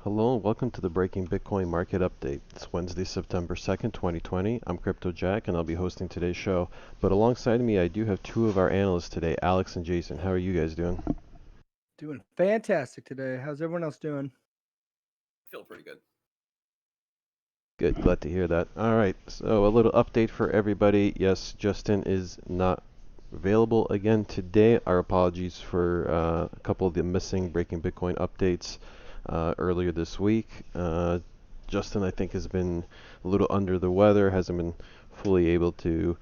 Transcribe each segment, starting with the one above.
Hello and welcome to the Breaking Bitcoin Market Update. It's Wednesday, September 2nd, 2020. I'm Crypto Jack and I'll be hosting today's show. But alongside me, I do have two of our analysts today, Alex and Jason. How are you guys doing? Doing fantastic today. How's everyone else doing? Feel pretty good. Good, glad to hear that. All right, so a little update for everybody. Yes, Justin is not available again today. Our apologies for a couple of the missing Breaking Bitcoin updates earlier this week. Justin, I think, has been a little under the weather, hasn't been fully able to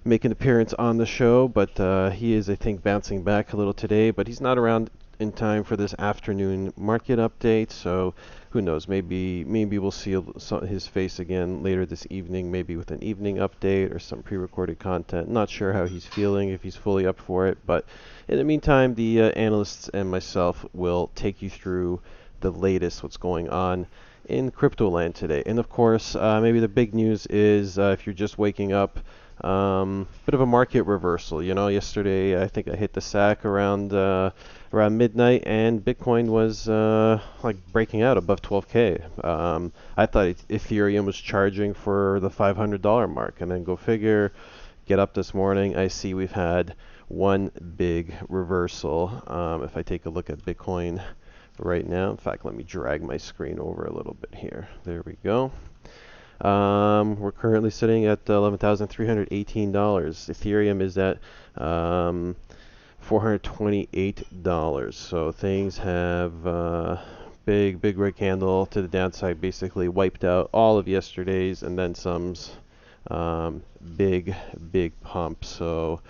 make an appearance on the show, but he is, I think, bouncing back a little today, but he's not around in time for this afternoon market update, so who knows, maybe we'll see his face again later this evening, maybe with an evening update or some pre-recorded content. Not sure how he's feeling, if he's fully up for it, but in the meantime, the analysts and myself will take you through the latest, what's going on in crypto land today. And of course, maybe the big news is if you're just waking up, bit of a market reversal. You know, yesterday I think I hit the sack around midnight, and Bitcoin was like breaking out above 12K. I thought Ethereum was charging for the $500 mark, and then go figure. Get up this morning, I see we've had one big reversal. If I take a look at Bitcoin right now, in fact, let me drag my screen over a little bit here. There we go. We're currently sitting at $11,318. Ethereum is at $428. So things have big red candle to the downside, basically wiped out all of yesterday's and then some's big pump. So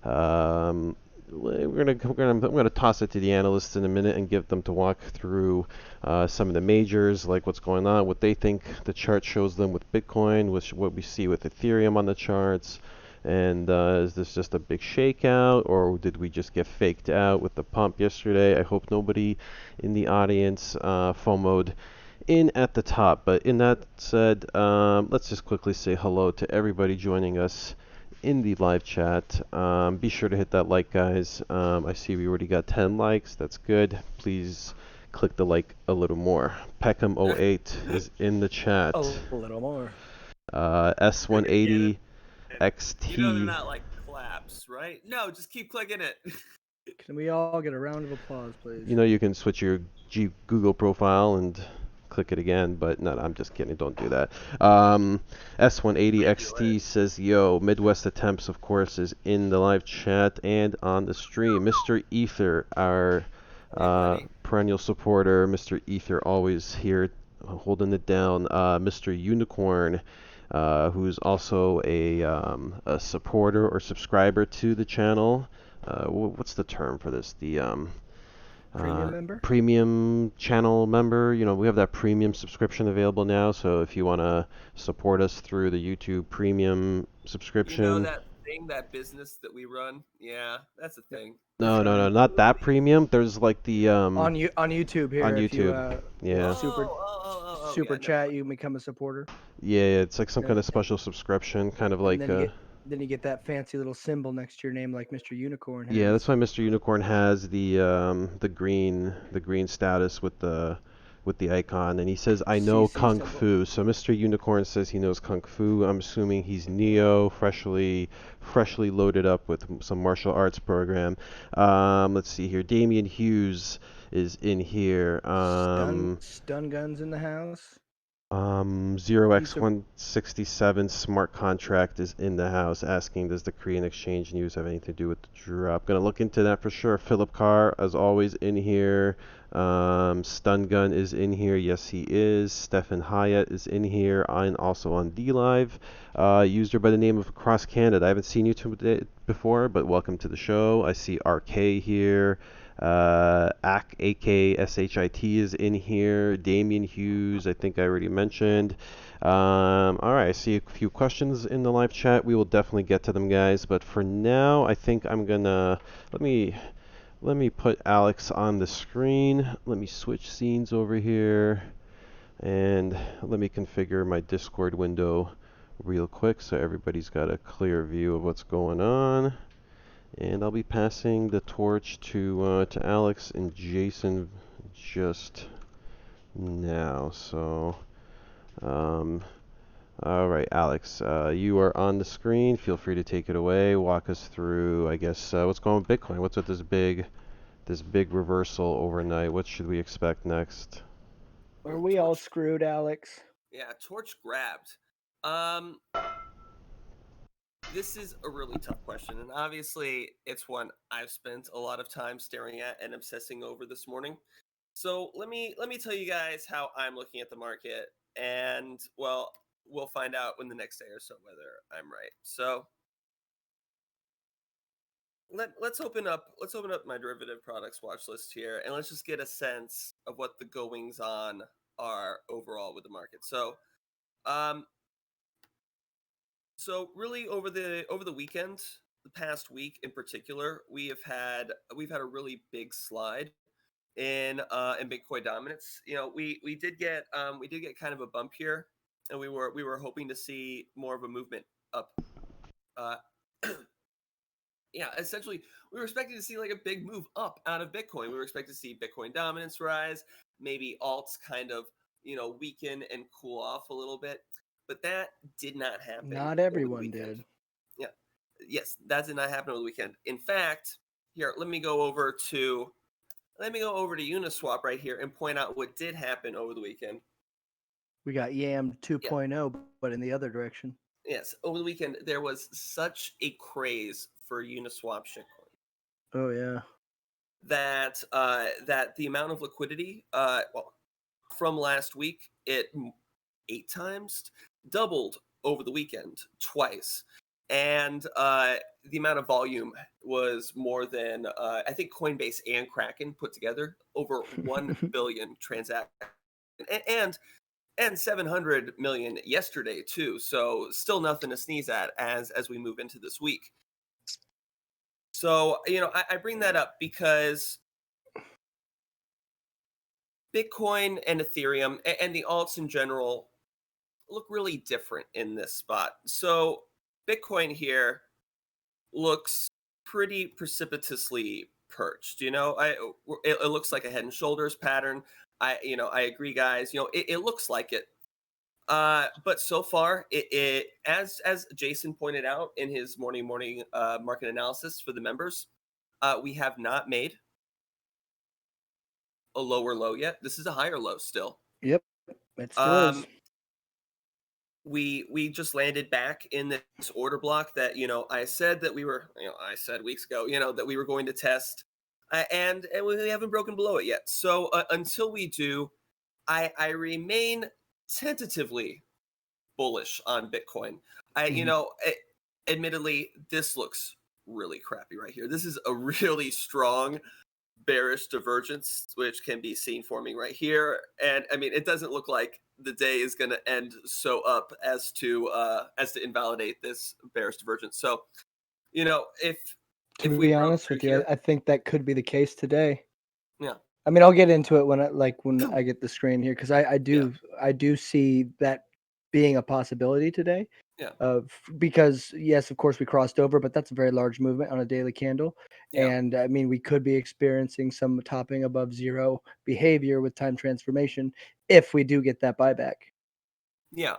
I'm gonna toss it to the analysts in a minute and give them to walk through some of the majors, like what's going on, what they think the chart shows them with Bitcoin, what we see with Ethereum on the charts, and is this just a big shakeout, or did we just get faked out with the pump yesterday? I hope nobody in the audience FOMO'd in at the top. But in that said, let's just quickly say hello to everybody joining us in the live chat. Be sure to hit that like, guys. I see we already got 10 likes. That's good. Please click the like a little more. Peckham08 is in the chat. A little more. S180 XT. You know they're not like claps, right? No, just keep clicking it. Can we all get a round of applause, please? You know you can switch your Google profile and click it again, but no, I'm just kidding. Don't do that. S180 XT says, yo, Midwest Attempts, of course, is in the live chat and on the stream. Mr. Ether, our perennial supporter. Mr. Ether, always here holding it down. Mr. Unicorn, who's also a supporter or subscriber to the channel. What's the term for this? The Premium member? Premium channel member. You know, we have that premium subscription available now, so if you want to support us through the YouTube premium subscription. You know that thing, that business that we run? Yeah, that's a thing. No, not that premium. There's like the on YouTube here. on if YouTube. You, yeah. Super Yeah, chat, you become a supporter. Yeah, it's like some kind of special subscription, kind of like. Then you get that fancy little symbol next to your name, like Mr. Unicorn has. Yeah, that's why Mr. Unicorn has the green status with the icon, and he says, "I know CC Kung symbol. Fu." So Mr. Unicorn says he knows Kung Fu. I'm assuming he's Neo, freshly loaded up with some martial arts program. Let's see here. Damian Hughes is in here. Stun guns in the house. 0x167 smart contract is in the house, asking, does the Korean exchange news have anything to do with the drop? Gonna look into that for sure. Philip Carr, as always, in here. Stun Gun is in here. Yes, he is. Stefan Hyatt is in here, and also on DLive. User by the name of Cross Canada. I haven't seen you before, but welcome to the show. I see RK here. AKSHIT is in here. Damian Hughes, I think I already mentioned. All right, I see a few questions in the live chat. We will definitely get to them, guys. But for now, I think I'm gonna let me put Alex on the screen. Let me switch scenes over here, and let me configure my Discord window real quick so everybody's got a clear view of what's going on. And I'll be passing the torch to Alex and Jason just now. So, um, all right, Alex, you are on the screen. Feel free to take it away. Walk us through, I guess, what's going on with Bitcoin. What's with this big reversal overnight? What should we expect next? Are we all screwed, Alex? Yeah, torch grabbed. Um, this is a really tough question, and obviously, it's one I've spent a lot of time staring at and obsessing over this morning. So let me tell you guys how I'm looking at the market, and well, we'll find out in the next day or so whether I'm right. So let's open up my derivative products watch list here, and let's just get a sense of what the goings on are overall with the market. Um, so really over the weekend, the past week in particular, we've had a really big slide in Bitcoin dominance. We did get kind of a bump here, and we were hoping to see more of a movement up. Uh, yeah, essentially, we were expecting to see like a big move up out of Bitcoin. We were expecting to see Bitcoin dominance rise, maybe alts kind of weaken and cool off a little bit, but that did not happen Not over the everyone weekend. did. Yeah, yes, that did not happen over the weekend. In fact, here let me go over to Uniswap right here and point out what did happen over the weekend. We got Yam Yeah, 2.0, but in the other direction. yes, over the weekend there was such a craze for Uniswap shitcoin Oh yeah. that the amount of liquidity, from last week, it 8 times, doubled over the weekend twice, and the amount of volume was more than I think Coinbase and Kraken put together, over 1 billion transactions, and and 700 million yesterday too. So still nothing to sneeze at as we move into this week. So I bring that up because Bitcoin and Ethereum and the alts in general look really different in this spot. So Bitcoin here looks pretty precipitously perched. It looks like a head and shoulders pattern. I agree, guys. It looks like it. But so far, it as Jason pointed out in his morning market analysis for the members, we have not made a lower low yet. This is a higher low still. Yep, it still is. Um, we just landed back in this order block that I said that I said weeks ago that we were going to test, and we haven't broken below it yet. So until we do, I remain tentatively bullish on Bitcoin. I you Mhm. know Admittedly, this looks really crappy right here. This is a really strong bearish divergence, which can be seen forming right here. And I mean, it doesn't look like the day is going to end so up as to invalidate this bearish divergence. So, if To we be broke honest through with you, here, I think that could be the case today. yeah, I mean, I'll get into it when I get the screen here because I yeah, do see that being a possibility today. yeah, Because yes, of course we crossed over, but that's a very large movement on a daily candle, yeah, and I mean we could be experiencing some topping above zero behavior with time transformation if we do get that buyback. yeah.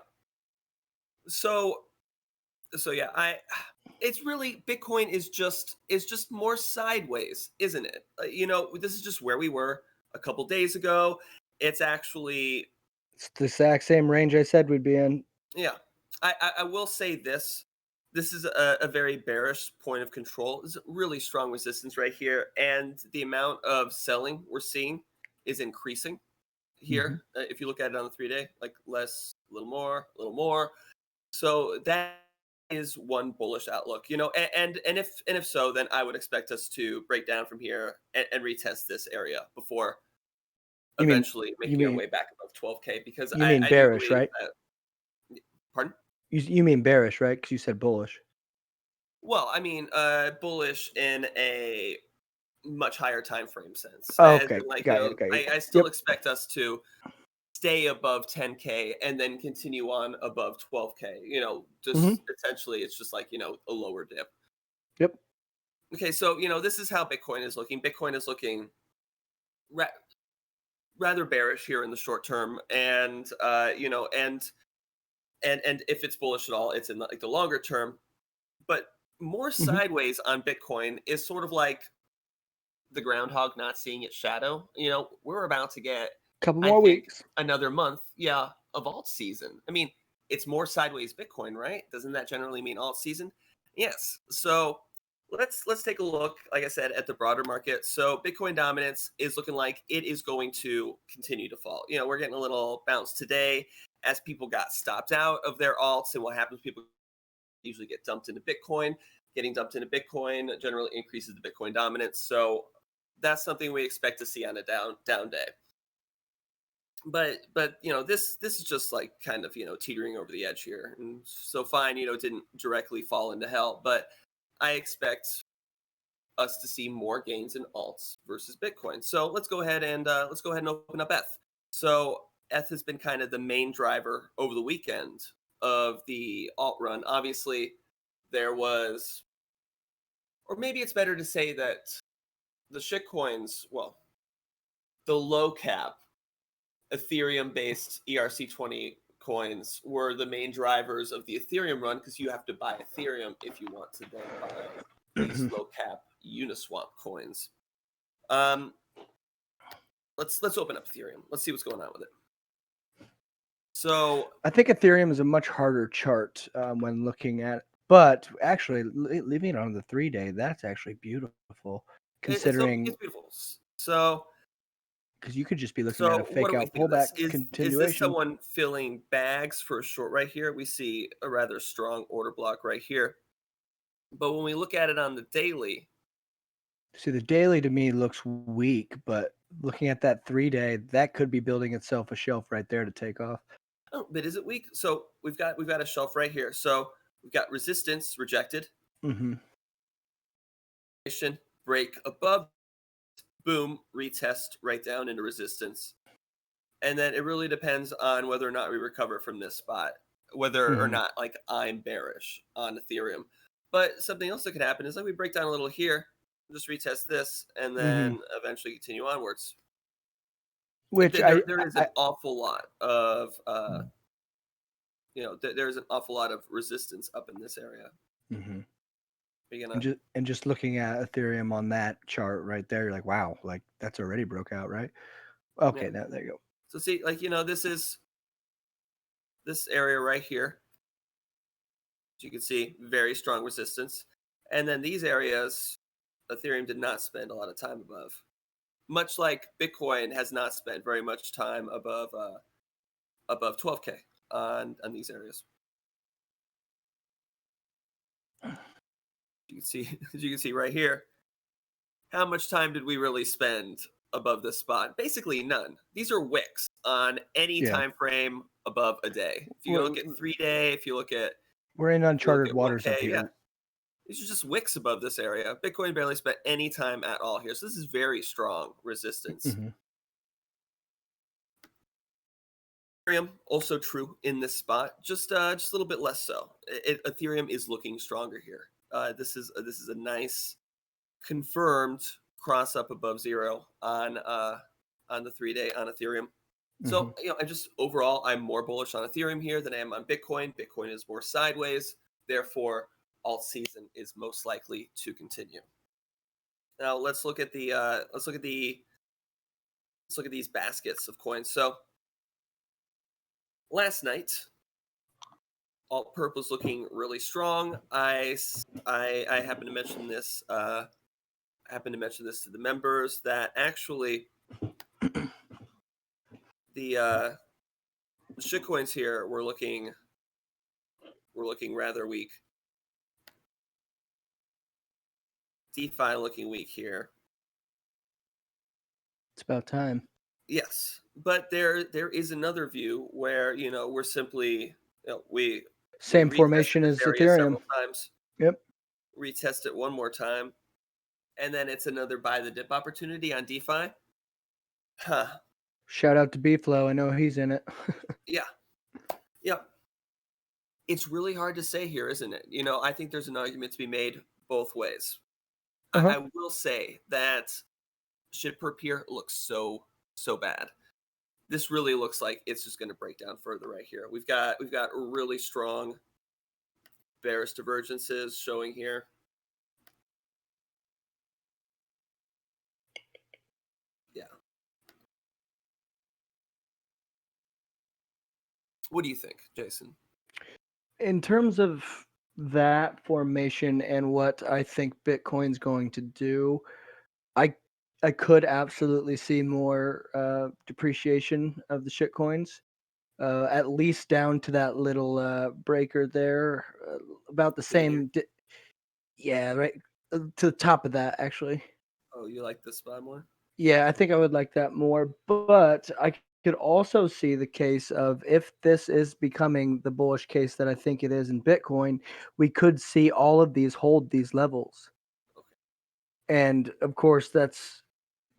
So, yeah, it's really Bitcoin is just more sideways, isn't it? This is just where we were a couple days ago. It's actually It's the exact same range I said we'd be in. Yeah, I will say this. This is a very bearish point of control. This is really strong resistance right here, and the amount of selling we're seeing is increasing Hmm. here. If you look at it on the 3 day, like less, a little more, a little more. So that is one bullish outlook. And if so, then I would expect us to break down from here and retest this area before You mean eventually you making our mean way back above 12K, because you I, mean I do bearish, believe right? that. Pardon? You mean bearish, right? Because you said bullish. Well, I mean, bullish in a much higher time frame sense, Oh, as okay, in, like, got you. I still Yep. expect us to stay above 10K and then continue on above 12K. Hmm. Just essentially, it's just like a lower dip. Yep. Okay, so this is how Bitcoin is looking. Bitcoin is looking ra- rather bearish here in the short term, and and if it's bullish at all, it's in like the longer term. But more Hmm. sideways on Bitcoin is sort of like the groundhog not seeing its shadow. We're about to get, Couple I more think, weeks. another month, yeah, of alt season. I mean, it's more sideways Bitcoin, right? Doesn't that generally mean alt season? Yes. So let's take a look, like I said, at the broader market. So Bitcoin dominance is looking like it is going to continue to fall. We're getting a little bounce today as people got stopped out of their alts, and what happens? People usually get dumped into Bitcoin. Getting dumped into Bitcoin generally increases the Bitcoin dominance. So that's something we expect to see on a down day. But this is just like kind of teetering over the edge here, and so fine, it didn't directly fall into hell, but I expect us to see more gains in alts versus Bitcoin. So let's go ahead and open up ETH. So ETH has been kind of the main driver over the weekend of the alt run. Obviously, there was, or maybe it's better to say that the shitcoins, well, the low cap Ethereum based ERC20 coins were the main drivers of the Ethereum run, because you have to buy Ethereum if you want to then buy these low cap Uniswap coins. Um, let's open up Ethereum. Let's see what's going on with it. So I think Ethereum is a much harder chart when looking at, but actually leaving it on the 3-day, that's actually beautiful, considering it's beautiful. So because you could just be looking at a So what fake do we out think of pullback this? Is this continuation. someone filling bags for a short right here? We see a rather strong order block right here. But when we look at it on the daily, See, the daily to me looks weak, but looking at that 3-day, that could be building itself a shelf right there to take off. oh, but is it weak? So we've got a shelf right here. So we've got resistance rejected, Mm-hmm. break above, boom, retest right down into resistance. And then it really depends on whether or not we recover from this spot, whether or Mm-hmm. not like I'm bearish on Ethereum. But something else that could happen is like we break down a little here, just retest this, and Mm-hmm. then eventually continue onwards. Which There is an I awful lot of there's an awful lot of resistance up in this area. mm-hmm. You're and gonna just looking at Ethereum on that chart right there, you're like, wow, like that's already broke out, right? yeah. Okay, now there you go. So see, like this is this area right here. As you can see, very strong resistance, and then these areas, Ethereum did not spend a lot of time above. Much like Bitcoin has not spent very much time above 12K on these areas. You can see, as you can see right here, how much time did we really spend above this spot? Basically none. These are wicks on any Yeah, time frame above a day. If you look at 3-day, if you look at we're in if you look uncharted at waters up 1K, yeah, here. these are just wicks above this area. Bitcoin barely spent any time at all here, so this is very strong resistance. Mm-hmm. Ethereum also true in this spot, just a little bit less so. Ethereum is looking stronger here. This is a nice confirmed cross up above zero on the 3-day on Ethereum. Mm-hmm. So I just overall I'm more bullish on Ethereum here than I am on Bitcoin. Bitcoin is more sideways, therefore alt season is most likely to continue. Now let's look at these baskets of coins. So last night alt perp was looking really strong. I happen to mention this. To the members that actually the shitcoins here were looking rather weak. DeFi looking weak here. It's about time. Yes, but there is another view where we're simply we Same retested formation this as area Ethereum. several times, Yep. retest it one more time, and then it's another buy the dip opportunity on DeFi. Huh. Shout out to B-Flow. I know he's in it. Yeah. Yeah. It's really hard to say here, isn't it? I think there's an argument to be made both ways. Uh-huh. I will say that shit per peer looks so bad. this really looks like it's just going to break down further right here. We've got really strong bearish divergences showing here. Yeah. What do you think, Jason? In terms of that formation and what I think Bitcoin's going to do, I I could absolutely see more depreciation of the shitcoins, at least down to that little breaker there, about the Right here. same. Yeah, right to the top of that actually. Oh, you like this spot more? Yeah, I think I would like that more, but I could also see the case of if this is becoming the bullish case that I think it is in Bitcoin, we could see all of these hold these levels. Okay. And of course, that's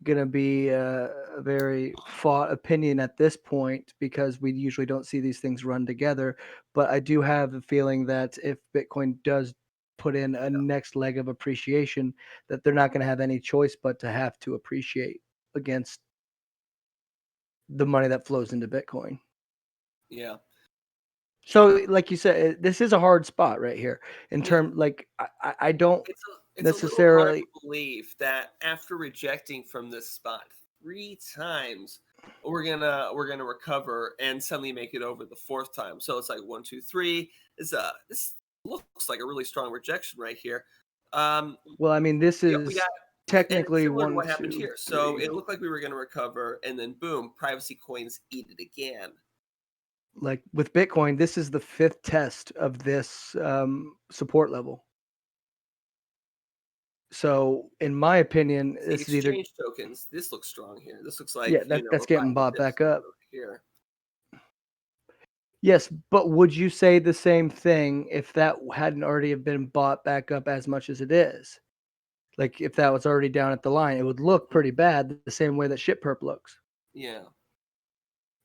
going to be a very fought opinion at this point because we usually don't see these things run together. But I do have a feeling that if Bitcoin does put in a next leg of appreciation, that they're not going to have any choice but to have to appreciate against the money that flows into Bitcoin. Yeah. So, like you said, this is a hard spot right here. In Yeah. term, like I don't It's a little hard necessarily. to believe that after rejecting from this spot 3 times, we're gonna recover and suddenly make it over the 4th time. So it's like 1, 2, 3. This looks like a really strong rejection right here. Um, Well, I mean, this we got is and it's technically similar to one, what happened two, here. So three. it looked like we were gonna recover, and then boom, privacy coins eat it again. Like with Bitcoin, this is the fifth test of this support level. So, in my opinion, The this is either exchange tokens, this looks strong here. This looks yeah, like, that's a buy getting the bought dips back up. right here. Yes, but would you say the same thing if that hadn't already have been bought back up as much as it is? Like if that was already down at the line, it would look pretty bad the same way that shit perp looks. Yeah.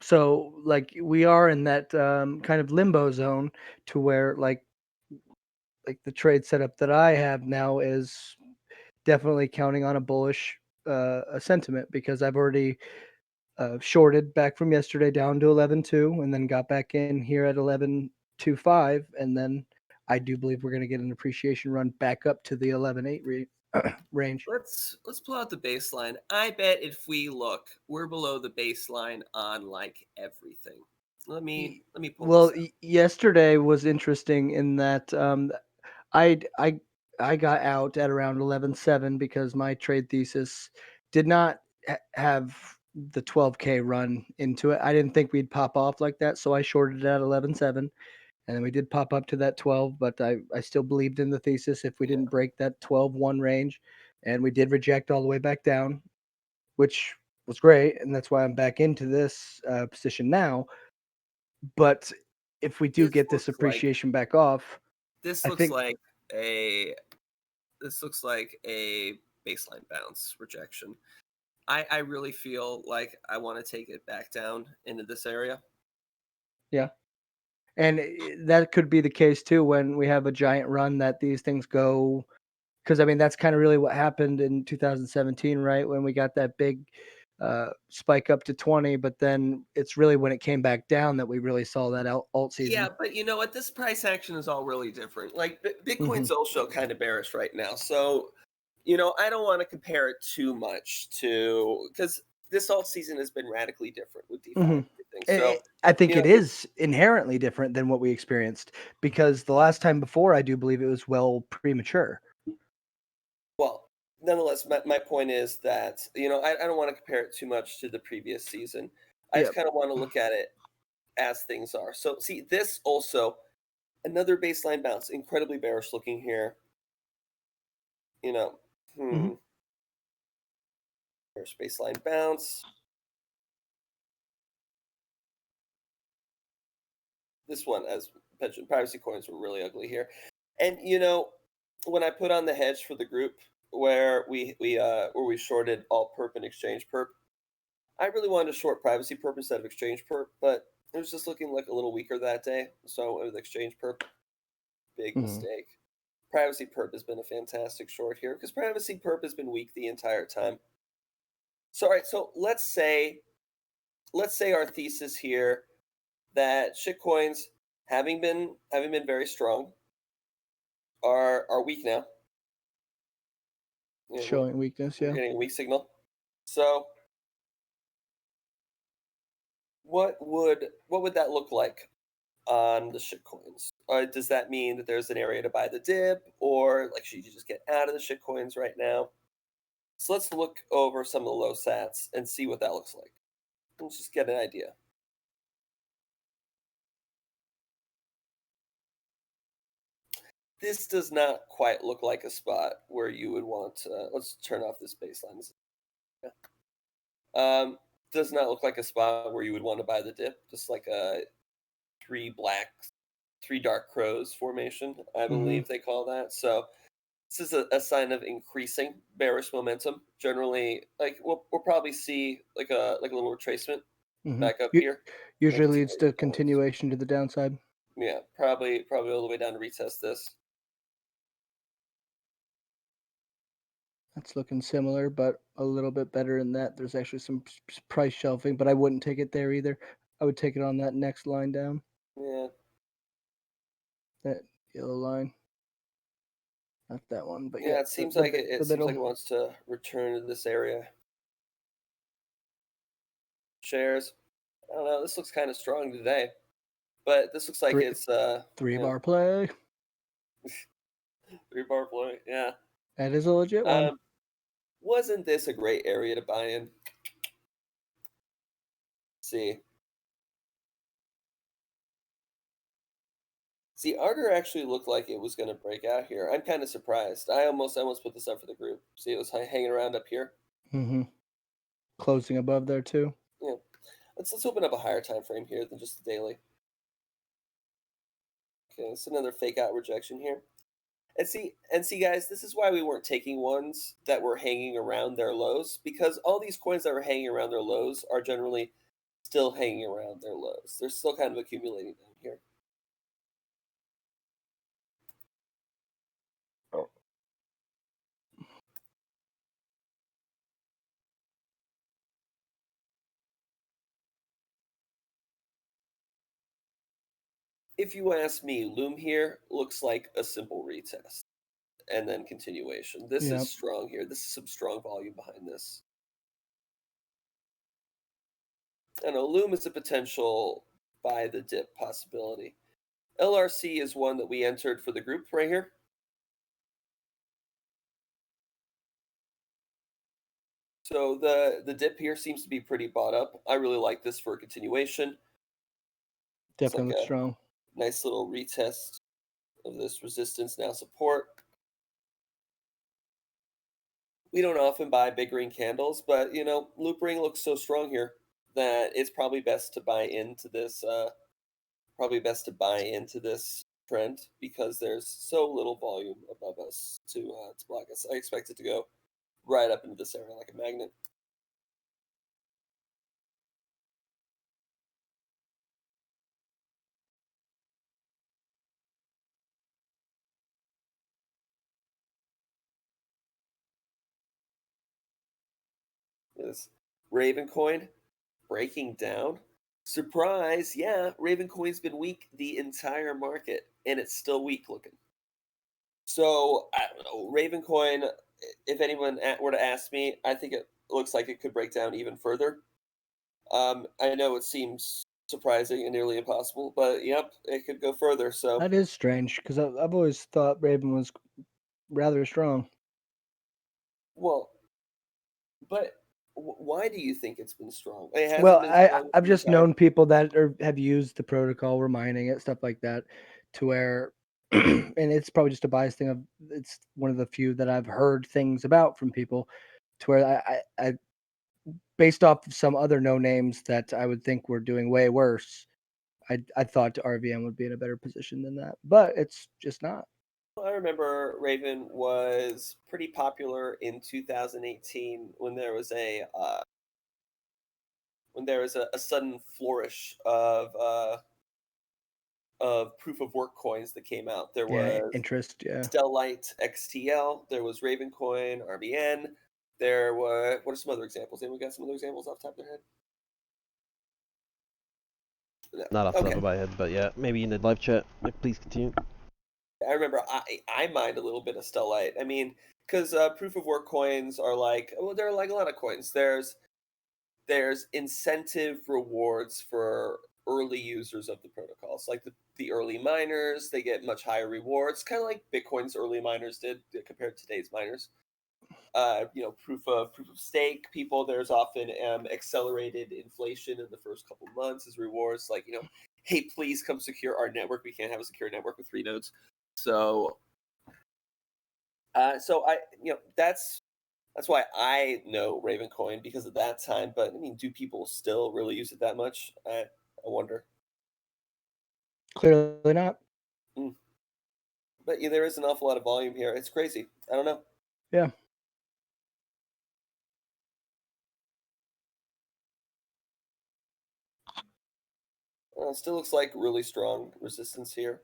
So like we are in that kind of limbo zone to where like the trade setup that I have now is definitely counting on a bullish a sentiment because I've already shorted back from yesterday down to 11.2 and then got back in here at 11.25 and then I do believe we're going to get an appreciation run back up to the 11.8 range. Let's pull out the baseline. I bet if we look, we're below the baseline on like everything. Let me pull this Well, out. yesterday was interesting in that I I I got out at around 11.7 because my trade thesis did not have the 12K run into it. I didn't think we'd pop off like that, so I shorted it at 11.7, and then we did pop up to that 12. But I still believed in the thesis if we Yeah. didn't break that 12.1 range, and we did reject all the way back down, which was great, and that's why I'm back into this position now. But if we do This get this looks like appreciation back off, this I looks think like a this looks like a baseline bounce rejection. I really feel like I want to take it back down into this area. yeah. And that could be the case too when we have a giant run that these things go. Because I mean, that's kind of really what happened in 2017, right? When we got that big spike up to 20, but then it's really when it came back down that we really saw that alt Yeah, season. but you know what? This price action is all really different. Like Hmm. Bitcoin's also kind of bearish right now. So, I don't want to compare it too much to because this alt season has been radically different with DeFi Hmm. and everything. So, I think it it's is inherently different than what we experienced because the last time before, I do believe it was well premature. well, nonetheless, my point is that, I don't want to compare it too much to the previous season. I just Yep. kind of want to look at it as things are. So, see, this also another baseline bounce, incredibly bearish looking here. You know, Hmm. hmm, bearish baseline bounce. This one, as mentioned, privacy coins were really ugly here. And when I put on the hedge for the group where we shorted all perp and exchange perp, I really wanted to short privacy perp instead of exchange perp, but it was just looking like a little weaker that day. So with exchange perp, big Hmm. mistake. Privacy perp has been a fantastic short here because privacy perp has been weak the entire time. So all right, so let's say let's say our thesis here that shitcoins, having been very strong, are weak now. You know, Showing weakness, we're yeah. getting a weak signal. So what would that look like on the shitcoins? Does that mean that there's an area to buy the dip, or like should you just get out of the shitcoins right now? So let's look over some of the low sats and see what that looks like. Let's just get an idea. This does not quite look like a spot where you would want to. Let's turn off this baseline. Um, does not look like a spot where you would want to buy the dip. Just like a three black, three dark crows formation, I Hmm. believe they call that. So this is a sign of increasing bearish momentum. Generally, like we'll probably see like a little retracement Hmm. back up here and Usually leads to continuation downwards. continuation to the downside. Yeah, probably all the way down to retest this. That's looking similar, but a little bit better in that there's actually some price shelving, but I wouldn't take it there either. I would take it on that next line down, Yeah, that yellow line. Not that one, but yeah, yeah. It seems the like it the seems middle. like it wants to return to this area. Shares. I don't know. This looks kind of strong today, but this looks like Three it's three bar play. 3 bar play. Yeah. That is a legit one. Um, wasn't this a great area to buy in? See, Arter actually looked like it was going to break out here. I'm kind of surprised. I almost put this up for the group. See, it was hanging around up here. Hmm. Closing above there too. Yeah. Let's open up a higher time frame here than just the daily. Okay, it's another fake out rejection here. And see, guys, this is why we weren't taking ones that were hanging around their lows, because all these coins that were hanging around their lows are generally still hanging around their lows. They're still kind of accumulating down here. If you ask me, Loom here looks like a simple retest and then continuation. This Yeah, is strong here. This is some strong volume behind this. I know Loom is a potential buy the dip possibility. LRC is one that we entered for the group right here. So the dip here seems to be pretty bought up. I really like this for a continuation. It's definitely like looks a strong. nice little retest of this resistance, now support. We don't often buy big green candles, but loop ring looks so strong here that it's probably best to buy into this. Trend because there's so little volume above us to block us. I expect it to go right up into this area like a magnet. This Raven coin breaking down. Surprise! Yeah, Raven coin's been weak the entire market, and it's still weak looking. So I don't know. Raven coin. If anyone were to ask me, I think it looks like it could break down even further. I know it seems surprising and nearly impossible, but yep, it could go further. So, That is strange because I've always thought Raven was rather strong. well, but why do you think it's been strong? It Well, hasn't been I strong I've the just entire. known people that have used the protocol, were mining it, stuff like that, to where, and it's probably just a bias thing of it's one of the few that I've heard things about from people, to where I based off of some other no names that I would think were doing way worse. I thought RVM would be in a better position than that, but it's just not. I remember Raven was pretty popular in 2018 when there was a sudden flourish of proof of work coins that came out. There Yeah, was interest. Yeah, Stellite XTL. There was Ravencoin, RBN. There were what are some other examples? Anyone got some other examples off the top of their head? No. Not off the top Okay. of my head, but yeah, maybe in the live chat. Please continue. I remember I mined a little bit of Stellite. I mean, because proof of work coins are like, well, they're like a lot of coins. There's incentive rewards for early users of the protocols, like the early miners. They get much higher rewards, kind of like Bitcoin's early miners did compared to today's miners. Proof of stake people. There's often accelerated inflation in the first couple months as rewards. Like, hey, please come secure our network. We can't have a secure network with 3 nodes. So, that's why I know Ravencoin because of that time. But I mean, do people still really use it that much? I wonder. Clearly not. Mm. But yeah, there is an awful lot of volume here. It's crazy. I don't know. Yeah. It still looks like really strong resistance here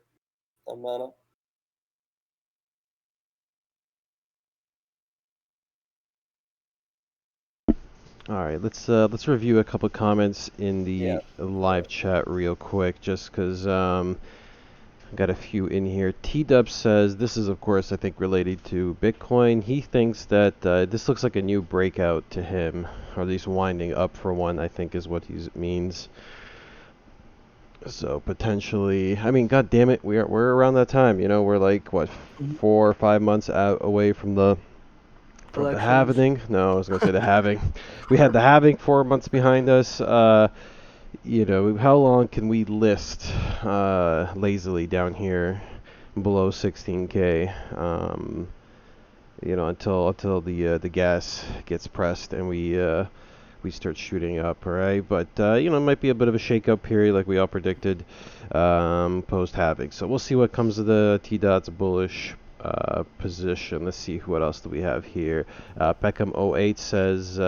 on mono. All right, let's review a couple comments in Yeah. the live chat real quick, just because got a few in here. T-Dub says this is, of course, I think related to Bitcoin. He thinks that this looks like a new breakout to him, or at least winding up for one, I think is what he means. So potentially, I mean, God damn it, we're around that time. We're like what, Mhm. 4 or 5 months out away from the Elections. halving. No, I was gonna say the halving. We had the halving 4 months behind us. How long can we list lazily down here below 16K? Until the gas gets pressed and we start shooting up, right? But it might be a bit of a shake-up period, like we all predicted, post halving. So we'll see what comes of the T-Dot's bullish position. Let's see what else do we have here. Peckham08 says.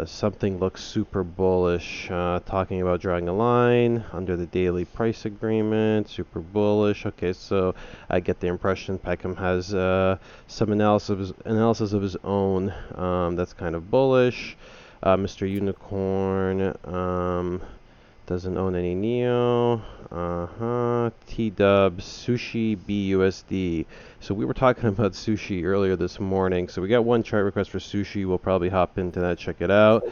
Something looks super bullish, talking about drawing a line under the daily price agreement. Super bullish. Okay, so I get the impression Peckham has some analysis of his own that's kind of bullish. Mr. Unicorn doesn't own any Neo. T-Dubs, Sushi BUSD. So we were talking about sushi earlier this morning. So we got one chart request for sushi. We'll probably hop into that, check it out.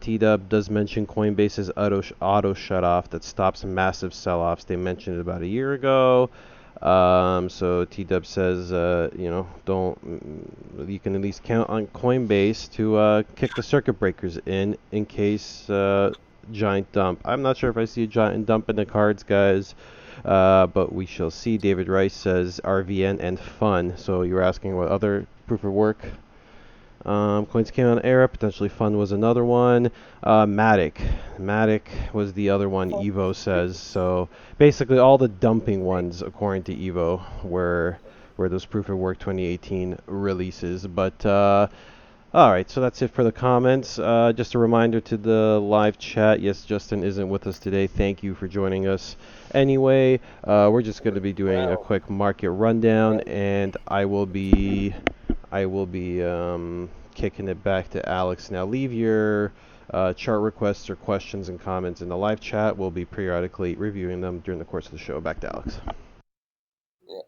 T-Dub does mention Coinbase's auto shut-off that stops massive sell-offs. They mentioned it about a year ago. So T-Dub says, you can at least count on Coinbase to kick the circuit breakers in case giant dump. I'm not sure if I see a giant dump in the cards, guys. But we shall see. David Rice says RVN and Fun. So you were asking what other proof of work coins came on Era. Potentially Fun was another one. Matic. Matic was the other one, Evo says. So basically all the dumping ones, according to Evo, were those proof of work 2018 releases. But all right, so that's it for the comments. Just a reminder to the live chat. Yes, Justin isn't with us today. Thank you for joining us. Anyway, we're just going to be doing a quick market rundown, and I will be kicking it back to Alex. Now, leave your chart requests or questions and comments in the live chat. We'll be periodically reviewing them during the course of the show. Back to Alex. Yeah.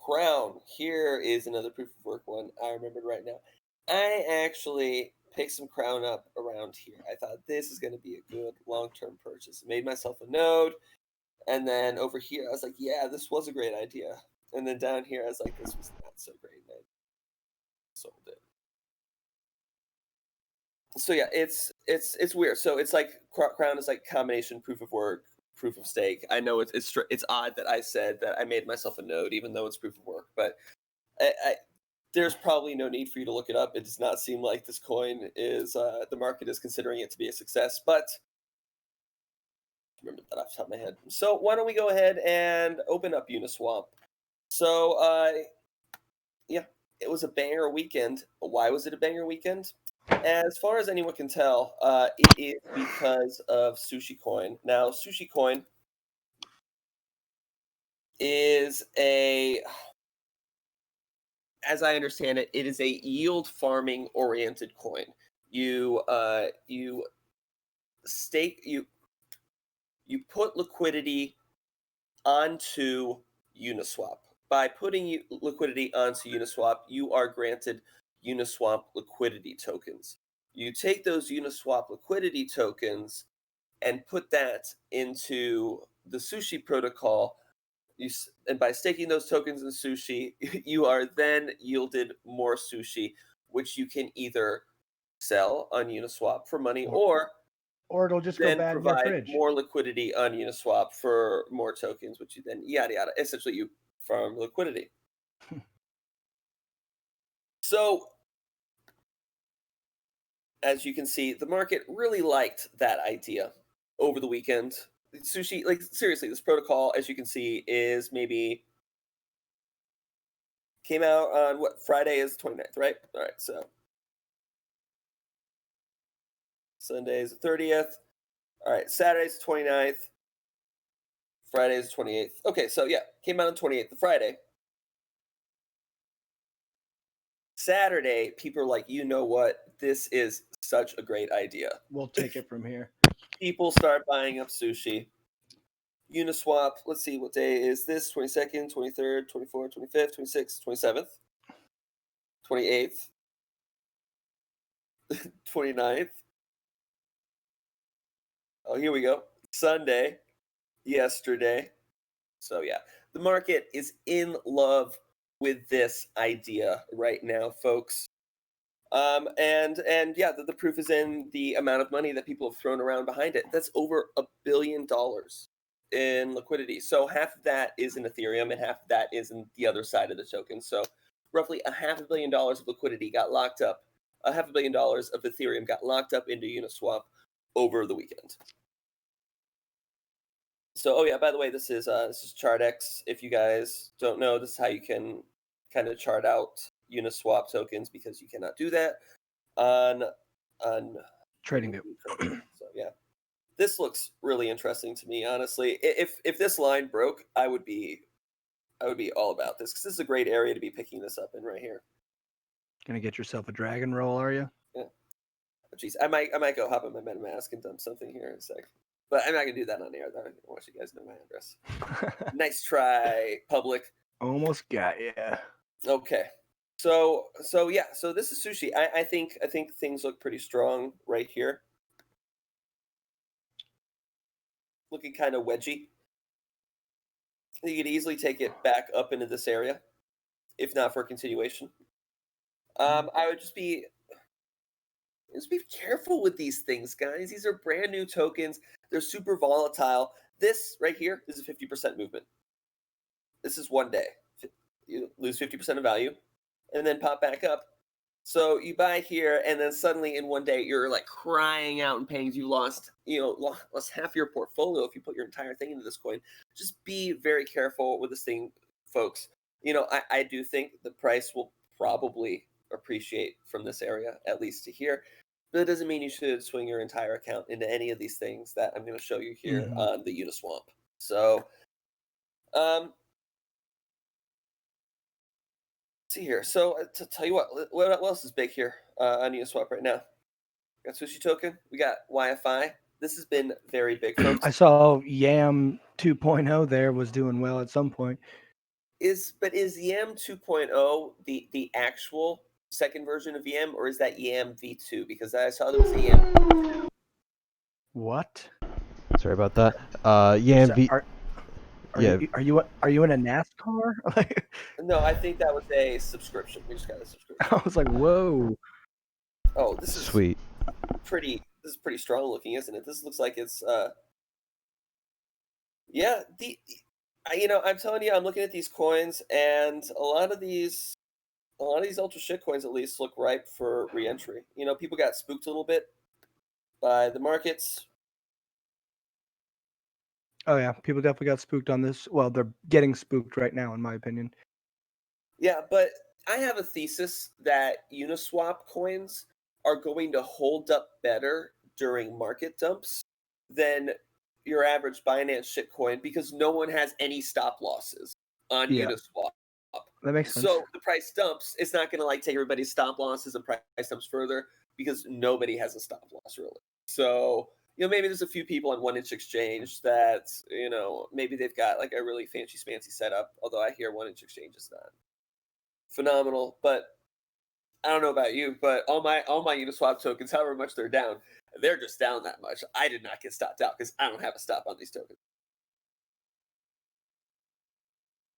Crown. Here is another proof of work one I remembered right now. I actually picked some Crown up around here. I thought this is going to be a good long-term purchase. Made myself a node, and then over here I was like, yeah, this was a great idea. And then down here I was like, this was not so great. And I sold it. So yeah, it's weird. So it's like Crown is like combination proof of work, proof of stake. I know it's odd that I said that I made myself a node, even though it's proof of work, but there's probably no need for you to look it up. It does not seem like this coin is the market is considering it to be a success, but remember that off the top of my head. So why don't we go ahead and open up Uniswap? So yeah, it was a banger weekend. Why was it a banger weekend? As far as anyone can tell, it is because of Sushi Coin. Now, Sushi Coin is as I understand it, it is a yield farming oriented coin. You stake you put liquidity onto Uniswap. By putting liquidity onto Uniswap, you are granted Uniswap liquidity tokens. You take those Uniswap liquidity tokens and put that into the Sushi protocol. And by staking those tokens in Sushi, you are then yielded more Sushi, which you can either sell on Uniswap for money, or it'll just go then bad in your provide fridge. more liquidity on Uniswap for more tokens, which you then yada yada. Essentially, you farm liquidity. So, as you can see, the market really liked that idea over the weekend. Sushi, like seriously, this protocol, as you can see, is maybe came out on what, Friday is the 29th, right? All right, so Sunday is the 30th. All right, Saturday's the 29th. Friday is the 28th. Okay, so yeah, came out on 28th, the Friday. Saturday, people are like, you know what? This is such a great idea. We'll take it from here. People start buying up Sushi. Uniswap, let's see, what day is this? 22nd, 23rd, 24th, 25th, 26th, 27th, 28th, 29th. Oh, here we go. Sunday, yesterday. So yeah, the market is in love with this idea right now, folks. And yeah, the proof is in the amount of money that people have thrown around behind it. That's over $1 billion in liquidity. So half of that is in Ethereum, and half of that is in the other side of the token. So roughly $500 million of liquidity got locked up. $500 million of Ethereum got locked up into Uniswap over the weekend. So, oh yeah, by the way, this is ChartX. If you guys don't know, this is how you can kind of chart out Uniswap tokens, because you cannot do that on TradingView. So yeah, this looks really interesting to me, honestly. If this line broke, I would be all about this, because this is a great area to be picking this up in right here. Gonna get yourself a dragon roll, are you? Yeah. Oh, geez, I might go hop on my MetaMask and dump something here in a sec. But I'm not gonna do that on air, though. I want you guys to know my address. Nice try, public. Almost got you. Okay. So yeah, so this is Sushi. I think things look pretty strong right here. Looking kind of wedgy. You could easily take it back up into this area, if not for a continuation. I would just be careful with these things, guys. These are brand new tokens. They're super volatile. This right here is a 50% movement. This is one day. You lose 50% of value and then pop back up. So you buy here, and then suddenly in one day you're like crying out in pain. You lost half your portfolio if you put your entire thing into this coin. Just be very careful with this thing, folks. I do think the price will probably appreciate from this area, at least to here. But it doesn't mean you should swing your entire account into any of these things that I'm going to show you here on the Uniswap. So, see here. So to tell you what else is big here on Uniswap right now? We got Sushi Token. We got YFI. This has been very big, folks. I saw Yam 2.0 there was doing well at some point. Is Yam 2.0 the actual second version of Yam, or is that Yam V2? Because I saw there was a Yam. What? Sorry about that. Yam V. Are you in a NASCAR? No, I think that was a subscription. We just got a subscription. I was like, whoa. Oh, this is sweet. Pretty. This is pretty strong looking, isn't it? This looks like it's. Yeah. I'm telling you, I'm looking at these coins, and a lot of these ultra shit coins at least look ripe for re-entry. People got spooked a little bit by the markets. Oh yeah, people definitely got spooked on this. Well, they're getting spooked right now, in my opinion. Yeah, but I have a thesis that Uniswap coins are going to hold up better during market dumps than your average Binance shitcoin, because no one has any stop losses on Uniswap. That makes sense. So the price dumps, it's not going to take everybody's stop losses and price dumps further, because nobody has a stop loss really. So maybe there's a few people on 1inch Exchange that, maybe they've got like a really fancy setup. Although I hear 1inch Exchange is not phenomenal, but I don't know about you, but all my Uniswap tokens, however much they're down, they're just down that much. I did not get stopped out because I don't have a stop on these tokens.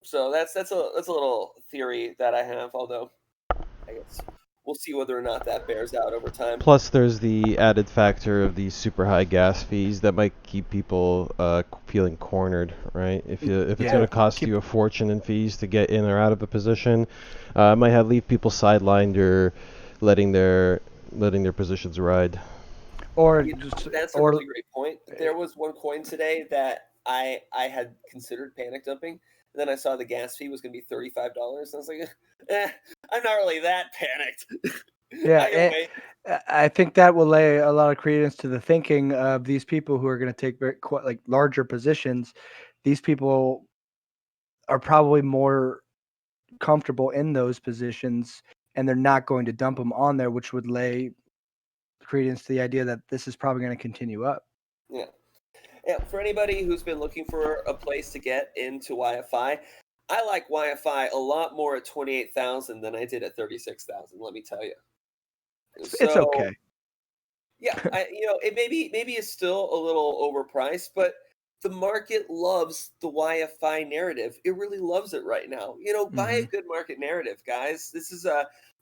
So that's a little theory that I have. Although I guess we'll see whether or not that bears out over time. Plus, there's the added factor of these super high gas fees that might keep people feeling cornered, right? If it's Yeah. going to cost you a fortune in fees to get in or out of a position, it might leave people sidelined or letting their positions ride. Or That's a really great point. There was one coin today that I had considered panic dumping. And then I saw the gas fee was going to be $35. And I was like, I'm not really that panicked. Yeah, I think that will lay a lot of credence to the thinking of these people who are going to take like larger positions. These people are probably more comfortable in those positions, and they're not going to dump them on there, which would lay credence to the idea that this is probably going to continue up. Yeah. Yeah, for anybody who's been looking for a place to get into YFI, I like YFI a lot more at 28,000 than I did at 36,000. Let me tell you. It's okay. Yeah, it maybe is still a little overpriced, but the market loves the YFI narrative. It really loves it right now. Buy a good market narrative, guys. This is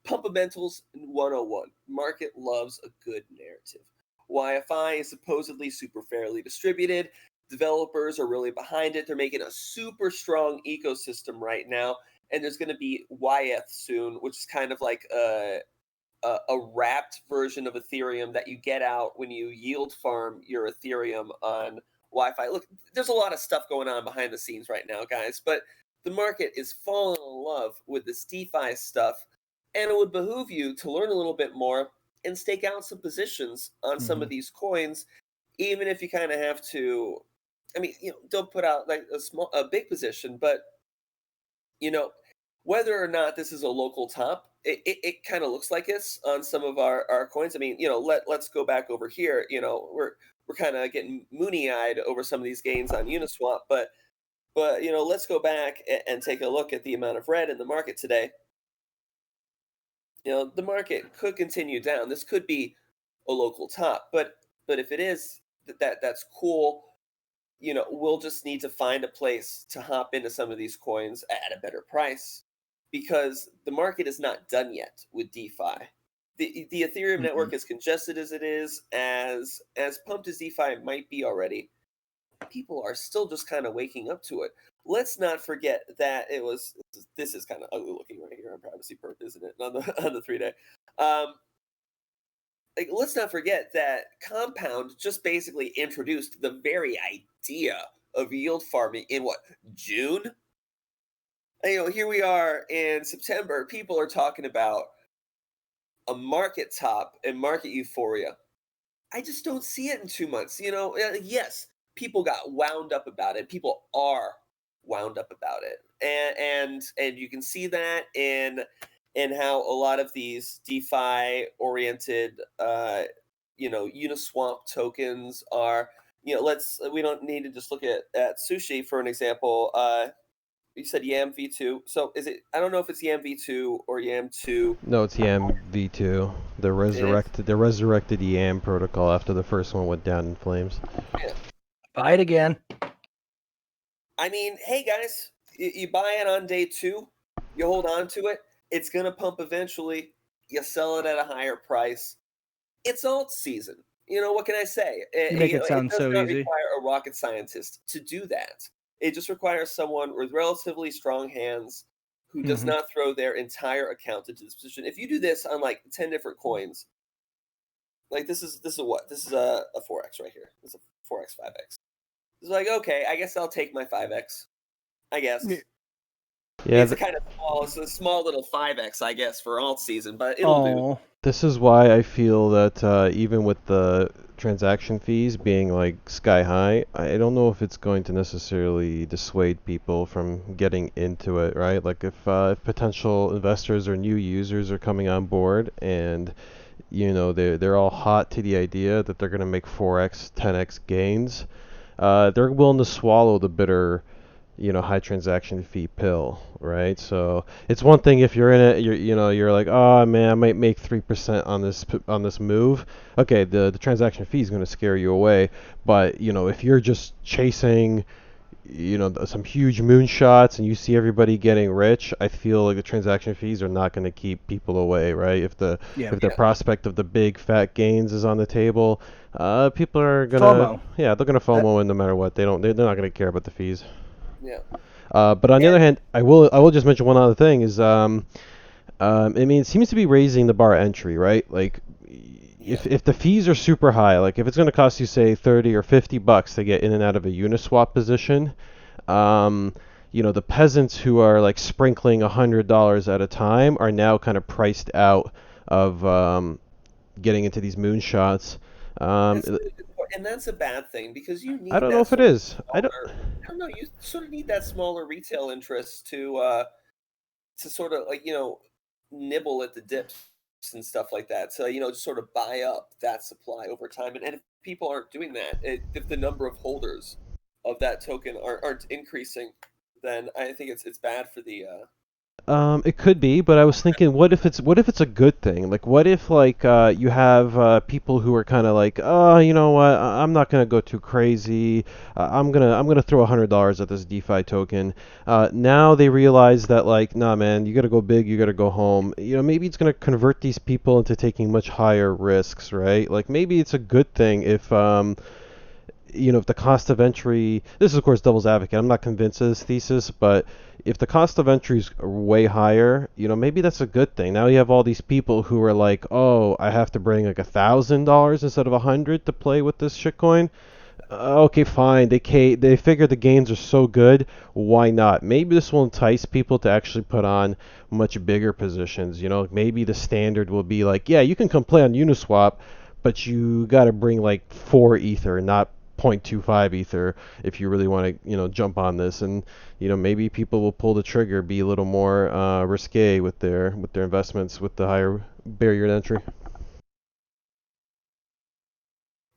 Pumpamentals 101. Market loves a good narrative. YFI is supposedly super fairly distributed. Developers are really behind it. They're making a super strong ecosystem right now. And there's going to be YF soon, which is kind of like a wrapped version of Ethereum that you get out when you yield farm your Ethereum on Wi-Fi. Look, there's a lot of stuff going on behind the scenes right now, guys, but the market is falling in love with this DeFi stuff, and it would behoove you to learn a little bit more and stake out some positions on some of these coins, even if you kind of have to. I mean, don't put out like a big position, but whether or not this is a local top, it kind of looks like this on some of our coins. I mean, let's go back over here. We're kind of getting moony-eyed over some of these gains on Uniswap, but let's go back and take a look at the amount of red in the market today. The market could continue down. This could be a local top, but if it is, that's cool. We'll just need to find a place to hop into some of these coins at a better price, because the market is not done yet with DeFi. The Ethereum network, as congested as it is, as pumped as DeFi might be already, people are still just kind of waking up to it. Let's not forget that this is kind of ugly looking right here on Privacy Perp, isn't it? On the 3-day. Let's not forget that Compound just basically introduced the very idea of yield farming in June? And, here we are in September. People are talking about a market top and market euphoria. I just don't see it in 2 months. Yes, people got wound up about it. People are wound up about it, and you can see that in how a lot of these DeFi oriented, Uniswap tokens are. We don't need to just look at Sushi for an example. You said Yam V2. So is it? I don't know if it's Yam V2 or Yam 2. No, it's Yam V2. The resurrected Yam protocol after the first one went down in flames. Yeah. Buy it again. I mean, hey guys, you buy it on day 2, you hold on to it. It's gonna pump eventually. You sell it at a higher price. It's alt season. What can I say? You make it sound so easy. It does not require a rocket scientist to do that. It just requires someone with relatively strong hands who does not throw their entire account into this position. If you do this on like 10 different coins, like this is what? This is a 4x right here. This is a 4x, 5x. It's like, okay, I guess I'll take my 5x. I guess. Yeah, it's a small little 5x, I guess, for alt season, but it'll do. This is why I feel that even with the transaction fees being like sky high, I don't know if it's going to necessarily dissuade people from getting into it, right? Like if potential investors or new users are coming on board and they're all hot to the idea that they're gonna make 4x, 10x gains. They're willing to swallow the bitter, high transaction fee pill, right? So it's one thing if you're in it, you're like, oh man, I might make 3% on this move. Okay, the transaction fee is going to scare you away, but if you're just chasing, some huge moonshots and you see everybody getting rich, I feel like the transaction fees are not going to keep people away, right? If the Yeah. if the prospect of the big fat gains is on the table, people are gonna, FOMO. yeah, they're gonna That FOMO in no matter what. They're not gonna care about the fees. Yeah. But on the And other hand, I will just mention one other thing is I mean, it seems to be raising the bar entry, right? Like, yeah. if the fees are super high, like if it's going to cost you say 30 or 50 bucks to get in and out of a Uniswap position, um, the peasants who are like sprinkling $100 at a time are now kind of priced out of getting into these moonshots. Um, That's a really good point. And that's a bad thing because you I need don't know that if it sort of is. I don't. smaller. I don't know. You sort of need that smaller retail interest to sort of like nibble at the dips and stuff like that. So just sort of buy up that supply over time. And if people aren't doing that, if the number of holders of that token aren't increasing, then I think it's bad for the. It could be, but I was thinking, what if it's a good thing? Like, what if like you have people who are kind of like, oh, you know what? I'm not gonna go too crazy. I'm gonna throw $100 at this DeFi token. Now they realize that like, nah, man, you gotta go big. You gotta go home. Maybe it's gonna convert these people into taking much higher risks, right? Like maybe it's a good thing if the cost of entry, this is of course devil's advocate, I'm not convinced of this thesis, but if the cost of entry is way higher, maybe that's a good thing. Now you have all these people who are like, oh, I have to bring like $1,000 instead of 100 to play with this shitcoin. Okay, fine. They figure the gains are so good. Why not? Maybe this will entice people to actually put on much bigger positions. Maybe the standard will be like, yeah, you can come play on Uniswap, but you got to bring like 4 ether, not 0.25 ether, if you really want to, jump on this. And maybe people will pull the trigger, be a little more risque with their investments with the higher barrier to entry.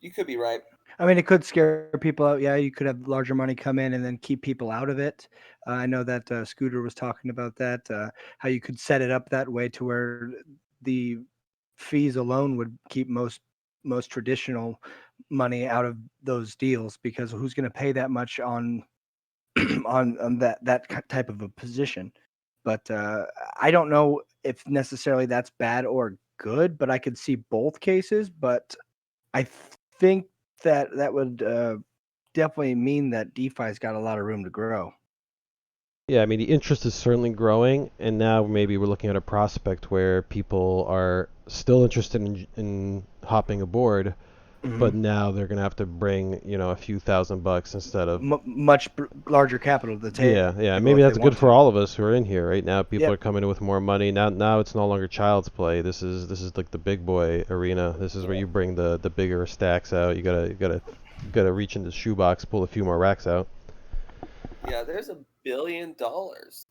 You could be right. I mean, it could scare people out. Yeah, you could have larger money come in and then keep people out of it. I know that Scooter was talking about that, how you could set it up that way to where the fees alone would keep most traditional money out of those deals because who's going to pay that much on on that type of a position? But I don't know if necessarily that's bad or good, but I could see both cases. But I think that would definitely mean that DeFi's got a lot of room to grow. Yeah, I mean, the interest is certainly growing, and now maybe we're looking at a prospect where people are still interested in hopping aboard, Hmm. but now they're gonna have to bring, a few $1,000 instead of. Much larger capital to the Yeah, table yeah, maybe if they that's good want for to. all of us who are in here right now. People are Yep. coming in with more money. Now it's no longer child's play. This is like the big boy arena. This is where Yeah. you bring the bigger stacks out. You gotta reach into the shoebox, pull a few more racks out. Yeah, there's $1 billion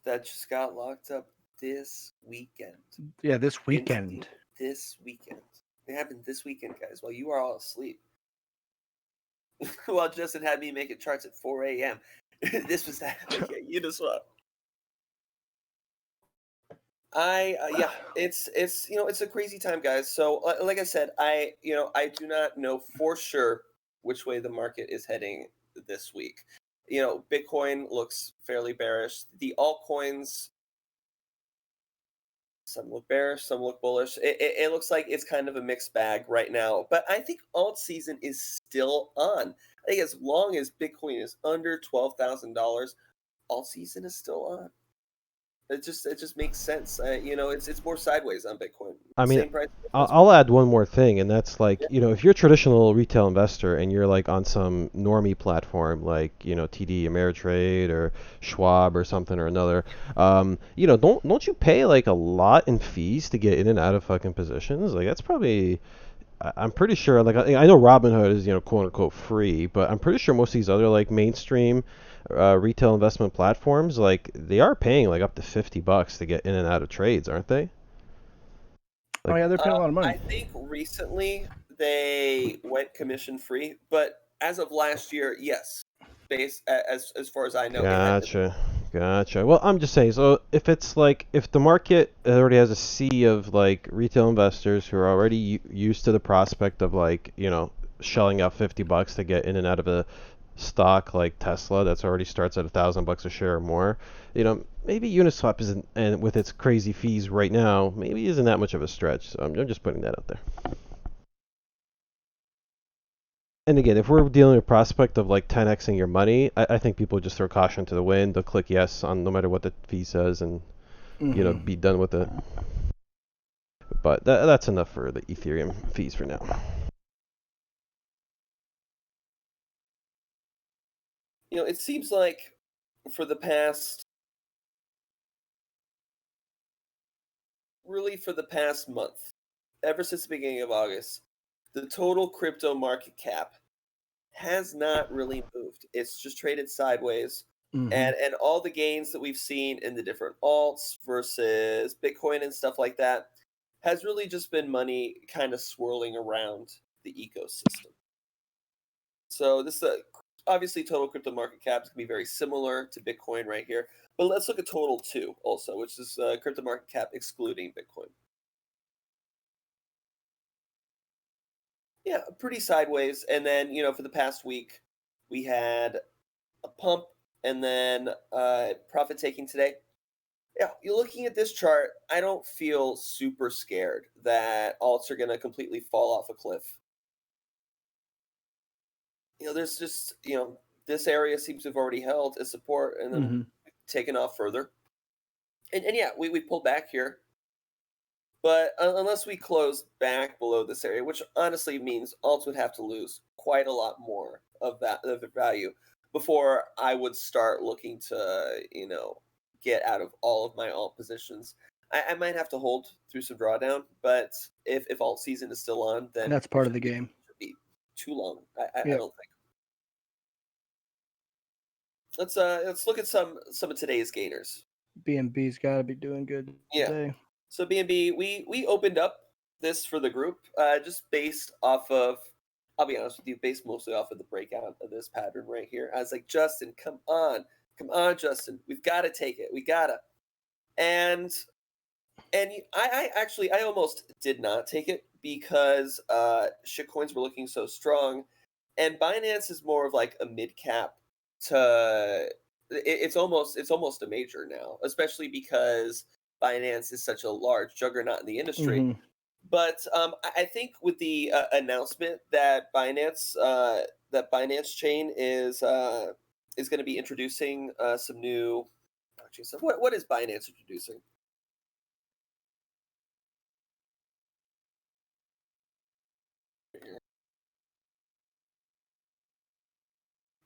that just got locked up this weekend. Yeah, this Instantly weekend. this weekend. It happened this weekend, guys, while you are all asleep. While Justin had me making charts at 4 a.m. This was happening at Uniswap. Yeah, it's a crazy time, guys. So like I said, I do not know for sure which way the market is heading this week. Bitcoin looks fairly bearish. The altcoins, some look bearish, some look bullish. It looks like it's kind of a mixed bag right now. But I think alt season is still on. I think as long as Bitcoin is under $12,000, alt season is still on. It just makes sense. It's more sideways on Bitcoin. I mean, Same price I'll, difference. I'll add one more thing, and that's like, Yeah, if you're a traditional retail investor and you're like on some normie platform like, TD Ameritrade or Schwab or something or another, don't you pay like a lot in fees to get in and out of fucking positions? Like that's probably, I'm pretty sure, like I know Robinhood is, quote unquote free, but I'm pretty sure most of these other like mainstream retail investment platforms, like they are paying like up to $50 to get in and out of trades, aren't they? Oh yeah, they're paying a lot of money. I think recently they went commission free, but as of last year, yes, as far as I know, it had been. Gotcha. Well, I'm just saying. So if it's like if the market already has a sea of like retail investors who are already used to the prospect of like shelling out $50 to get in and out of a stock like Tesla that's already starts at $1,000 a share or more, maybe Uniswap isn't, and with its crazy fees right now, maybe isn't that much of a stretch. So I'm just putting that out there. And again, if we're dealing with prospect of like 10xing your money, I think people just throw caution to the wind. They'll click yes on no matter what the fee says, and be done with it. But that's enough for the Ethereum fees for now. It seems like for the past month, ever since the beginning of August, the total crypto market cap has not really moved. It's just traded sideways. And all the gains that we've seen in the different alts versus Bitcoin and stuff like that has really just been money kind of swirling around the ecosystem. So this obviously total crypto market cap is going to be very similar to Bitcoin right here. But let's look at total too also, which is crypto market cap excluding Bitcoin. Yeah, pretty sideways. And then, for the past week, we had a pump and then profit taking today. Yeah, you're looking at this chart. I don't feel super scared that alts are going to completely fall off a cliff. There's just, this area seems to have already held as support and then taken off further. And yeah, we pulled back here. But unless we close back below this area, which honestly means alts would have to lose quite a lot more of the value before I would start looking to, get out of all of my alt positions. I might have to hold through some drawdown, but if alt season is still on, then that's part of the game. It should be too long. I don't think. Let's look at some of today's gainers. BNB's got to be doing good today. So BNB, we opened up this for the group just based off of, I'll be honest with you, based mostly off of the breakout of this pattern right here. I was like, Justin, come on, Justin, we've got to take it, we gotta. And I actually almost did not take it because shitcoins were looking so strong, and Binance is more of like a mid cap to it's almost a major now, especially because Binance is such a large juggernaut in the industry. But I think with the announcement that Binance chain is going to be introducing some new. What is Binance introducing?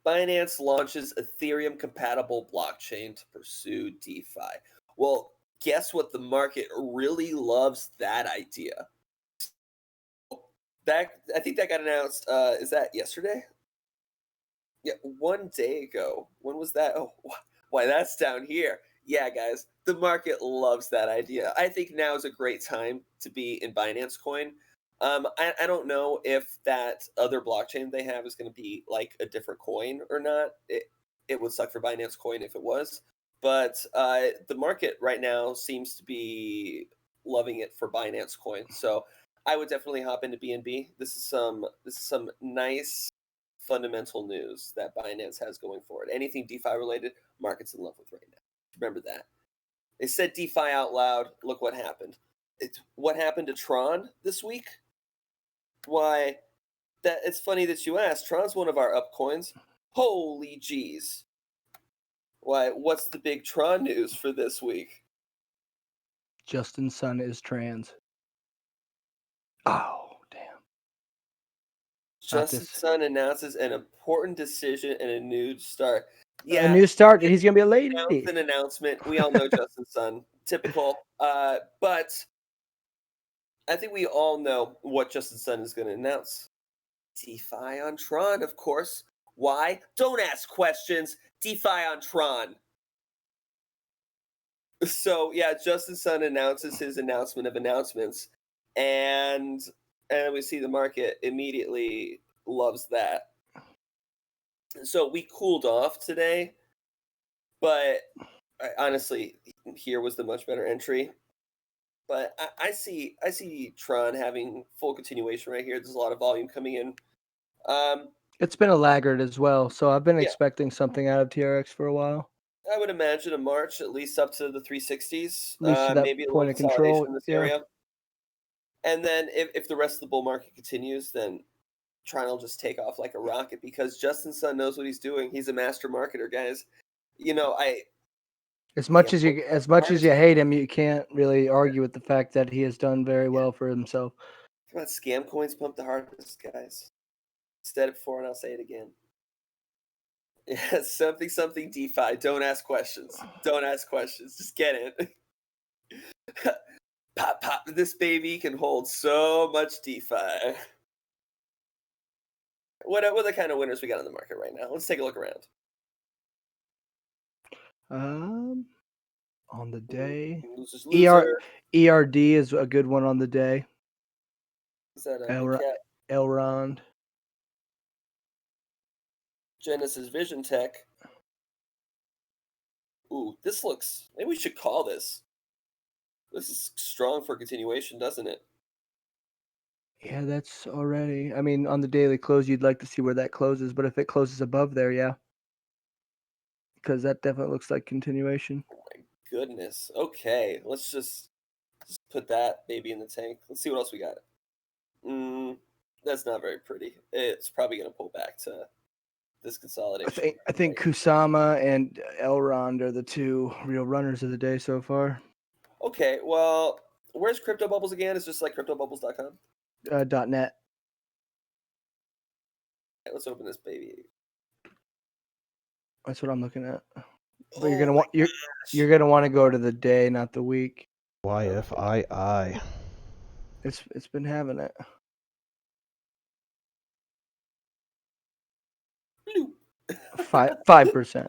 Binance launches Ethereum compatible blockchain to pursue DeFi. Well, guess what? The market really loves that idea. I think that got announced. Is that yesterday? Yeah, 1 day ago. When was that? Oh, why that's down here. Yeah, guys, the market loves that idea. I think now is a great time to be in Binance Coin. I don't know if that other blockchain they have is going to be like a different coin or not. It would suck for Binance Coin if it was, but the market right now seems to be loving it for Binance Coin. So I would definitely hop into BNB. This is some nice fundamental news that Binance has going forward. Anything DeFi related, market's in love with right now. Remember that. They said DeFi out loud. Look what happened. What happened to Tron this week? Why, it's funny that you asked. Tron's one of our up coins. Holy jeez. Why, what's the big Tron news for this week? Justin's son is trans. Oh, damn. Justin's son announces an important decision and a new start. Yeah, a new start. He's gonna be a lady. Announced an announcement. We all know Justin's son. Typical. But I think we all know what Justin's son is going to announce. DeFi on Tron, of course. Why? Don't ask questions. DeFi on Tron. So yeah, Justin's son announces his announcement of announcements. and we see the market immediately loves that. So we cooled off today, but honestly, here was the much better entry. But I see Tron having full continuation right here. There's a lot of volume coming in. It's been a laggard as well, so I've been Yeah. expecting something out of TRX for a while. I would imagine a March at least up to the 360s, At least to that maybe a little point of consolidation control. in this Yeah. area. And then if the rest of the bull market continues, then Tron will just take off like a rocket because Justin Sun knows what he's doing. He's a master marketer, guys. You know, As much damn, as you hate him, you can't really argue with the fact that he has done very well for himself. come on, scam coins pump the hardest, guys. Said it before and I'll say it again. Yeah, something DeFi. Don't ask questions. Don't ask questions. Just get it. Pop. This baby can hold so much DeFi. What are the kind of winners we got in the market right now? Let's take a look around. On the day, Loser. ERD is a good one on the day. Is that a Elrond. Genesis Vision Tech. Ooh, this looks. Maybe we should call this. This is strong for continuation, doesn't it? Yeah, that's already. I mean, on the daily close, you'd like to see where that closes, but if it closes above there, yeah, because that definitely looks like continuation. Oh my goodness. Okay, let's just put that baby in the tank. Let's see what else we got. That's not very pretty. It's probably going to pull back to this consolidation. I think Kusama and Elrond are the two real runners of the day so far. Okay, well, where's Crypto Bubbles again? It's just like cryptobubbles.com. .net. Okay, let's open this baby. That's what I'm looking at. But you're gonna want to go to the day, not the week. YFII. It's been having it. Bloop. 5%.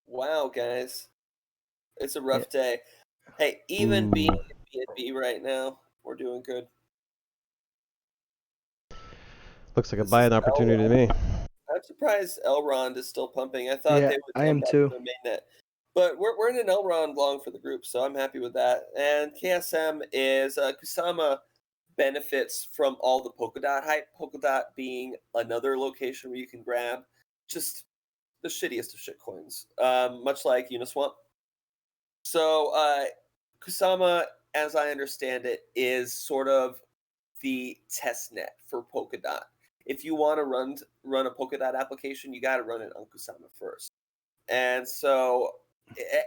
Wow, guys, it's a rough day. Hey, even being in BNB right now, we're doing good. Looks like a buying opportunity to me. I'm surprised Elrond is still pumping. I thought they would I am dump out too. their mainnet. But we're in an Elrond long for the group, so I'm happy with that. And KSM is Kusama benefits from all the Polkadot hype. Polkadot being another location where you can grab just the shittiest of shitcoins, much like Uniswap. So Kusama, as I understand it, is sort of the test net for Polkadot. If you want to run a Polkadot application, you got to run it on Kusama first. And so,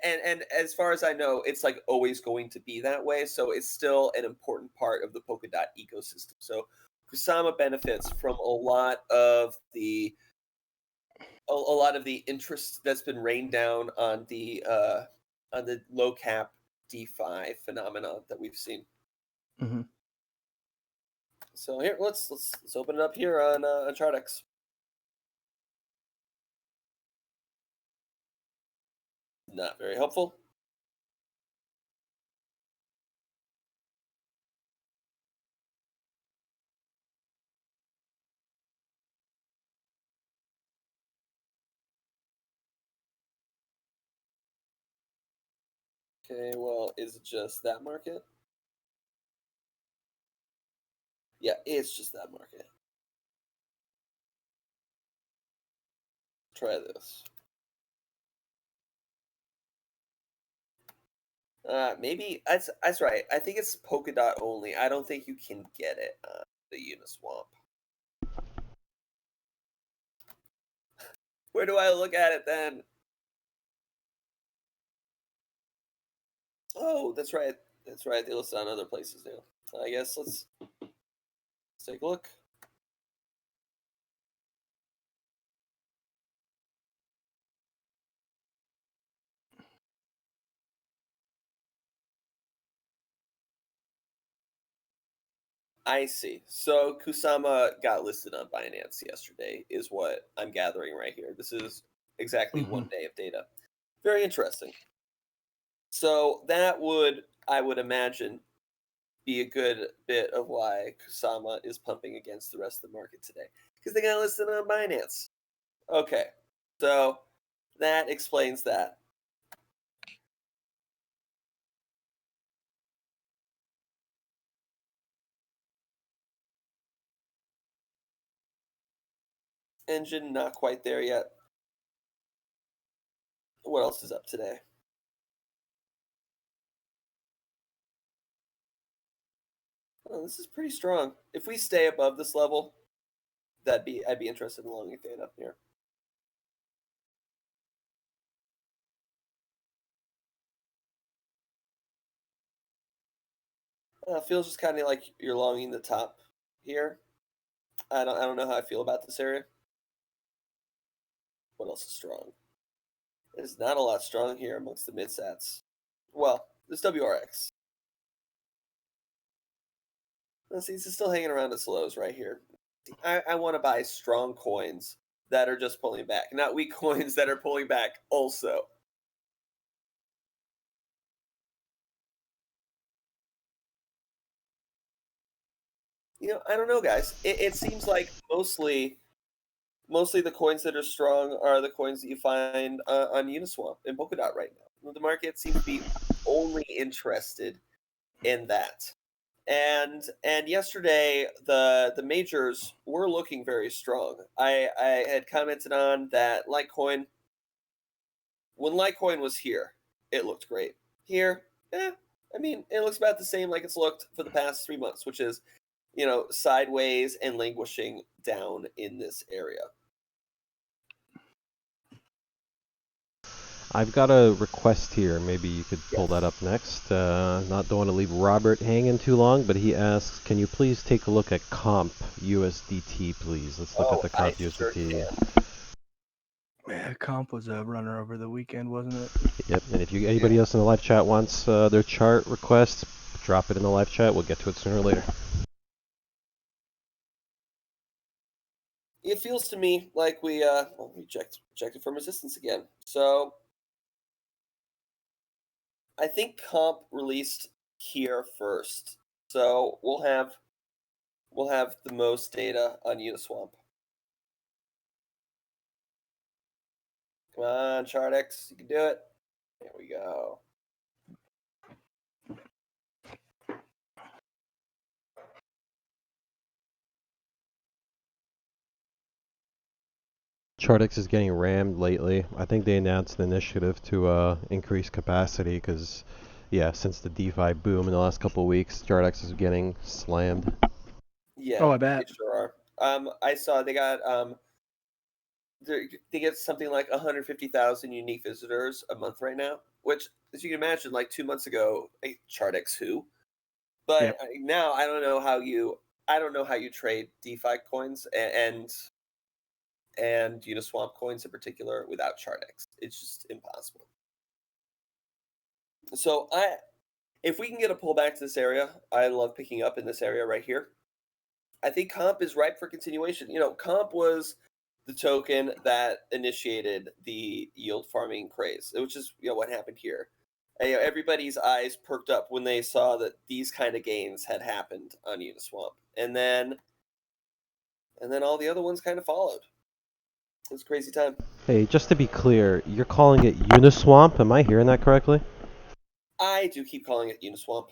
and as far as I know, it's like always going to be that way. So it's still an important part of the Polkadot ecosystem. So Kusama benefits from a lot of the interest that's been rained down on the low cap DeFi phenomenon that we've seen. Mm-hmm. So here, let's open it up here on Chartex. Not very helpful. Okay, well, is it just that market? Yeah, it's just that market. Try this. Maybe that's right. I think it's Polkadot only. I don't think you can get it on the Uniswap. Where do I look at it then? Oh, that's right. That's right. They list it on other places now. I guess let's take a look. I see. So Kusama got listed on Binance yesterday, is what I'm gathering right here. This is exactly 1 day of data. Very interesting. So that would, I would imagine, be a good bit of why Kusama is pumping against the rest of the market today. Because they got listed on Binance. Okay, so that explains that. Engine not quite there yet. What else is up today? Oh, this is pretty strong. If we stay above this level, I'd be interested in longing Theta up here. Feels just kind of like you're longing the top here. I don't know how I feel about this area. What else is strong? There's not a lot strong here amongst the mid sats. Well, there's WRX. Let's see, this is still hanging around its lows right here. I want to buy strong coins that are just pulling back, not weak coins that are pulling back also. I don't know, guys. It seems like mostly the coins that are strong are the coins that you find on Uniswap and Polkadot right now. The market seems to be only interested in that. And yesterday the majors were looking very strong. I had commented on that Litecoin. When Litecoin was here, it looked great. Here, I mean, it looks about the same like it's looked for the past 3 months, which is, sideways and languishing down in this area. I've got a request here. Maybe you could pull that up next. Don't want to leave Robert hanging too long, but he asks, can you please take a look at Comp USDT, please? Let's look at the Comp USDT. Yeah, Comp was a runner over the weekend, wasn't it? Yep. And if anybody else in the live chat wants their chart request, drop it in the live chat. We'll get to it sooner or later. It feels to me like we rejected from resistance again. So I think Comp released here first. So we'll have the most data on Uniswap. Come on, ChartX, you can do it. There we go. ChartX is getting rammed lately. I think they announced an initiative to increase capacity because, yeah, since the DeFi boom in the last couple of weeks, ChartX is getting slammed. Yeah. Oh, I bet. They sure are. I saw they got they get something like 150,000 unique visitors a month right now, which, as you can imagine, like 2 months ago, ChartX who? But now I don't know how you trade DeFi coins and Uniswap coins in particular without ChartX. It's just impossible. So if we can get a pullback to this area, I love picking up in this area right here. I think Comp is ripe for continuation. Comp was the token that initiated the yield farming craze, which is what happened here. And, everybody's eyes perked up when they saw that these kind of gains had happened on Uniswap, and then all the other ones kind of followed. It was a crazy time. Hey, just to be clear, you're calling it Uniswap? Am I hearing that correctly? I do keep calling it Uniswap.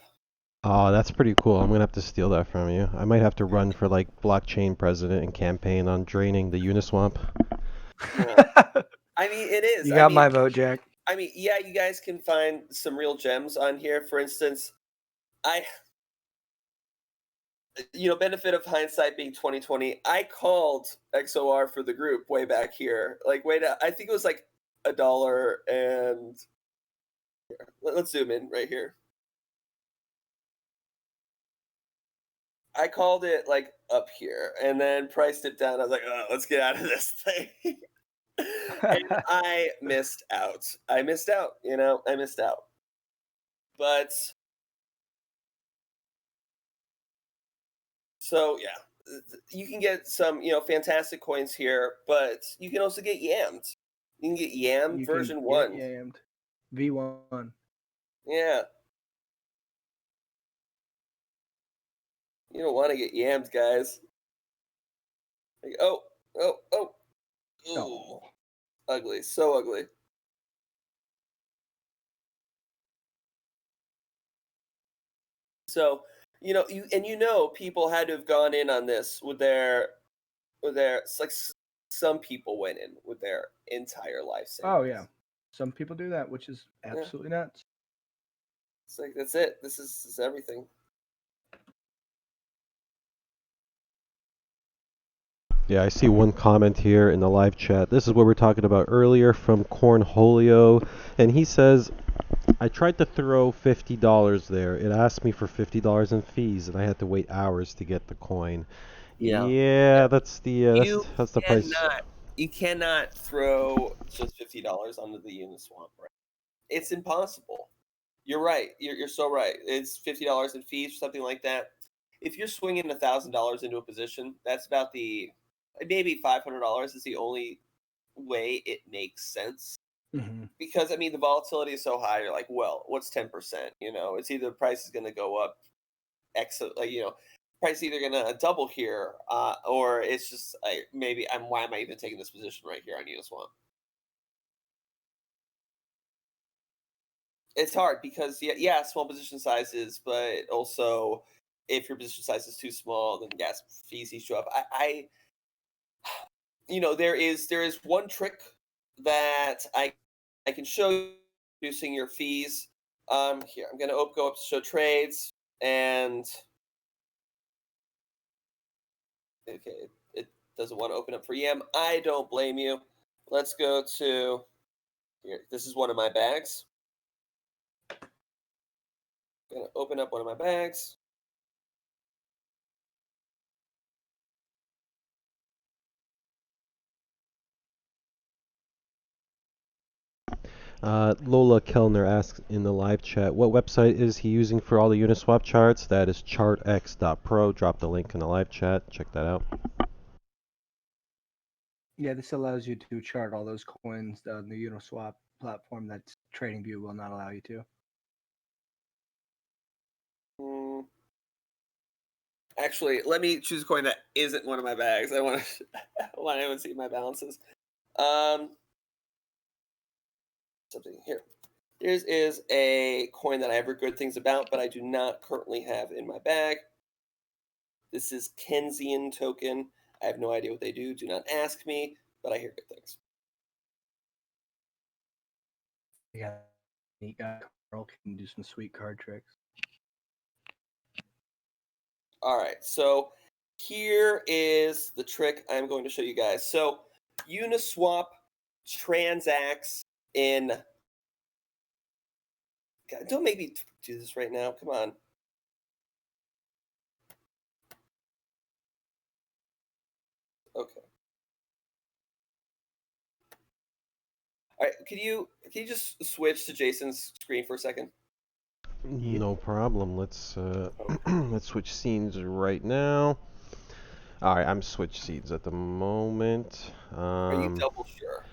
Oh, that's pretty cool. I'm gonna have to steal that from you. I might have to run for like blockchain president and campaign on draining the Uniswap. I mean, it is. You got my vote, Jack. I mean, yeah, you guys can find some real gems on here. For instance, benefit of hindsight being 2020, I called XOR for the group way back here. I think it was like $1 and let's zoom in right here. I called it like up here and then priced it down. I was like, oh, let's get out of this thing. And I missed out. I missed out. But so yeah, you can get some fantastic coins here, but you can also get yammed. You can get yammed version 1. Yammed. V1. Yeah. You don't want to get yammed, guys. Like, oh, oh, oh, ooh, Oh, ugly, so ugly. So, people had to have gone in on this with their it's like some people went in with their entire life oh yeah. savings. Some people do that, which is Yeah, absolutely nuts. it's like that's it. This is everything. Yeah, I see one comment here in the live chat. This is what we are talking about earlier from Cornholio, and he says, I tried to throw $50 there. It asked me for $50 in fees, and I had to wait hours to get the coin. Yeah. Yeah, that's the You that's the price. cannot you cannot throw just $50 onto the Uniswap, right? It's impossible. You're right. You're so right. It's $50 in fees or something like that. If you're swinging $1,000 into a position, that's about the maybe $500 is the only way it makes sense. Hmm. Because I mean, the volatility is so high. You're like, well, what's 10%? It's either the price is going to go up X, price is either going to double here, or it's just maybe why am I even taking this position right here on Uniswap? It's hard because yeah, small position sizes, but also if your position size is too small, then gas fees eat you up. There is one trick that I can show you reducing your fees. Here I'm gonna go up to show trades, and okay, it doesn't want to open up for EM. I don't blame you. Let's go to here. This is one of my bags. Gonna open up one of my bags. Lola Kellner asks in the live chat, what website is he using for all the Uniswap charts? That is chartx.pro. Drop the link in the live chat. Check that out. Yeah, this allows you to chart all those coins on the Uniswap platform that TradingView will not allow you to. Hmm. Actually, let me choose a coin that isn't one of my bags. I want to want anyone to see my balances. Um, Something here. Here's is a coin that I have heard good things about, but I do not currently have in my bag. This is Keynesian token. I have no idea what they do. Do not ask me, but I hear good things. Yeah, neat guy Carl can do some sweet card tricks. All right, so here is the trick I'm going to show you guys. So Uniswap transacts in. God, don't make me do this right now. Come on. Okay. All right. Can you just switch to Jason's screen for a second? Yep. No problem. Let's Okay. let's switch scenes right now. All right, I'm switch scenes at the moment. Are you double sure?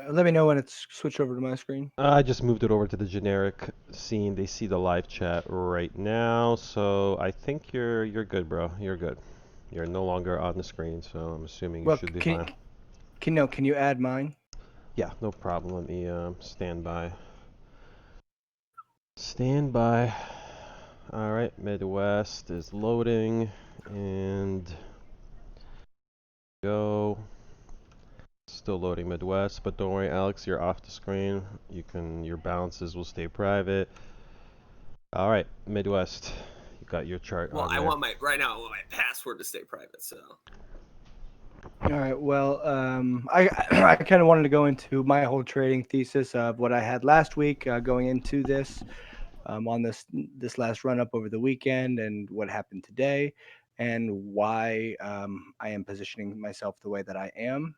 Let me know when it's switched over to my screen. I just moved it over to the generic scene. They see the live chat right now, so I think you're good, bro. You're good. You're no longer on the screen, so I'm assuming you Well, should be can fine. can you add mine? Yeah, no problem. Let me stand by. Stand by. All right, Midwest is loading, and go. Still loading Midwest, but don't worry, Alex, you're off the screen. Your balances will stay private. All right, Midwest, you got your chart Well, on there. right now I want my password to stay private. So All right. Well, I I kind of wanted to go into my whole trading thesis of what I had last week, going into this, on this last run up over the weekend, and what happened today, and why I am positioning myself the way that I am.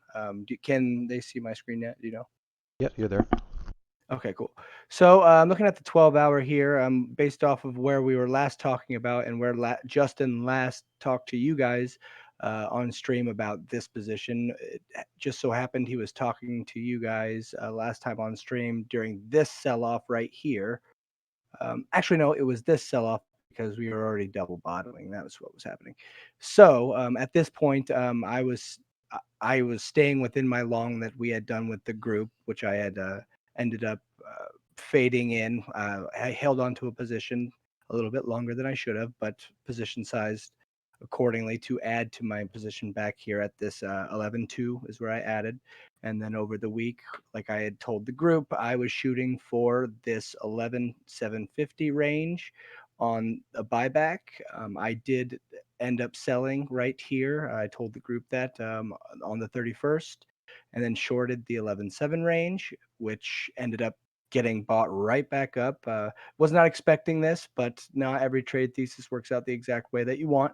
Can they see my screen yet? Do you know? Yep, you're there. Okay, cool. So I'm looking at the 12-hour here. Based off of where we were last talking about and where Justin last talked to you guys on stream about this position. It just so happened he was talking to you guys last time on stream during this sell-off right here. Actually, no, it was this sell-off because we were already double bottoming. That was what was happening. So at this point, I was staying within my long that we had done with the group, which I had ended up fading in. I held on to a position a little bit longer than I should have, but position sized accordingly to add to my position back here at this 11.2 is where I added. And then over the week, like I had told the group, I was shooting for this 11,750 range on a buyback. I did end up selling right here. I told the group that on the 31st, and then shorted the 11.7 range, which ended up getting bought right back up. Was not expecting this, but not every trade thesis works out the exact way that you want.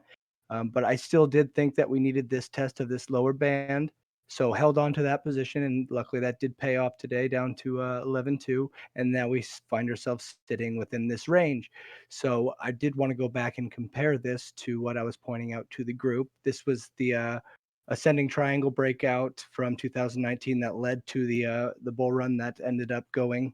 But I still did think that we needed this test of this lower band. So held on to that position, and luckily that did pay off today down to 11.2, and now we find ourselves sitting within this range. So I did want to go back and compare this to what I was pointing out to the group. This was the ascending triangle breakout from 2019 that led to the bull run that ended up going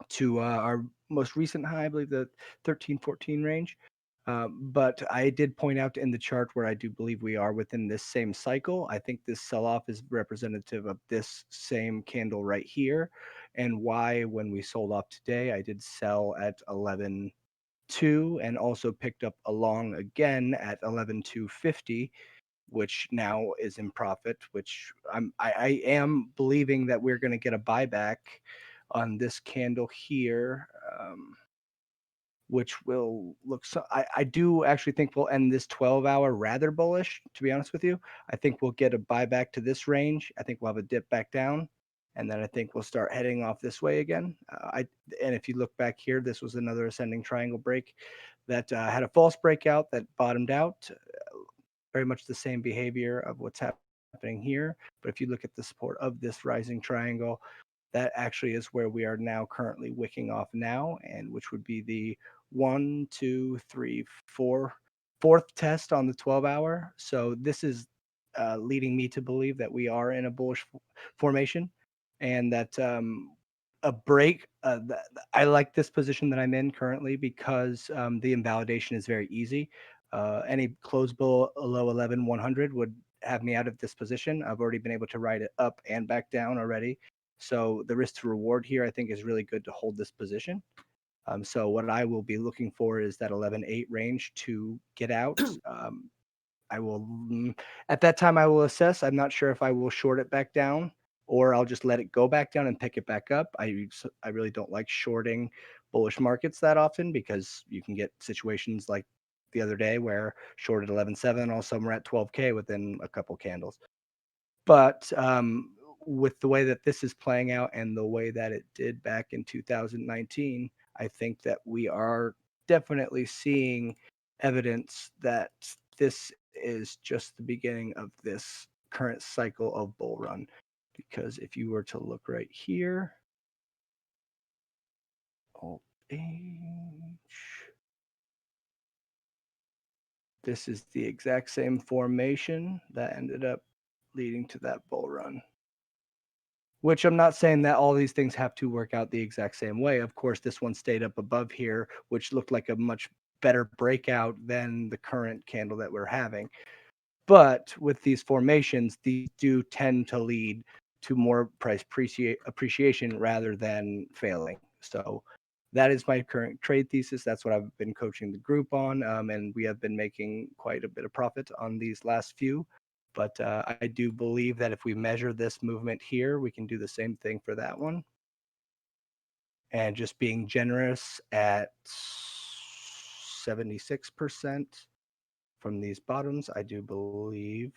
to our most recent high, I believe the 13-14 range. But I did point out in the chart where I do believe we are within this same cycle. I think this sell off is representative of this same candle right here, and why when we sold off today, I did sell at 11.2 and also picked up a long again at 11.250, which now is in profit, which I am believing that we're going to get a buyback on this candle here, which will look so. I do actually think we'll end this 12-hour rather bullish, to be honest with you. I think we'll get a buyback to this range. I think we'll have a dip back down, and then I think we'll start heading off this way again. And if you look back here, this was another ascending triangle break that had a false breakout that bottomed out. Very much the same behavior of what's happening here. But if you look at the support of this rising triangle, that actually is where we are now currently wicking off now, and which would be the 4th test on the 12-hour. So this is leading me to believe that we are in a bullish formation, and that a break. I like this position that I'm in currently because the invalidation is very easy. Any close below 11,100 would have me out of this position. I've already been able to ride it up and back down already. So the risk to reward here, I think, is really good to hold this position. So what I will be looking for is that 11.8 range to get out. I will, at that time, I will assess. I'm not sure if I will short it back down or I'll just let it go back down and pick it back up. I really don't like shorting bullish markets that often because you can get situations like the other day where shorted 11.7, all of a sudden we're at 12K within a couple candles. But with the way that this is playing out and the way that it did back in 2019, I think that we are definitely seeing evidence that this is just the beginning of this current cycle of bull run. Because if you were to look right here, Alt H, this is the exact same formation that ended up leading to that bull run. Which I'm not saying that all these things have to work out the exact same way. Of course, this one stayed up above here, which looked like a much better breakout than the current candle that we're having. But with these formations, these do tend to lead to more price appreciation rather than failing. So that is my current trade thesis. That's what I've been coaching the group on, and we have been making quite a bit of profit on these last few. But I do believe that if we measure this movement here, we can do the same thing for that one. And just being generous at 76% from these bottoms, I do believe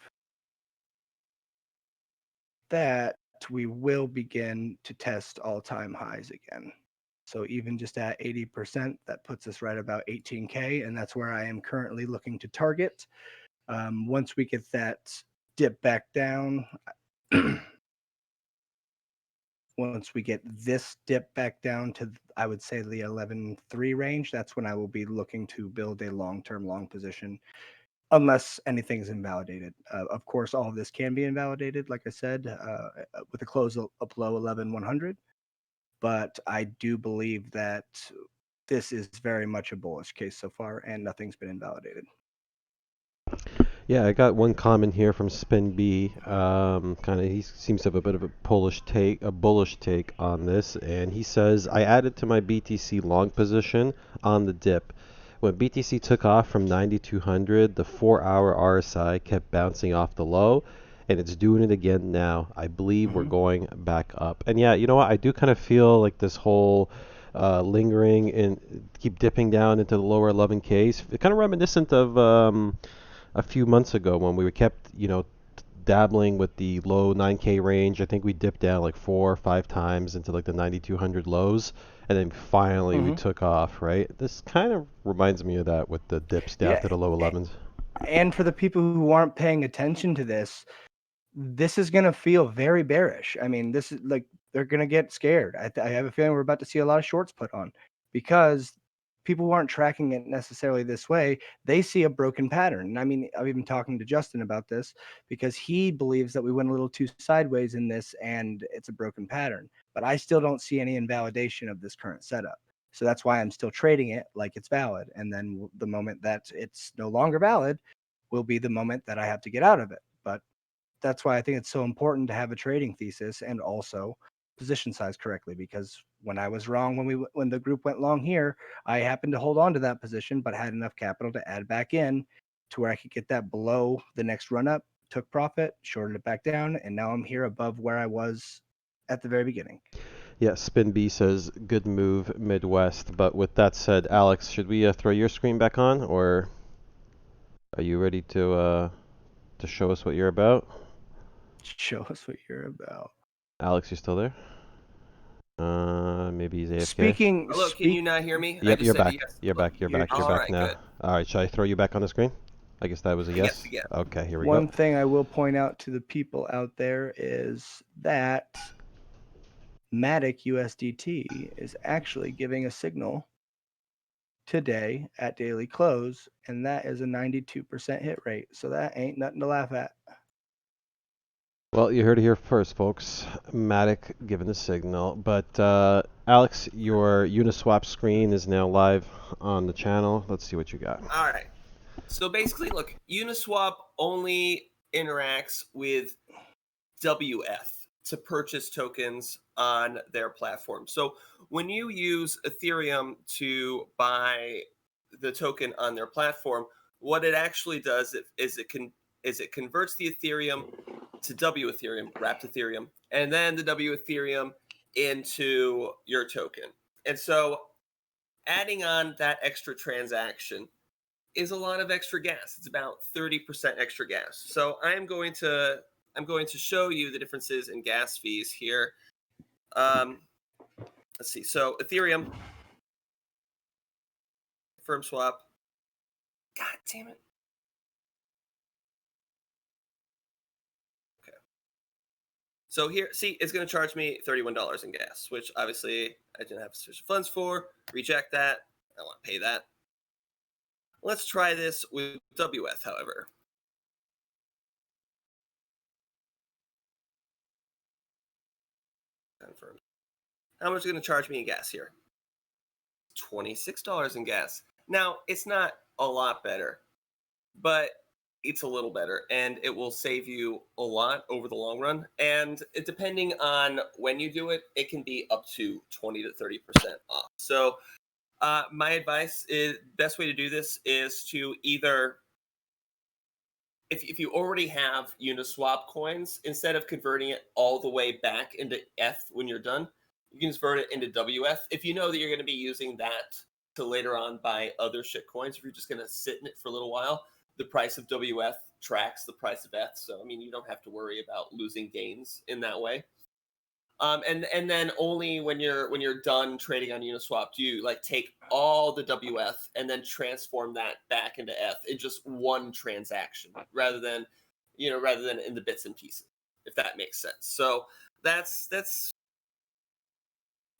that we will begin to test all-time highs again. So even just at 80%, that puts us right about 18K, and that's where I am currently looking to target. Once we get that dip back down, once we get this dip back down to, I would say, the 11.3 range, that's when I will be looking to build a long-term long position, unless anything's invalidated. Of course, all of this can be invalidated, like I said, with a close up below 11,100. But I do believe that this is very much a bullish case so far, and nothing's been invalidated. Yeah, I got one comment here from Spin B. Kind of, he seems to have a bit of a bullish take on this, and he says, "I added to my BTC long position on the dip. When BTC took off from 9,200, the 4-hour RSI kept bouncing off the low, and it's doing it again now. I believe we're going back up." And yeah, you know what? I do kind of feel like this whole lingering and keep dipping down into the lower 11Ks, kind of reminiscent of a few months ago when we kept, dabbling with the low 9K range. I think we dipped down like 4 or 5 times into like the 9,200 lows, and then finally we took off, right? This kind of reminds me of that with the dips down Yeah, to the low 11s. and for the people who aren't paying attention to this is going to feel very bearish. I mean, this is like they're going to get scared. I have a feeling we're about to see a lot of shorts put on because people who aren't tracking it necessarily this way, they see a broken pattern. And I mean, I've even talking to Justin about this because he believes that we went a little too sideways in this and it's a broken pattern. But I still don't see any invalidation of this current setup. So that's why I'm still trading it like it's valid. And then the moment that it's no longer valid will be the moment that I have to get out of it. But that's why I think it's so important to have a trading thesis and also position size correctly, because when I was wrong when the group went long here, I happened to hold on to that position but had enough capital to add back in to where I could get that below the next run up, took profit, shorted it back down, and now I'm here above where I was at the very beginning. Yeah, Spin B says good move Midwest. But with that said, Alex, should we throw your screen back on, or are you ready to show us what you're about? Show us what you're about. Alex, you still there? Maybe he's AFK. Hello, can you not hear me? Yep, I just you're said back. yes. You're back. You're back. You're All back right, now. good. All right, should I throw you back on the screen? I guess that was a yes. Yes, again. Okay, here we One go. thing I will point out to the people out there is that Matic USDT is actually giving a signal today at daily close, and that is a 92% hit rate. So that ain't nothing to laugh at. Well, you heard it here first, folks. Matic giving the signal. But Alex, your Uniswap screen is now live on the channel. Let's see what you got. All right. So basically, look, Uniswap only interacts with WF to purchase tokens on their platform. So when you use Ethereum to buy the token on their platform, what it actually does is it converts the Ethereum to W Ethereum, wrapped Ethereum, and then the W Ethereum into your token. And so adding on that extra transaction is a lot of extra gas. It's about 30% extra gas. So I'm going to show you the differences in gas fees here. Let's see. So Ethereum, firm swap. God damn it. Okay. So here, see, it's going to charge me $31 in gas, which obviously I didn't have sufficient funds for. Reject that. I don't want to pay that. Let's try this with WF, however. Confirm. How much is it going to charge me in gas here? $26 in gas. Now, it's not a lot better, but it's a little better, and it will save you a lot over the long run. And depending on when you do it, it can be up to 20 to 30% off. So my advice is, best way to do this is to either, if you already have Uniswap coins, instead of converting it all the way back into F when you're done, you can convert it into WF. If you know that you're going to be using that to later on buy other shit coins, if you're just going to sit in it for a little while, the price of WF tracks the price of F. So, I mean, you don't have to worry about losing gains in that way. And then only when you're done trading on Uniswap do you like take all the WF and then transform that back into F in just one transaction rather than in the bits and pieces, if that makes sense. So that's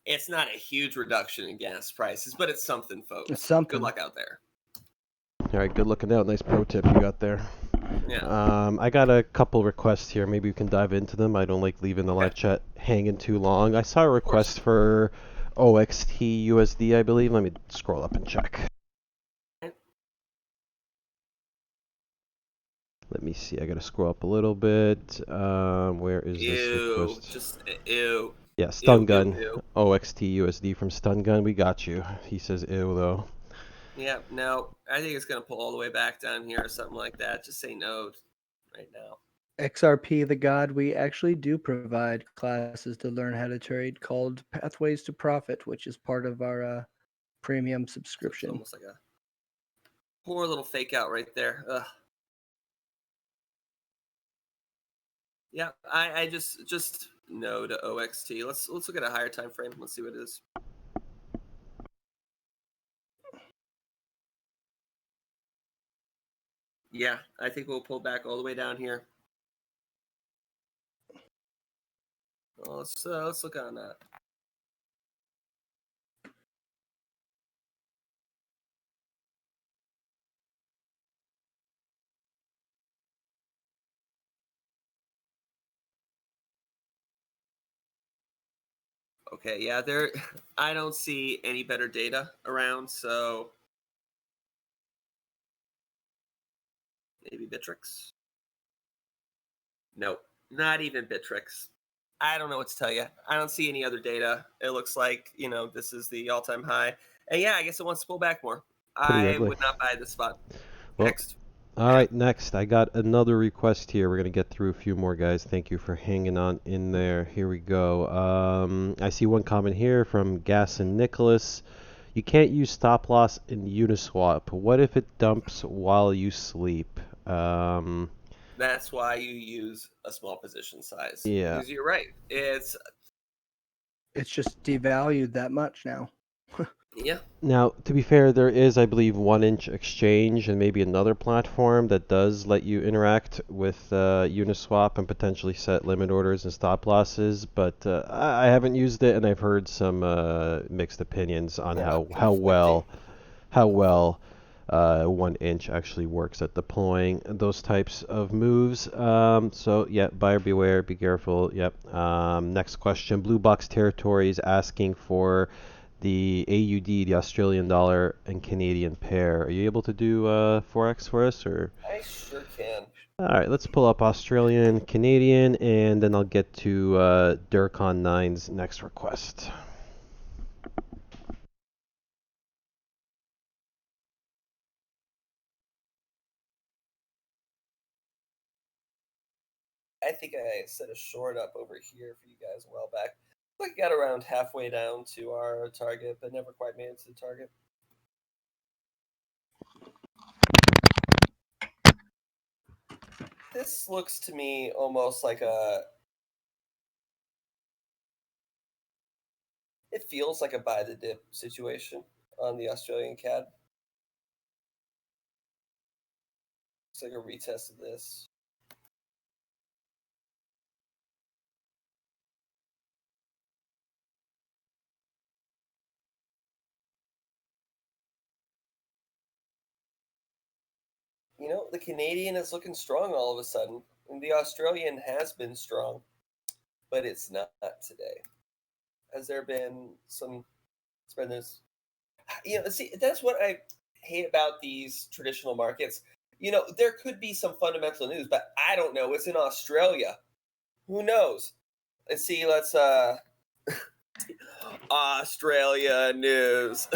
it's not a huge reduction in gas prices, but it's something, folks. It's something. Good luck out there. All right, good looking out. Nice pro tip you got there. Yeah. I got a couple requests here. Maybe we can dive into them. I don't like leaving the live chat hanging too long. I saw a request for OXT USD, I believe. Let me scroll up and check. Let me see. I gotta scroll up a little bit. Where is this Ew, request? just ew, Yeah, ew, Stun ew, Gun. ew. OXT USD from Stun Gun. We got you. He says ew though. Yeah, no, I think it's gonna pull all the way back down here or something like that. Just say no right now. XRP the God, we actually do provide classes to learn how to trade called Pathways to Profit, which is part of our premium So it's subscription. almost like a poor little fake out right there. Ugh. Yeah, I just no to OXT. Let's look at a higher time frame. Let's see what it is. Yeah, I think we'll pull back all the way down here. Well, let's look on that. Okay, yeah, there. I don't see any better data around, so maybe Bittrex. Nope, not even Bittrex. I don't know what to tell you. I don't see any other data. It looks like this is the all-time high, and yeah, I guess it wants to pull back more. Pretty I ugly. would not buy this spot. Well, Next. all right, next. I got another request here. We're going to get through a few more, guys. Thank you for hanging on in there. Here we go. I see one comment here from Gas and Nicholas. You can't use stop loss in Uniswap. What if it dumps while you sleep? That's why you use a small position size, Yeah. because you're right. It's just devalued that much now. yeah. Now, to be fair, there is, I believe, 1 inch exchange and maybe another platform that does let you interact with Uniswap and potentially set limit orders and stop losses. But I haven't used it, and I've heard some mixed opinions on Yeah, how conflicting. how well 1 inch actually works at deploying those types of moves. So yeah, buyer beware, be careful. Yep. Next question: Blue Box Territory is asking for the AUD, the Australian dollar, and Canadian pair. Are you able to do forex for us, or? I sure can. All right, let's pull up Australian, Canadian, and then I'll get to Durcon 9's next request. I think I set a short up over here for you guys a while back. We got around halfway down to our target, but never quite made it to the target. This looks to me almost like it feels like a buy the dip situation on the Australian CAD. It's like a retest of this. The Canadian is looking strong all of a sudden, and the Australian has been strong, but it's not today. Has there been some? It's been this. See, that's what I hate about these traditional markets. There could be some fundamental news, but I don't know. It's in Australia. Who knows? Let's see. Let's Australia news.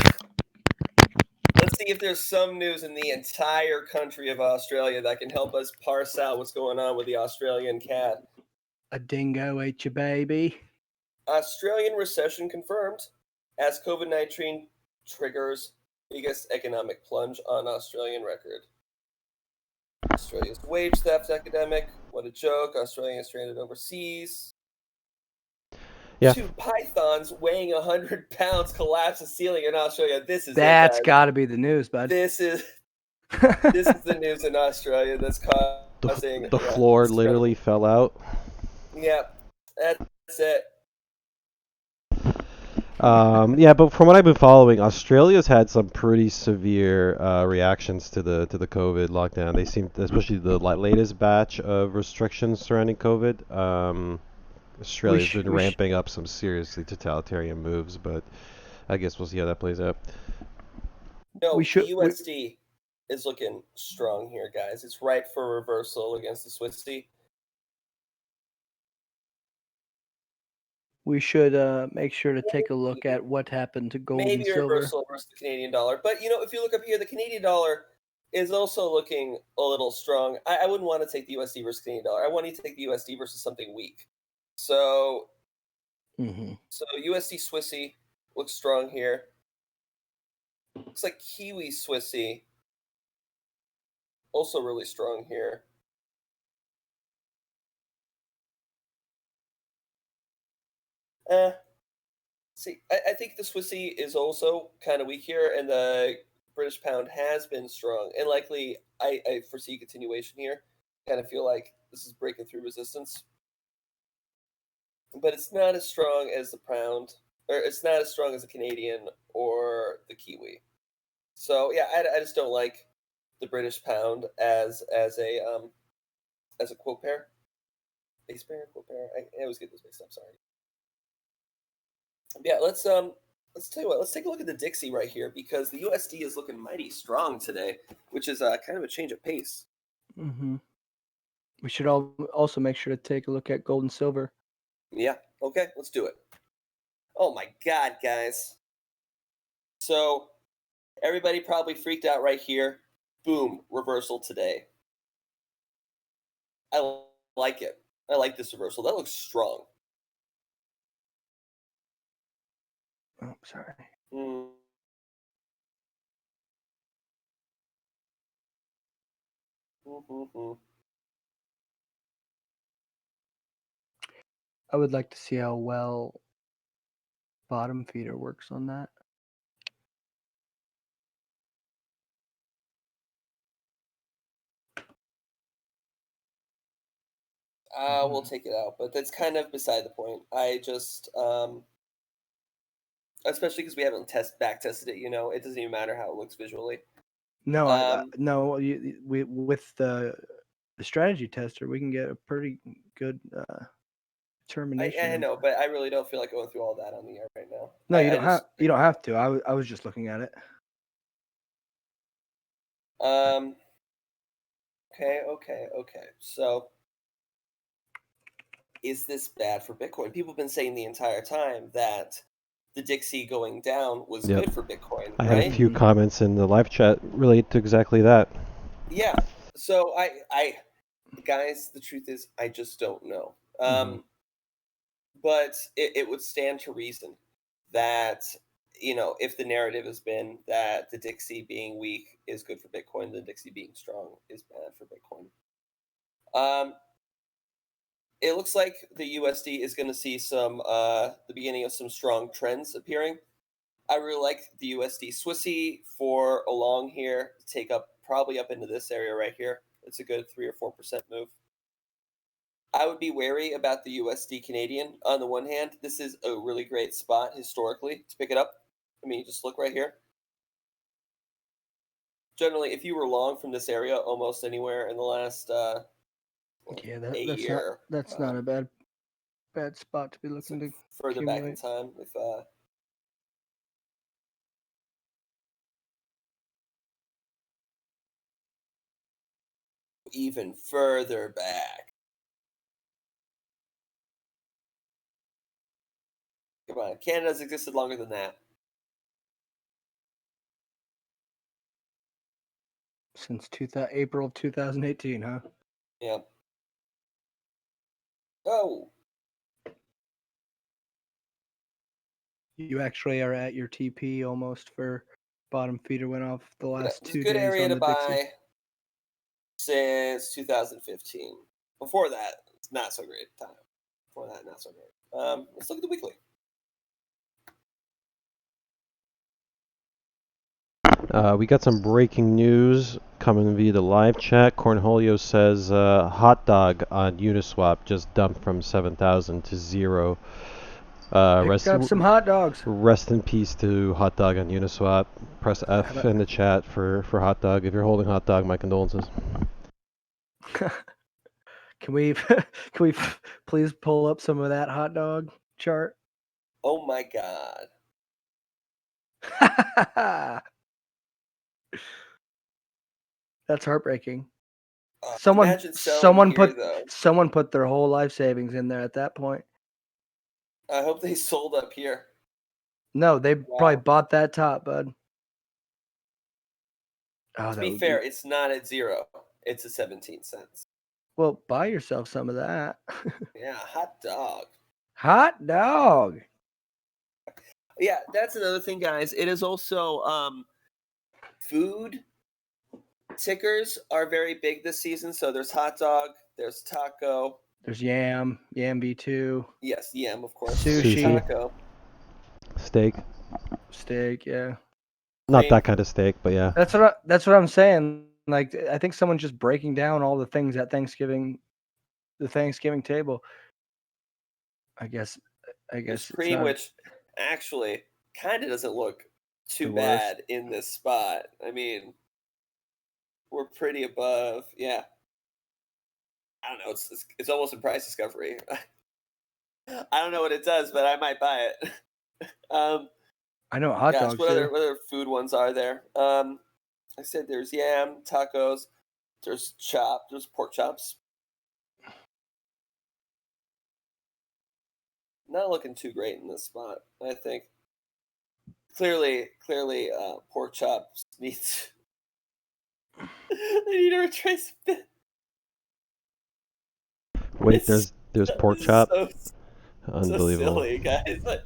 Let's see if there's some news in the entire country of Australia that can help us parse out what's going on with the Australian cat. A dingo ate your baby. Australian recession confirmed as COVID-19 triggers biggest economic plunge on Australian record. Australia's wage theft epidemic. What a joke. Australians stranded overseas. Yeah. Two pythons weighing 100 pounds collapse the ceiling in Australia. This is That's it, guys. got to be the news, bud. This is the news in Australia that's causing The floor it's literally incredible. fell out. Yeah, that's it. Yeah, but from what I've been following, Australia's had some pretty severe reactions to the COVID lockdown. They seem, especially the latest batch of restrictions surrounding COVID. Australia's sh- been we sh- ramping up some seriously totalitarian moves, but I guess we'll see how that plays out. we No, the should USD is looking strong here, guys. It's right for reversal against the Swissy. we should make sure to take a look at what happened to gold and Maybe a silver. reversal versus the Canadian dollar. But if you look up here, the Canadian dollar is also looking a little strong. I wouldn't want to take the USD versus Canadian dollar. I want you to take the USD versus something weak. So Mm-hmm. USD Swissy looks strong here. Looks like Kiwi Swissy also really strong here. See, I think the Swissy is also kind of weak here, and the British pound has been strong, and likely I foresee continuation here. Kind of feel like this is breaking through resistance, but it's not as strong as the pound, or it's not as strong as the Canadian or the Kiwi. So yeah, I just don't like the British pound as a quote pair, base pair, quote pair. I always get those mixed up. Sorry. Yeah, let's tell you what. Let's take a look at the Dixie right here because the USD is looking mighty strong today, which is kind of a change of pace. Mm-hmm. We should also make sure to take a look at gold and silver. Yeah. Okay, let's do it. Oh my God, guys! So everybody probably freaked out right here. Boom, reversal today. I like it. I like this reversal. That looks strong. Oh, sorry. Mm. Mm-hmm. I would like to see how well bottom feeder works on that. We'll take it out, but that's kind of beside the point. I just, especially because we haven't back tested it. It doesn't even matter how it looks visually. No, no. We with the strategy tester, we can get a pretty good determination. I know, but I really don't feel like going through all that on the air right now. No, you don't have. You don't have to. I was just looking at it. Okay. So, is this bad for Bitcoin? People have been saying the entire time that the Dixie going down was Yep. good for Bitcoin, I right? had a few comments in the live chat relate to exactly that. Yeah. So I guys, the truth is, I just don't know. But it would stand to reason that if the narrative has been that the Dixie being weak is good for Bitcoin, the Dixie being strong is bad for Bitcoin. It looks like the USD is going to see the beginning of some strong trends appearing. I really like the USD Swissy for along here to take up probably up into this area right here. It's a good 3 or 4% move. I would be wary about the USD Canadian. On the one hand, this is a really great spot historically to pick it up. I mean, just look right here. Generally, if you were long from this area almost anywhere in the last that's not a bad spot to be looking to further accumulate. back in time. If even further back. Come on, Canada's existed longer than that. Since April of 2018, huh? Yeah. Oh. You actually are at your TP almost for bottom feeder went off the last 2 days. Good area to buy Dixie. Since 2015. Before that, it's not so great time. Before that, not so great. Let's look at the weekly. We got some breaking news coming via the live chat. Cornholio says hot dog on Uniswap just dumped from 7,000 to 0. Pick up some hot dogs. Rest in peace to hot dog on Uniswap. Press F in the chat for hot dog. If you're holding hot dog, my condolences. Can we can we please pull up some of that hot dog chart? Oh my god. That's heartbreaking. Someone Imagine selling here though. someone put their whole life savings in there at that point. I hope they sold up here. No, they probably Wow. bought that top, bud. Oh, To that be would fair, be... it's not at 0. It's at 17 cents. Well, buy yourself some of that. Yeah, hot dog. Hot dog. Yeah, that's another thing, guys. It is also food tickers are very big this season. So there's hot dog, there's taco. There's yam V2. Yes, yam, of course. Sushi. There's taco. Steak. Steak, yeah. Not Cream. that kind of steak, but yeah. That's what I'm saying. Like, I think someone's just breaking down all the things at Thanksgiving, the Thanksgiving table. I guess There's it's cream, not which actually kind of doesn't look too the worst. bad in this spot. I mean, we're pretty above. Yeah. I don't know. It's almost a price discovery. I don't know what it does, but I might buy it. I know hot Gosh, dogs. what too. other food ones are there? I said there's yam, tacos, there's pork chops. Not looking too great in this spot, I think. Clearly, pork chops needs. They need to retrace a bit. Wait, there's pork chop. So Unbelievable. silly, guys. I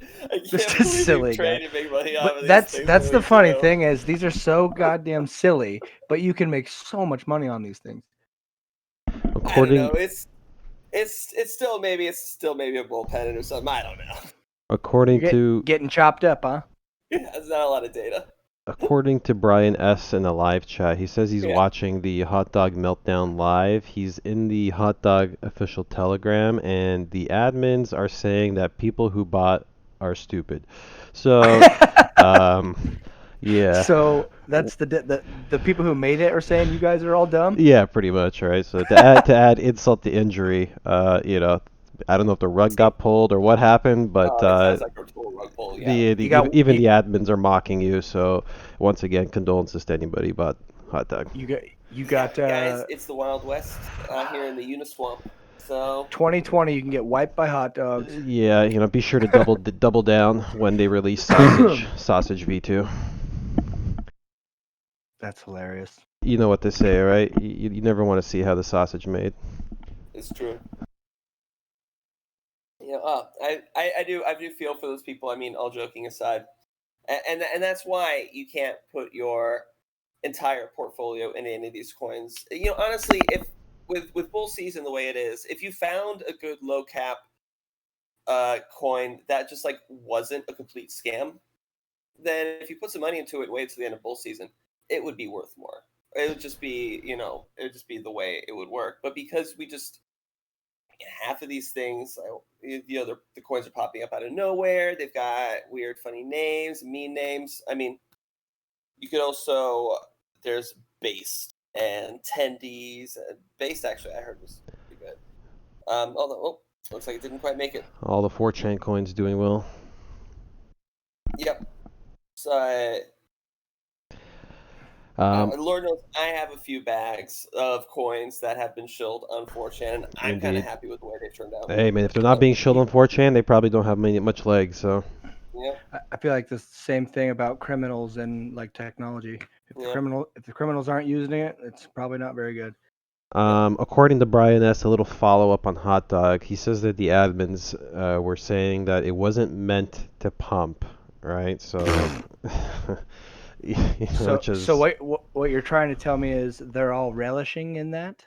This can't is believe silly, you're trying to make money off But of these that's things the week funny ago. thing is these are so goddamn silly, but you can make so much money on these things. I don't According know. It's still maybe a bull pennant or something. I don't know. according to Getting chopped up, huh? That's not a lot of data. according to Brian S in a live chat, he says he's Yeah. watching the hot dog meltdown live. He's in the hot dog official Telegram, and the admins are saying that people who bought are stupid. So, yeah. So that's the people who made it are saying you guys are all dumb. Yeah, pretty much, right? So to add insult to injury, I don't know if the rug got pulled or what happened, but It sounds like a total rug pull. Yeah. even the admins are mocking you. So once again, condolences to anybody but hot dog. You got Guys, it's the Wild West here in the Uniswamp. So 2020. You can get wiped by hot dogs. Yeah, be sure to double down when they release sausage V2. That's hilarious. You know what they say, right? You never want to see how the sausage made. it's true. I do feel for those people. I mean, all joking aside, and that's why you can't put your entire portfolio in any of these coins. Honestly, if with bull season the way it is, if you found a good low cap coin that just like wasn't a complete scam, then if you put some money into it, wait till the end of bull season, it would be worth more. It would just be, it would just be the way it would work. But because we just half of these things, the coins are popping up out of nowhere. They've got weird, funny names, mean names. I mean, you could also there's based and tendies. Based actually, I heard was pretty good. Although looks like it didn't quite make it. All the 4chan coins doing well. Yep. So. Lord knows I have a few bags of coins that have been shilled on 4chan. I'm kind of happy with the way they've turned out. Hey man, if they're not being shilled on 4chan, they probably don't have much legs. So. Yeah. I feel like the same thing about criminals and like technology. If the criminals aren't using it, it's probably not very good. According to Brian S, a little follow up on hot dog. He says that the admins were saying that it wasn't meant to pump, right? So. So what you're trying to tell me is they're all relishing in that?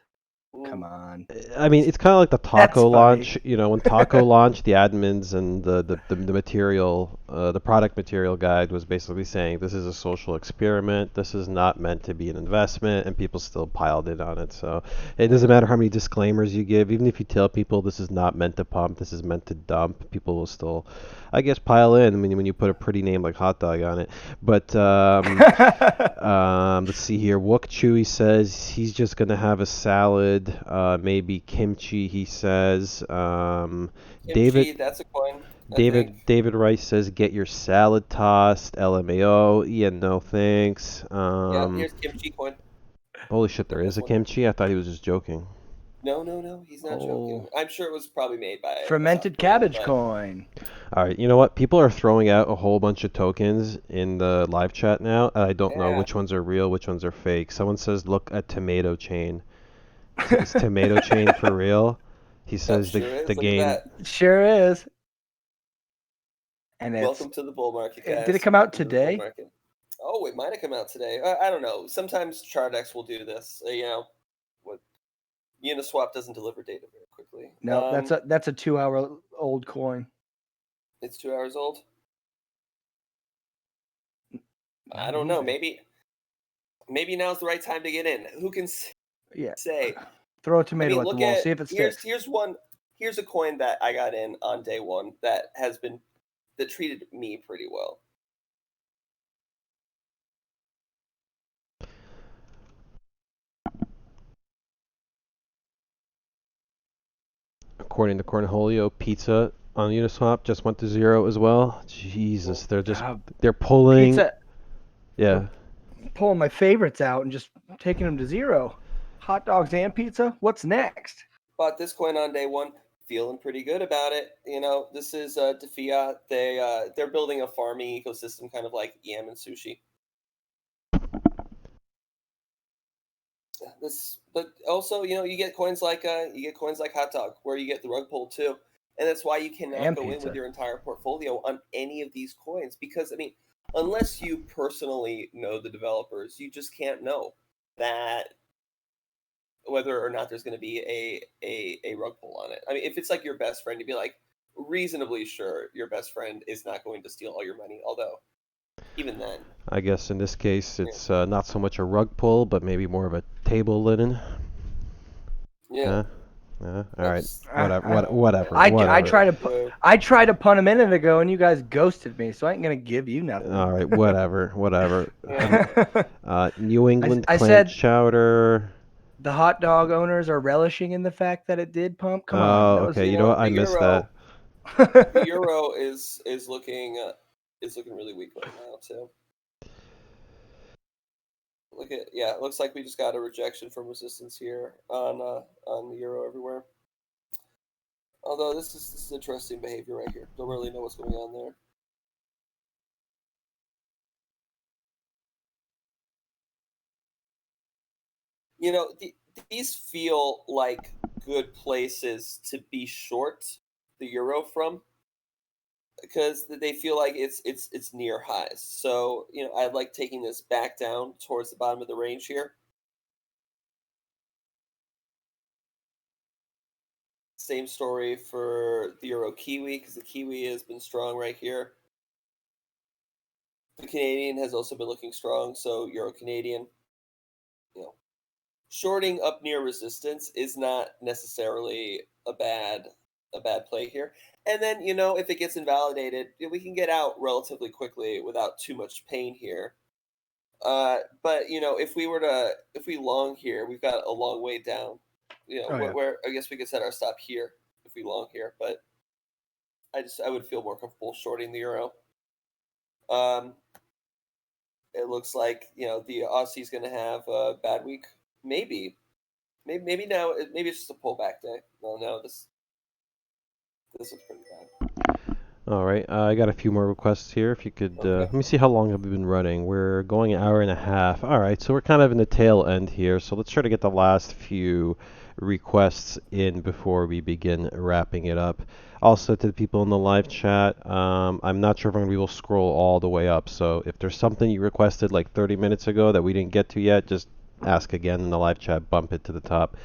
Come on. I mean, it's kind of like the taco launch. When taco launched, the admins and the material, the product material guide was basically saying this is a social experiment. This is not meant to be an investment, and people still piled in on it. So it doesn't matter how many disclaimers you give. Even if you tell people this is not meant to pump, this is meant to dump, people will still, I guess, pile in. I mean, when you put a pretty name like hot dog on it. But let's see here. Wook Chewy says he's just gonna have a salad David, maybe kimchi, he says. David Kimchi, that's a coin, I think. David Rice says get your salad tossed. LMAO. Yeah, no thanks. Yeah, here's kimchi coin. Holy shit, there There is is a one. kimchi? I thought he was just joking. No, he's not joking. Oh, I'm sure it was probably made by a South fermented Korean, cabbage but coin. All right, you know what? People are throwing out a whole bunch of tokens in the live chat now. And I don't know yeah, which ones are real, which ones are fake. Someone says look at Tomato Chain. Is Tomato Chain for real? He yep, says sure the is. Look at game. that. Sure is. And Welcome to the bull market, did it guys. come out Welcome to the bull today? market. Oh, it might have come out today. I don't know. Sometimes Chardex will do this. What Uniswap doesn't deliver data very quickly. No, that's a 2-hour old coin. It's 2 hours old. I Not don't know. even. Maybe now's the right time to get in. Who can Yeah. say? Throw a I tomato mean, at the look wall. at See if it sticks. here's a coin that I got in on day one that treated me pretty well. According to Cornholio, pizza on Uniswap just went to zero as well. Jesus, they're pulling. Pizza. Yeah. Pulling my favorites out and just taking them to zero. Hot dogs and pizza. What's next? Bought this coin on day one, feeling pretty good about it. This is Defia. They're building a farming ecosystem, kind of like Yam and Sushi. But also, you get coins like Hot Dog, where you get the rug pull too, and that's why you cannot And go in pizza. with your entire portfolio on any of these coins because unless you personally know the developers, you just can't know that whether or not there's going to be a rug pull on it. I mean, if it's like your best friend, you'd be like reasonably sure your best friend is not going to steal all your money. Although, even then, I guess in this case, it's not so much a rug pull, but maybe more of a table linen. yeah. All right. Whatever. I- Whatever. I Whatever. tried to pun a minute ago and you guys ghosted me, so I ain't gonna give you nothing. All right. Whatever. Yeah. New England I clam said chowder. the hot dog owners are relishing in the fact that it did pump. Come on, Oh, that was okay. You know what? The I missed that. euro is looking really weak right now too. It looks like we just got a rejection from resistance here on the euro everywhere. Although this is interesting behavior right here. Don't really know what's going on there. These feel like good places to be short the euro from because they feel like it's near highs. So I like taking this back down towards the bottom of the range here. Same story for the euro kiwi because the kiwi has been strong right here. The Canadian has also been looking strong, so euro Canadian, shorting up near resistance is not necessarily a bad play here. And then if it gets invalidated, we can get out relatively quickly without too much pain here. But if we long here, we've got a long way down. Where I guess we could set our stop here if we long here, but I would feel more comfortable shorting the euro. It looks like the Aussie's going to have a bad week. Maybe now. Maybe it's just a pullback day. No, this looks pretty bad. All right. I got a few more requests here. If you could, Okay. let me see how long have we been running. We're going an hour and a half. All right. So we're kind of in the tail end here. So let's try to get the last few requests in before we begin wrapping it up. Also, to the people in the live chat, I'm not sure if I'm going to be able to scroll all the way up. So if there's something you requested like 30 minutes ago that we didn't get to yet, just ask again in the live chat, bump it to the top.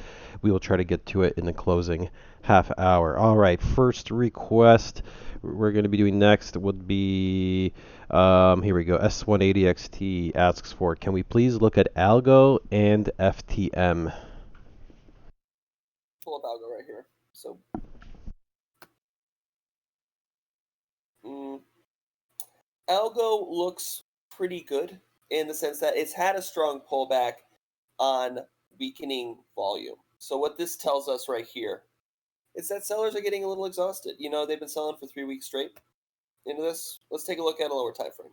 We will try to get to it in the closing half hour. All right. First request we're going to be doing next would be, here we go, S180XT asks for, can we please look at Algo and FTM? Pull up Algo right here. So, Algo looks pretty good in the sense that it's had a strong pullback on weakening volume. So what this tells us right here is that sellers are getting a little exhausted. You know, they've been selling for 3 weeks straight into this. Let's take a look at a lower time frame.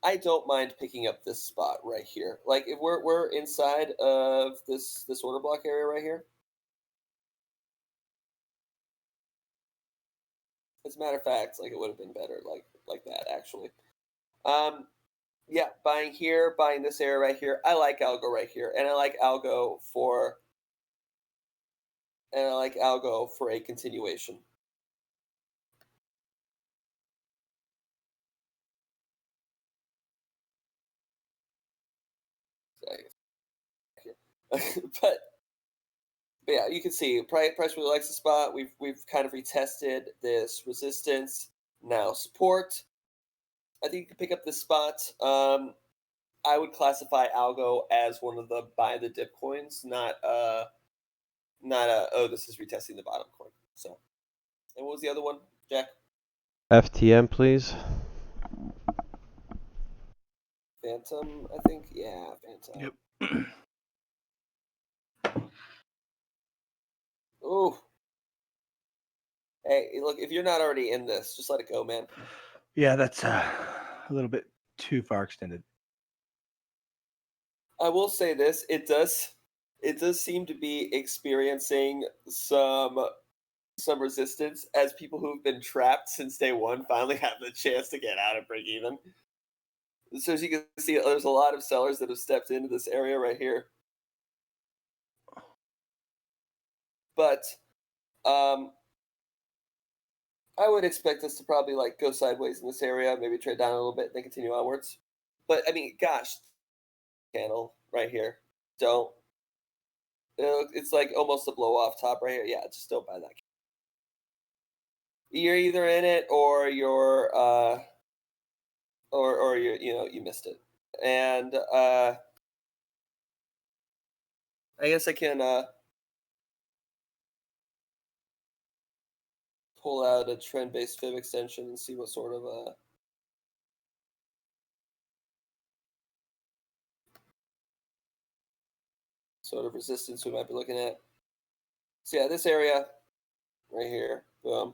I don't mind picking up this spot right here. Like if we're inside of this order block area right here. As a matter of fact, like it would have been better like that actually. Yeah, buying here, buying this area right here. I like algo right here, and I like algo for a continuation. but yeah, you can see price really likes the spot. We've kind of retested this resistance, now support. I think you can pick up this spot. I would classify algo as one of the buy the dip coins, not a oh, this is retesting the bottom coin. So, and what was the other one, Jack? FTM, please. Phantom, I think. Yeah, Phantom. Yep. Ooh. Hey, look, if you're not already in this, just let it go, man. Yeah, that's a little bit too far extended. I will say this, it does seem to be experiencing some resistance as people who've been trapped since day one finally have the chance to get out and break even. So as you can see, there's a lot of sellers that have stepped into this area right here. But I would expect us to probably like go sideways in this area, maybe trade down a little bit, then continue onwards. But I mean, gosh, candle right here. Don't. It's like almost a blow off top right here. Yeah, just don't buy that. You're either in it or you're or you missed it. And I guess I can pull out a trend based fib extension and see what sort of resistance we might be looking at. So yeah, this area right here. Boom.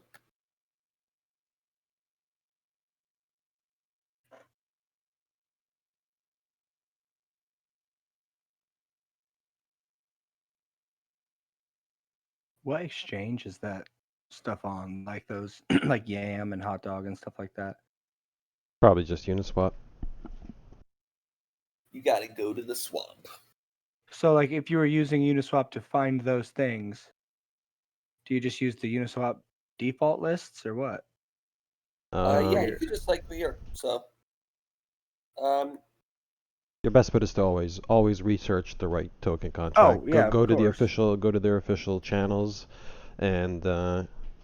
What exchange is that stuff on? Like those, like Yam and Hot Dog and stuff like that? Probably just Uniswap. You got to go to the swamp. So, like, if you were using Uniswap to find those things, do you just use the Uniswap default lists or what? Yeah, you could just like here. So, your best bet is to always research the right token contract. Oh, yeah, go of to course. go to their official channels, and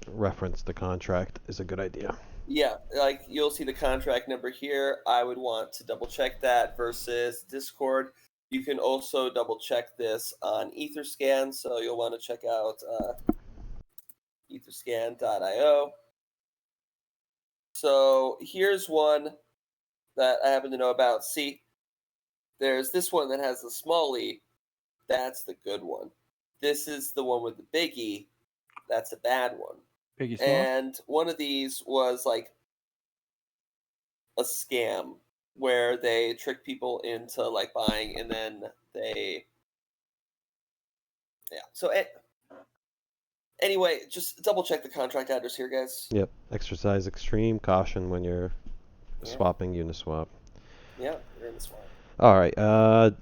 reference the contract is a good idea. yeah, like you'll see the contract number here. I would want to double check that versus Discord. You can also double check this on Etherscan, so you'll want to check out etherscan.io. So here's one that I happen to know about. See, there's this one that has the small e. That's the good one. This is the one with the big E. That's a bad one. Biggie Small? And one of these was like a scam where they trick people into like buying and then so anyway, just double check the contract address here, guys. Yep. Exercise extreme caution when you're swapping Uniswap. Yeah, you're in the swamp. All right.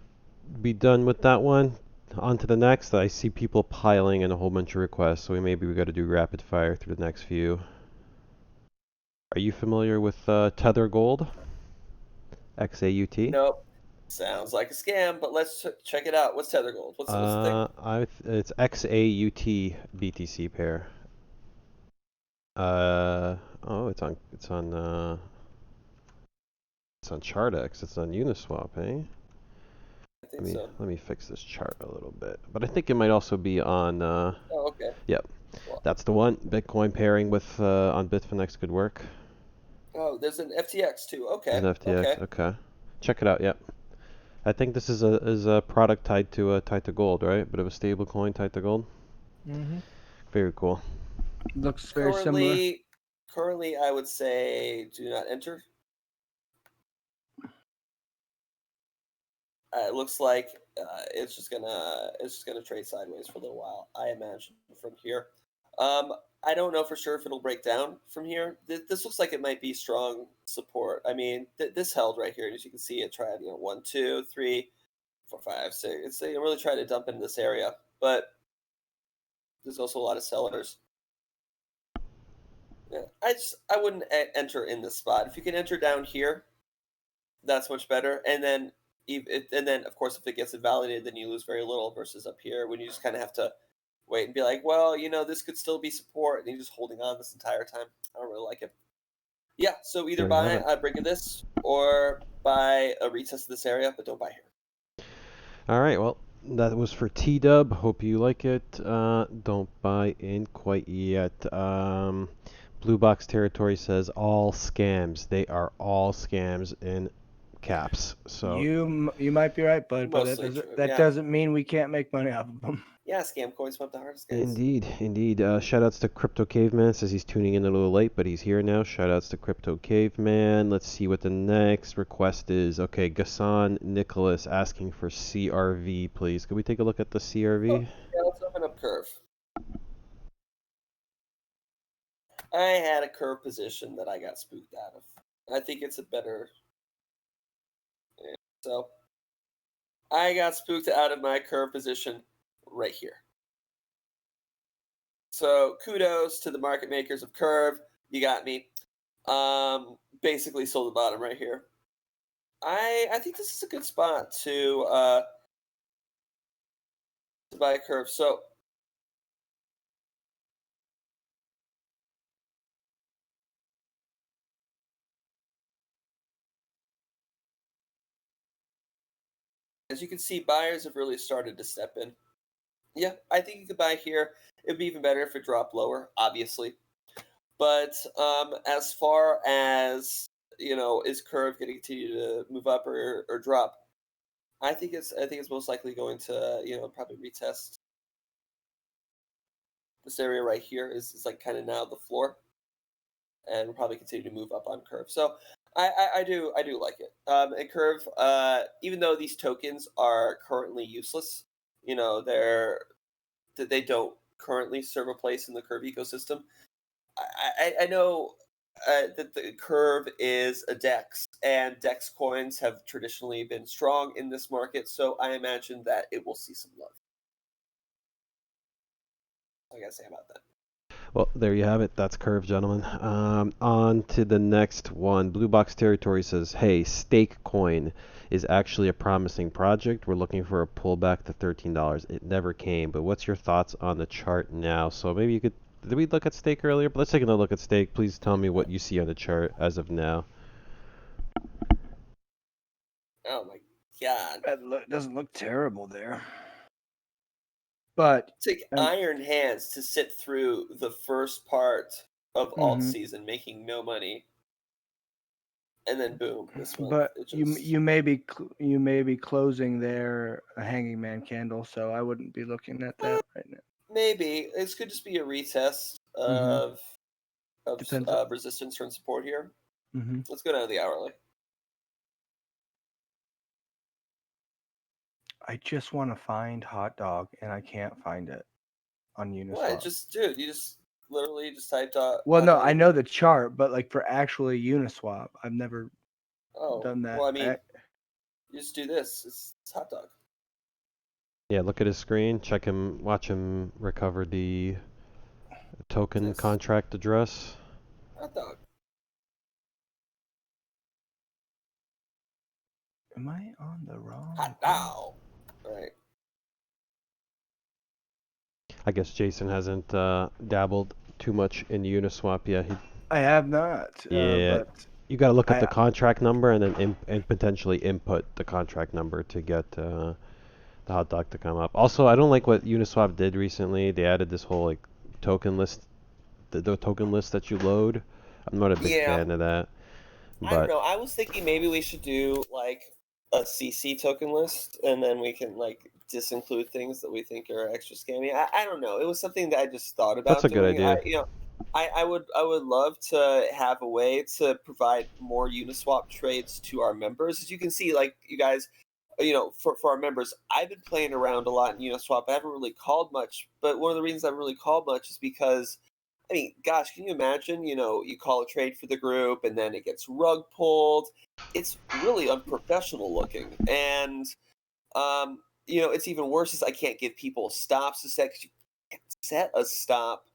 Be done with that one. On to the next. I see people piling in a whole bunch of requests, so we got to do rapid fire through the next few. Are you familiar with Tether Gold? XAUT? Nope. Sounds like a scam, but let's check it out. What's Tether Gold? What's the thing? It's XAUT BTC pair. It's on Chardex. It's on Uniswap, eh? I think so. Let me fix this chart a little bit. But I think it might also be on. Oh, okay. Yep, that's the one. Bitcoin pairing with on Bitfinex could work. Oh, there's an FTX too. Okay. An FTX. Okay. Check it out. Yep. I think this is a product tied to gold, right? Bit of a stable coin tied to gold. Mm-hmm. Very cool. Looks very similar. Currently, I would say do not enter. It looks like it's just gonna trade sideways for a little while. I imagine from here. I don't know for sure if it'll break down from here. This looks like it might be strong support. I mean, this held right here, as you can see. It tried, 1, 2, 3, 4, 5, 6. It's really tried to dump into this area, but there's also a lot of sellers. Yeah, I wouldn't enter in this spot. If you can enter down here, that's much better. And then of course if it gets invalidated, then you lose very little versus up here when you just kind of have to wait and be like, well, this could still be support, and you're just holding on this entire time. I don't really like it. Yeah, so either There you have buy it. a break of this or buy a retest of this area, but don't buy here. All right, well, that was for T-Dub. Hope you like it. Don't buy in quite yet. Blue Box Territory says all scams. They are all scams in caps. So You might be right, bud, but Mostly true. that Yeah. doesn't mean we can't make money off of them. Yeah, scam coins might be the hardest guys. indeed. Shout outs to Crypto Caveman. Says he's tuning in a little late, but he's here now. Shout outs to Crypto Caveman. Let's see what the next request is. Okay, Gassan Nicholas asking for CRV, please. Could we take a look at the CRV? Oh, yeah, let's open up curve. I had a curve position that I got spooked out of. I think it's a better. Yeah, so I got spooked out of my curve position right here. So kudos to the market makers of curve. You got me. Basically sold the bottom right here. I think this is a good spot to buy a curve. So as you can see, buyers have really started to step in. Yeah, I think you could buy here. It'd be even better if it dropped lower, obviously. But as far as is curve going to continue to move up or drop? I think it's most likely going to probably retest this area right here is like kind of now the floor, and we'll probably continue to move up on curve. So I do like it. And curve, even though these tokens are currently useless, they don't currently serve a place in the curve ecosystem. I know that the curve is a DEX, and DEX coins have traditionally been strong in this market, so I imagine that it will see some love. I gotta say about that. Well, there you have it. That's curve, gentlemen. On to the next one. Blue Box Territory says, hey, Stake Coin is actually a promising project. We're looking for a pullback to $13. It never came, but what's your thoughts on the chart now? So maybe you could. Did we look at Stake earlier? But let's take another look at Stake. Please tell me what you see on the chart as of now. Oh my god! That doesn't look terrible there. But Take iron hands to sit through the first part of alt season, making no money, and then boom, this month. But you may be closing there a hanging man candle, so I wouldn't be looking at that right now. Maybe this could just be a retest of resistance and support here. Let's go down to the hourly. I just want to find hot dog, and I can't find it on Uniswap. What? You just literally just typed out. Well, no, I know the chart, but like for actually Uniswap, I've never done that. Well, I mean, you just do this. It's hot dog. Yeah, look at his screen. Watch him recover the token contract address. Hot dog. Am I on the wrong? Hot dog. All right. I guess Jason hasn't dabbled too much in Uniswap yet. I have not. Yeah, but you got to look at the contract number and then and potentially input the contract number to get the hot dog to come up. Also, I don't like what Uniswap did recently. They added this whole like token list, the token list that you load. I'm not a big fan of that. But I don't know. I was thinking maybe we should do like a CC token list, and then we can like disinclude things that we think are extra scammy. I don't know. It was something that I just thought That's about a good doing. idea. I would love to have a way to provide more Uniswap trades to our members. As you can see, like you guys, for our members, I've been playing around a lot in Uniswap. I haven't really called much, but one of the reasons I haven't really called much is because, I mean, gosh, can you imagine? You call a trade for the group and then it gets rug pulled. It's really unprofessional looking, and it's even worse is I can't give people stops to set because you can't set a stop.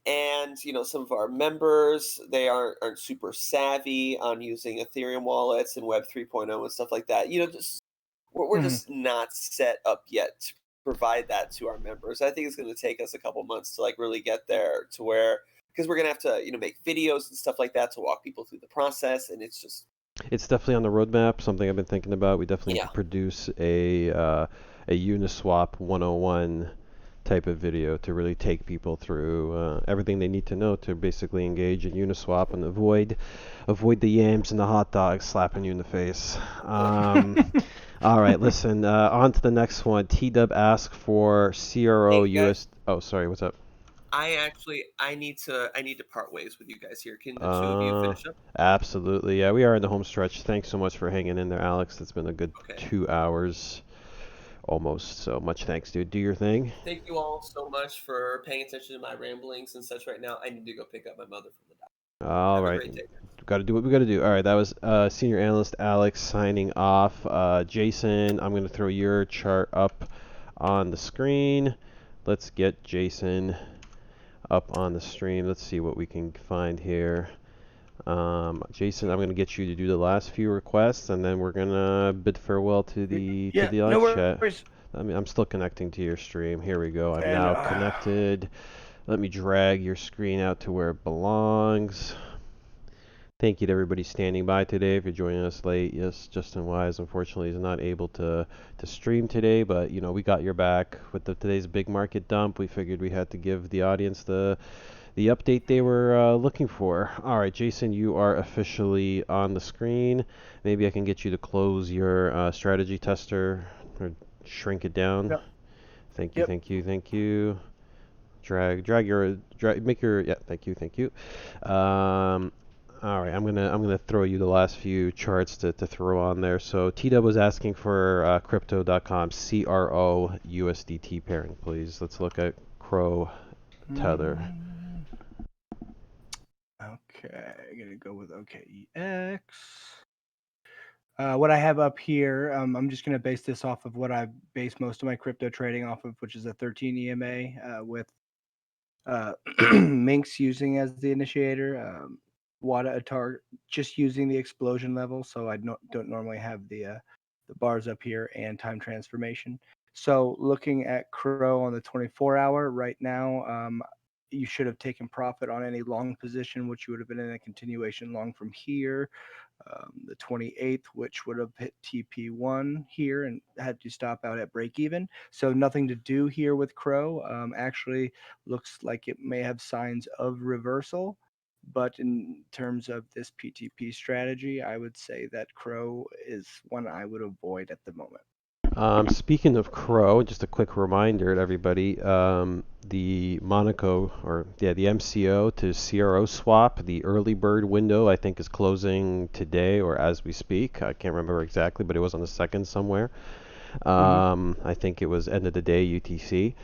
And some of our members, they aren't super savvy on using Ethereum wallets and Web 3.0 and stuff like that. Just we're Mhm. just not set up yet to provide that to our members. I think it's going to take us a couple months to like really get there to where, because we're going to have to make videos and stuff like that to walk people through the process, and it's just It's definitely on the roadmap. Something I've been thinking about. We definitely need to yeah. produce a Uniswap 101 type of video to really take people through everything they need to know to basically engage in Uniswap and avoid the yams and the hot dogs slapping you in the face. All right, listen. On to the next one. T Dub asked for CRO Hey guys, US. Oh, sorry. What's up? I need to part ways with you guys here. Can the two of you Uh, finish up? Absolutely. Yeah, we are in the home stretch. Thanks so much for hanging in there, Alex. It's been a good Okay. 2 hours almost. So much thanks, dude. Do your thing. Thank you all so much for paying attention to my ramblings and such right now. I need to go pick up my mother from the doctor. All Have a right. great day. Got to do what we got to do. All right. That was senior analyst Alex signing off. Jason, I'm going to throw your chart up on the screen. Let's get Jason up on the stream. Let's see what we can find here. Jason, I'm gonna get you to do the last few requests, and then we're gonna bid farewell to Yeah, the no live chat. worries. I'm still connecting to your stream. Here we go. I'm And now connected. Let me drag your screen out to where it belongs. Thank you to everybody standing by today. If you're joining us late, yes, Justin Wise unfortunately is not able to stream today, but we got your back with today's big market dump. We figured we had to give the audience the update they were looking for. All right, Jason, you are officially on the screen. Maybe I can get you to close your strategy tester or shrink it down. yep, Thank you, yep. thank you, thank you. Make your, yeah, thank you. Um, all right, I'm gonna throw you the last few charts to throw on there. So Tita was asking for crypto.com CRO USDT pairing, please. Let's look at Crow Tether. Mm, okay, gonna go with OKEX. What I have up here, I'm just going to base this off of what I base most of my crypto trading off of, which is a 13 EMA with Minx using as the initiator, Wada Atar just using the explosion level. So I don't normally have the bars up here and time transformation. So looking at Crow on the 24-hour right now, you should have taken profit on any long position, which you would have been in a continuation long from here. The 28th, which would have hit TP1 here and had to stop out at break even. So nothing to do here with Crow. Actually, looks like it may have signs of reversal. But in terms of this PTP strategy, I would say that Crow is one I would avoid at the moment. Speaking of Crow, just a quick reminder to everybody, the Monaco, or yeah, the MCO to CRO swap, the early bird window, I think is closing today or as we speak. I can't remember exactly, but it was on the second somewhere. Mm-hmm. I think it was end of the day UTC.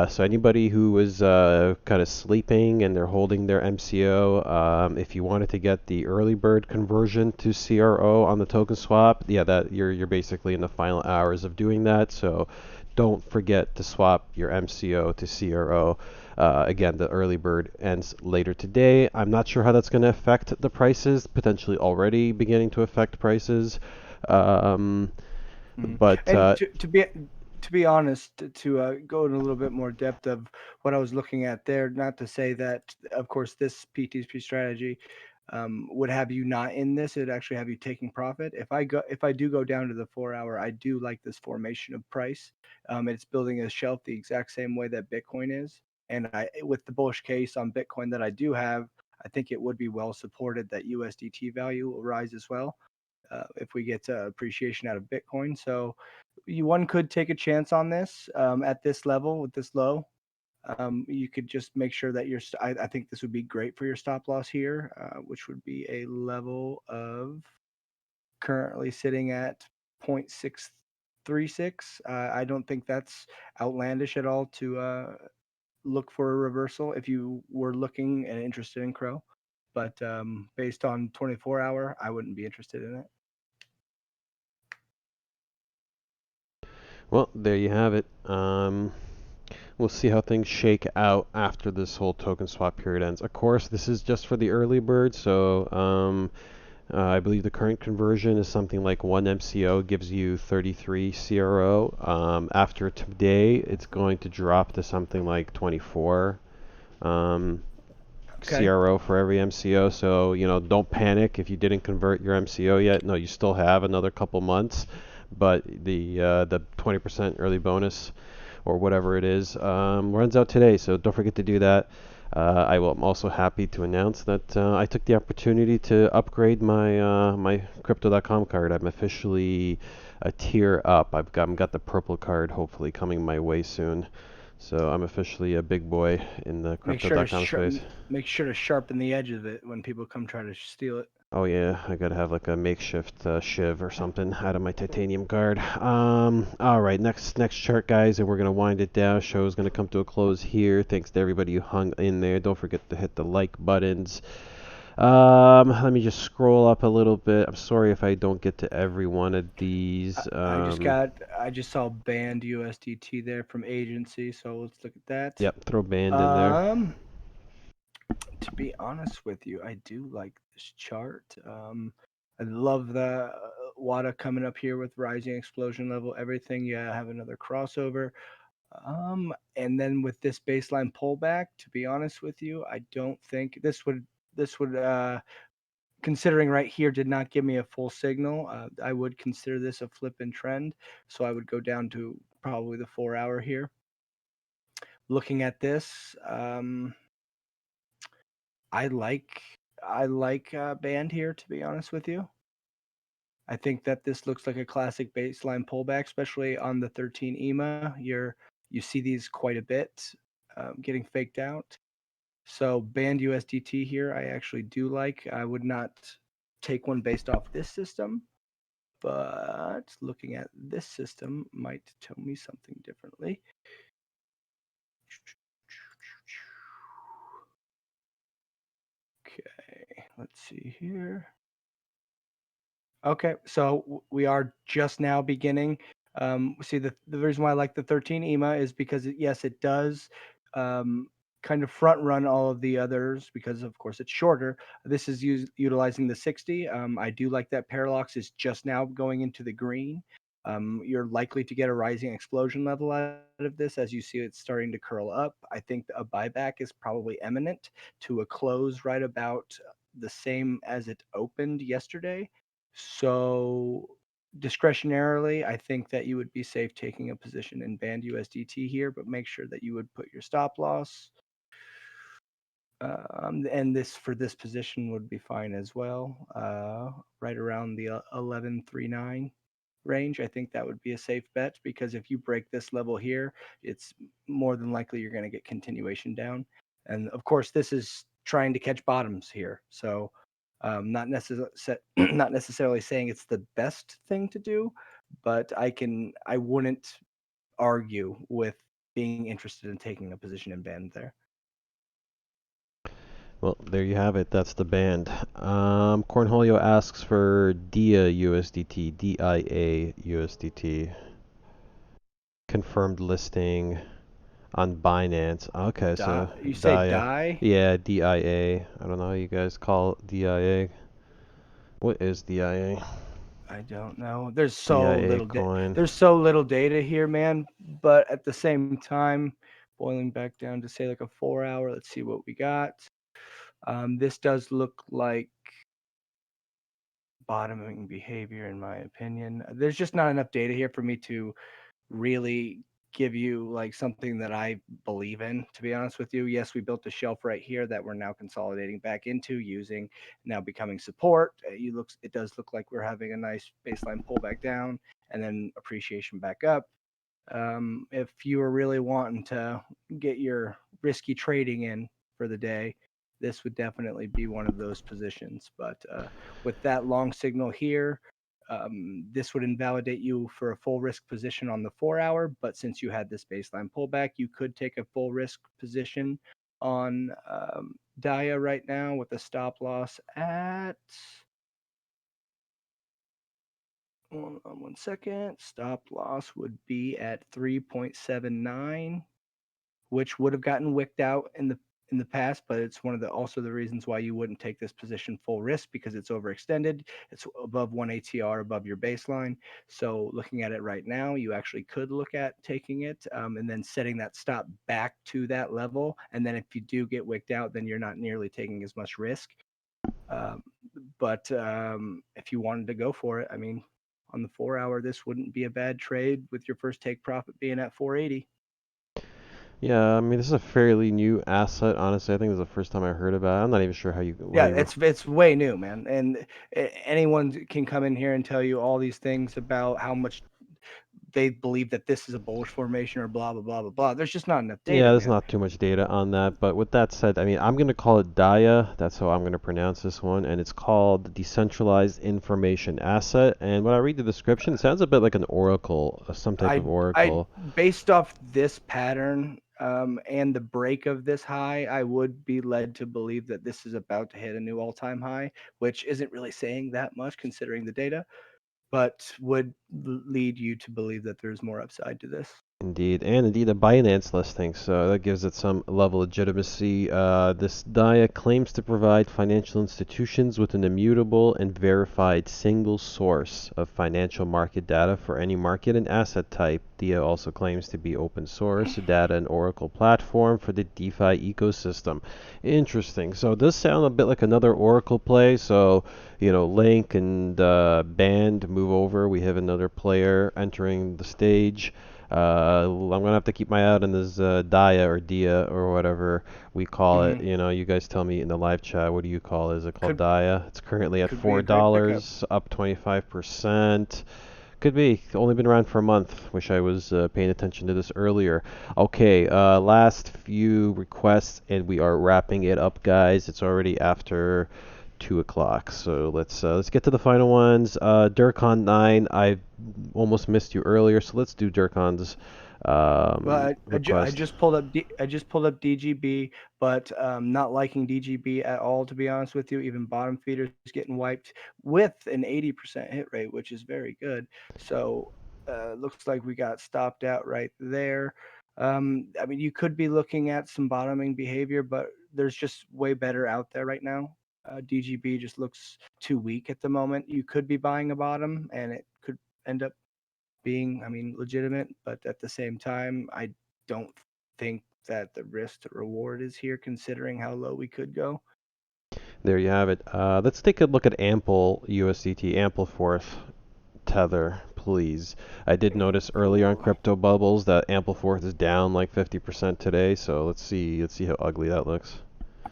So anybody who was kind of sleeping and they're holding their MCO, if you wanted to get the early bird conversion to CRO on the token swap, yeah, that you're basically in the final hours of doing that. So don't forget to swap your MCO to CRO. Again, the early bird ends later today. I'm not sure how that's going to affect the prices. Potentially already beginning to affect prices. Um, Mhm. but And to be honest, to go in a little bit more depth of what I was looking at there, not to say that, of course, this PTP strategy would have you not in this, it'd actually have you taking profit. If I do go down to the 4-hour, I do like this formation of price. It's building a shelf the exact same way that Bitcoin is, and with the bullish case on Bitcoin that I do have, I think it would be well supported that USDT value will rise as well. if we get appreciation out of Bitcoin. So one could take a chance on this at this level with this low. You could just make sure that I think this would be great for your stop loss here, which would be a level of currently sitting at 0.636. I don't think that's outlandish at all to look for a reversal if you were looking and interested in Crow. But based on 24-hour, I wouldn't be interested in it. Well, there you have it. We'll see how things shake out after this whole token swap period ends. Of course, this is just for the early bird, so I believe the current conversion is something like 1 MCO gives you 33 CRO. After today, it's going to drop to something like 24 Okay. CRO for every MCO. So, don't panic if you didn't convert your MCO yet. No, you still have another couple months, but the 20% early bonus or whatever it is runs out today. So don't forget to do that. I'm also happy to announce that I took the opportunity to upgrade my Crypto.com card. I'm officially a tier up. I've got the purple card, hopefully coming my way soon. So I'm officially a big boy in the Make sure to Crypto.com space. make sure to sharpen the edge of it when people come try to steal it. Oh yeah, I gotta have like a makeshift shiv or something out of my titanium card. All right, next chart, guys, and we're gonna wind it down. Show's gonna come to a close here. Thanks to everybody who hung in there. Don't forget to hit the like buttons. Let me just scroll up a little bit. I'm sorry if I don't get to every one of these. I just saw banned USDT there from agency, so let's look at that. Yep, throw band in there. Um, to be honest with you, I do like this chart. I love the WADA coming up here with rising explosion level, everything. Yeah, have another crossover. And then with this baseline pullback, to be honest with you, I don't think this would considering right here did not give me a full signal. I would consider this a flip in trend, so I would go down to probably the 4 hour here. Looking at this, I like band here, to be honest with you. I think that this looks like a classic baseline pullback, especially on the 13 EMA. You see these quite a bit getting faked out. So band USDT here, I actually do like. I would not take one based off this system, but looking at this system might tell me something differently. Okay, let's see here. Okay, so we are just now beginning. See, the reason why I like the 13 EMA is because yes, it does um, kind of front run all of the others because, of course, it's shorter. This is utilizing the 60. I do like that Parallax is just now going into the green. You're likely to get a rising explosion level out of this as you see it's starting to curl up. I think a buyback is probably imminent to a close right about the same as it opened yesterday. So discretionarily, I think that you would be safe taking a position in band USDT here, but make sure that you would put your stop loss. And this for this position would be fine as well, right around the 1139 range. I think that would be a safe bet because if you break this level here, it's more than likely you're going to get continuation down. And of course, this is trying to catch bottoms here. So not necessarily not necessarily saying it's the best thing to do, but I wouldn't argue with being interested in taking a position in band there. Well, there you have it. That's the band. Cornholio asks for DIA USDT, DIA USDT. Confirmed listing on Binance. Okay, so You say DIA. die? Yeah, DIA. I don't know how you guys call it DIA. What is DIA? I don't know. There's so DIA little coin. there's so little data here, man. But at the same time, boiling back down to say like a 4 hour. Let's see what we got. This does look like bottoming behavior, in my opinion. There's just not enough data here for me to really give you like something that I believe in, to be honest with you. Yes, we built a shelf right here that we're now consolidating back into using now becoming support. It does look like we're having a nice baseline pullback down and then appreciation back up. If you are really wanting to get your risky trading in for the day, this would definitely be one of those positions. But with that long signal here, this would invalidate you for a full risk position on the 4 hour. But since you had this baseline pullback, you could take a full risk position on Dia right now with a stop loss at one second. Stop loss would be at 3.79, which would have gotten wicked out in the past, but it's one of the also the reasons why you wouldn't take this position full risk because it's overextended. It's above one ATR above your baseline. So looking at it right now, you actually could look at taking it and then setting that stop back to that level. And then if you do get wicked out, then you're not nearly taking as much risk. Um, but if you wanted to go for it, I mean, on the 4 hour, this wouldn't be a bad trade with your first take profit being at 480. Yeah, I mean, this is a fairly new asset. Honestly, I think this is the first time I heard about it. I'm not even sure how Yeah, you it's way new, man, and anyone can come in here and tell you all these things about how much they believe that this is a bullish formation or blah blah blah blah blah. There's just not enough Yeah, data, there's man. not too much data on that, but with that said, I mean, I'm going to call it DIA. That's how I'm going to pronounce this one, and it's called Decentralized Information Asset. And when I read the description, it sounds a bit like an oracle, some type of I oracle. based off this pattern and the break of this high, I would be led to believe that this is about to hit a new all-time high, which isn't really saying that much considering the data, but would lead you to believe that there's more upside to this. Indeed, a Binance listing, so that gives it some level of legitimacy. This DIA claims to provide financial institutions with an immutable and verified single source of financial market data for any market and asset type. DIA also claims to be open source data and Oracle platform for the DeFi ecosystem. Interesting. So it does sound a bit like another Oracle play. So, Link and Band move over. We have another player entering the stage. I'm gonna have to keep my eye out on this Dia or Dia or whatever we call it. Hmm. You guys tell me in the live chat. What do you call it? Is it called Could Dia? It's currently at could be four a great pickup. dollars, up 25%. Could be. Only been around for a month. Wish I was paying attention to this earlier. Okay, last few requests, and we are wrapping it up, guys. It's already after 2 o'clock, so let's get to the final ones. Durcon 9. I almost missed you earlier, so let's do Durcon's Well, I request. just pulled up I just pulled up DGB, but not liking DGB at all, to be honest with you. Even bottom feeders getting wiped with an 80% hit rate, which is very good. So looks like we got stopped out right there. I mean, you could be looking at some bottoming behavior, but there's just way better out there right now. DGB just looks too weak at the moment. You could be buying a bottom, and it could end up being, I mean, legitimate, but at the same time, I don't think that the risk to reward is here considering how low we could go. There you have it. Let's take a look at Ample USDT, Ample Fourth Tether, please. I did notice earlier on Ample. Crypto Bubbles that Ample Fourth is down like 50% today, so let's see how ugly that looks.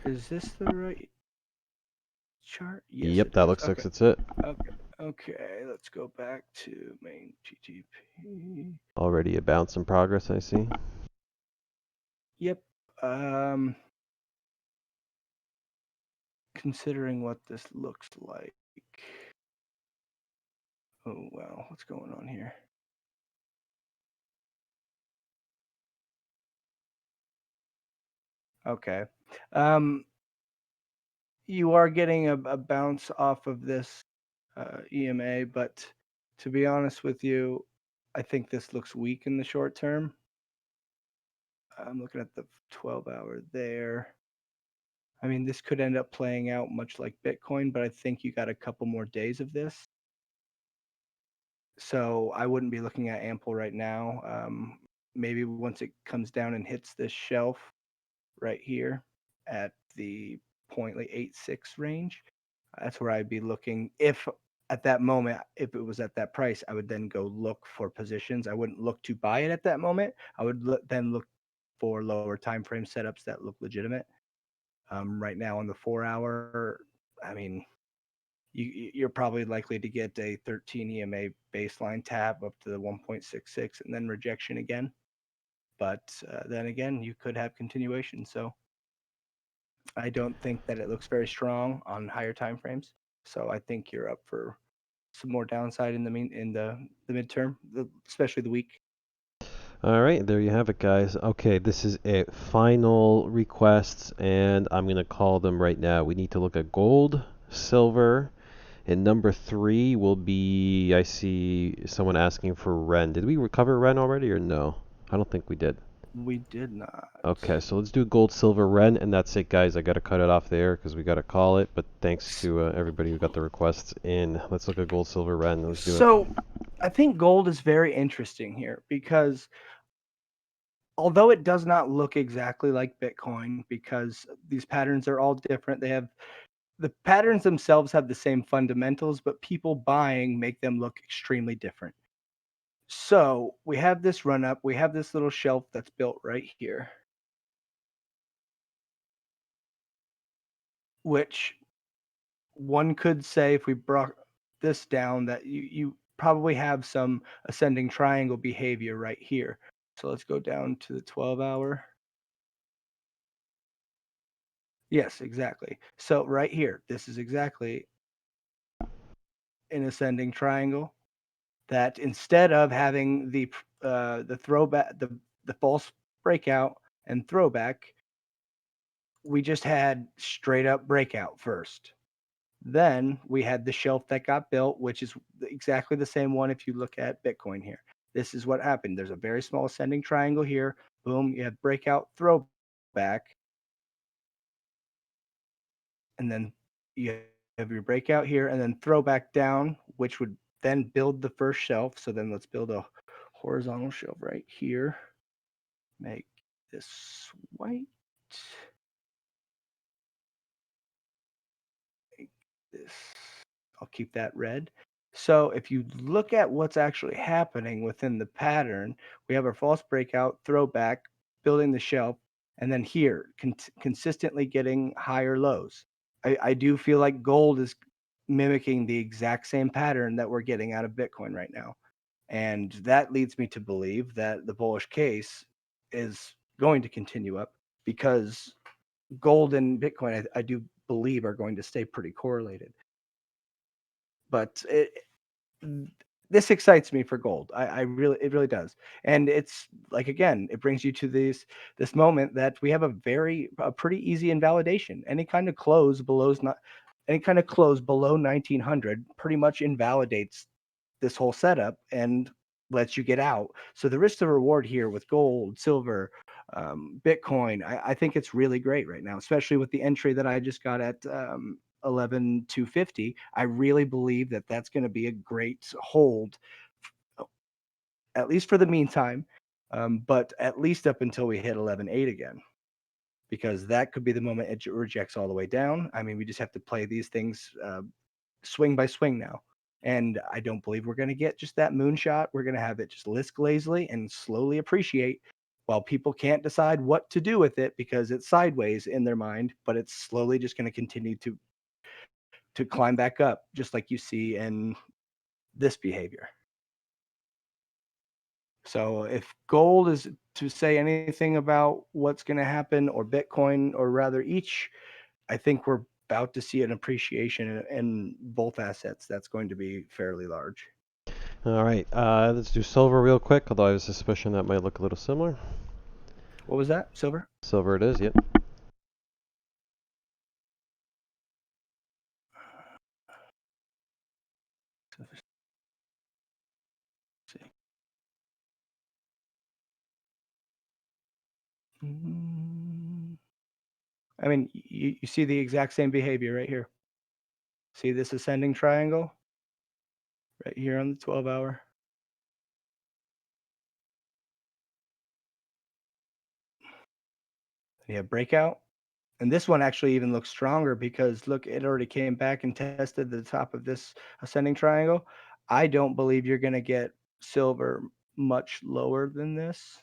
Is this the right chart? Yes, Yep, it that is. looks like Okay. it's it. Okay. Okay. Let's go back to main GTP. Already a bounce in progress, I see. Yep. Um, considering what this looks like. Oh, wow. What's going on here? Okay. Um, you are getting a bounce off of this EMA, but to be honest with you, I think this looks weak in the short term. I'm looking at the 12-hour there. I mean, this could end up playing out much like Bitcoin, but I think you got a couple more days of this. So I wouldn't be looking at Ample right now. Maybe once it comes down and hits this shelf right here at the 0.86 range, that's where I'd be looking if at that moment, if it was at that price, I would then go look for positions. I wouldn't look to buy it at that moment. I would then look for lower time frame setups that look legitimate. Right now on the 4 hour, I mean, you're probably likely to get a 13 EMA baseline tab up to the 1.66 and then rejection again. But then again, you could have continuation. So I don't think that it looks very strong on higher time frames. So I think you're up for some more downside in the midterm, especially the week. All right, there you have it, guys. Okay, this is it. Final requests, and I'm gonna call them right now. We need to look at gold, silver, and number three will be. I see someone asking for Ren. Did we recover Ren already, or no? I don't think we did. We did not. Okay, so let's do gold, silver, Ren, and that's it, guys. I gotta cut it off there because we gotta call it. But thanks to everybody who got the requests in. Let's look at gold, silver, Ren. Let's do it. So I think gold is very interesting here because although it does not look exactly like Bitcoin, because these patterns are all different, the patterns themselves have the same fundamentals, but people buying make them look extremely different. So we have this run up, we have this little shelf that's built right here, which one could say if we brought this down that you probably have some ascending triangle behavior right here. So let's go down to the 12-hour. Yes, exactly. So right here, this is exactly an ascending triangle that instead of having the throwback, the false breakout and throwback, we just had straight up breakout first. Then we had the shelf that got built, which is exactly the same one if you look at Bitcoin here. This is what happened. There's a very small ascending triangle here. Boom, you have breakout, throwback, and then you have your breakout here, and then throwback down, which would then build the first shelf. So then let's build a horizontal shelf right here. Make this white. Make this. I'll keep that red. So if you look at what's actually happening within the pattern, we have our false breakout, throwback, building the shelf, and then here, consistently getting higher lows. I do feel like gold is mimicking the exact same pattern that we're getting out of Bitcoin right now. And that leads me to believe that the bullish case is going to continue up because gold and Bitcoin, I do believe, are going to stay pretty correlated. But this excites me for gold. It really does. And it's like, again, it brings you to this moment that we have a pretty easy invalidation. Any kind of close below 1900 pretty much invalidates this whole setup and lets you get out. So the risk to reward here with gold, silver, Bitcoin, I think it's really great right now, especially with the entry that I just got at 11,250. I really believe that that's going to be a great hold, at least for the meantime, but at least up until we hit 11.8 again, because that could be the moment it rejects all the way down. I mean, we just have to play these things swing by swing now. And I don't believe we're going to get just that moonshot. We're going to have it just list lazily and slowly appreciate while people can't decide what to do with it because it's sideways in their mind, but it's slowly just going to continue to climb back up, just like you see in this behavior. So if gold is to say anything about what's going to happen, or Bitcoin, or rather each, I think we're about to see an appreciation in both assets that's going to be fairly large. All right, let's do silver real quick, although I have a suspicion that might look a little similar. What was that? Silver? Silver it is, yep. I mean, you see the exact same behavior right here. See this ascending triangle right here on the 12-hour? You have breakout, And this one actually even looks stronger because look, it already came back and tested the top of this ascending triangle. I don't believe you're going to get silver much lower than this.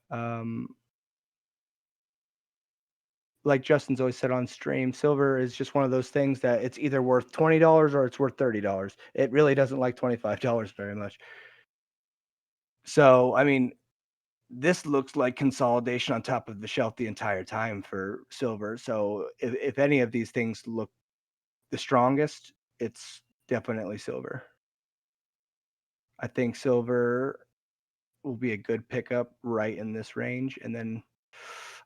Um, like Justin's always said on stream, silver is just one of those things that it's either worth $20 or it's worth $30. It really doesn't like $25 very much. So, I mean, this looks like consolidation on top of the shelf the entire time for silver. So, if any of these things look the strongest, it's definitely silver. I think silver will be a good pickup right in this range. And then,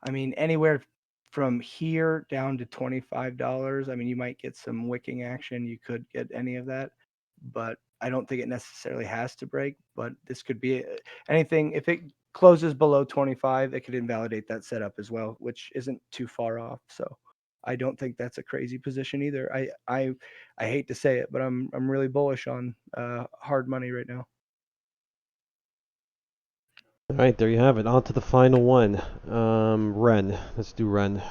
I mean, anywhere from here down to $25. I mean, you might get some wicking action. You could get any of that, but I don't think it necessarily has to break. But this could be anything. If it closes below 25, it could invalidate that setup as well, which isn't too far off. So I don't think that's a crazy position either. I hate to say it, but I'm really bullish on hard money right now. All right, there you have it. On to the final one. Ren. Let's do Ren.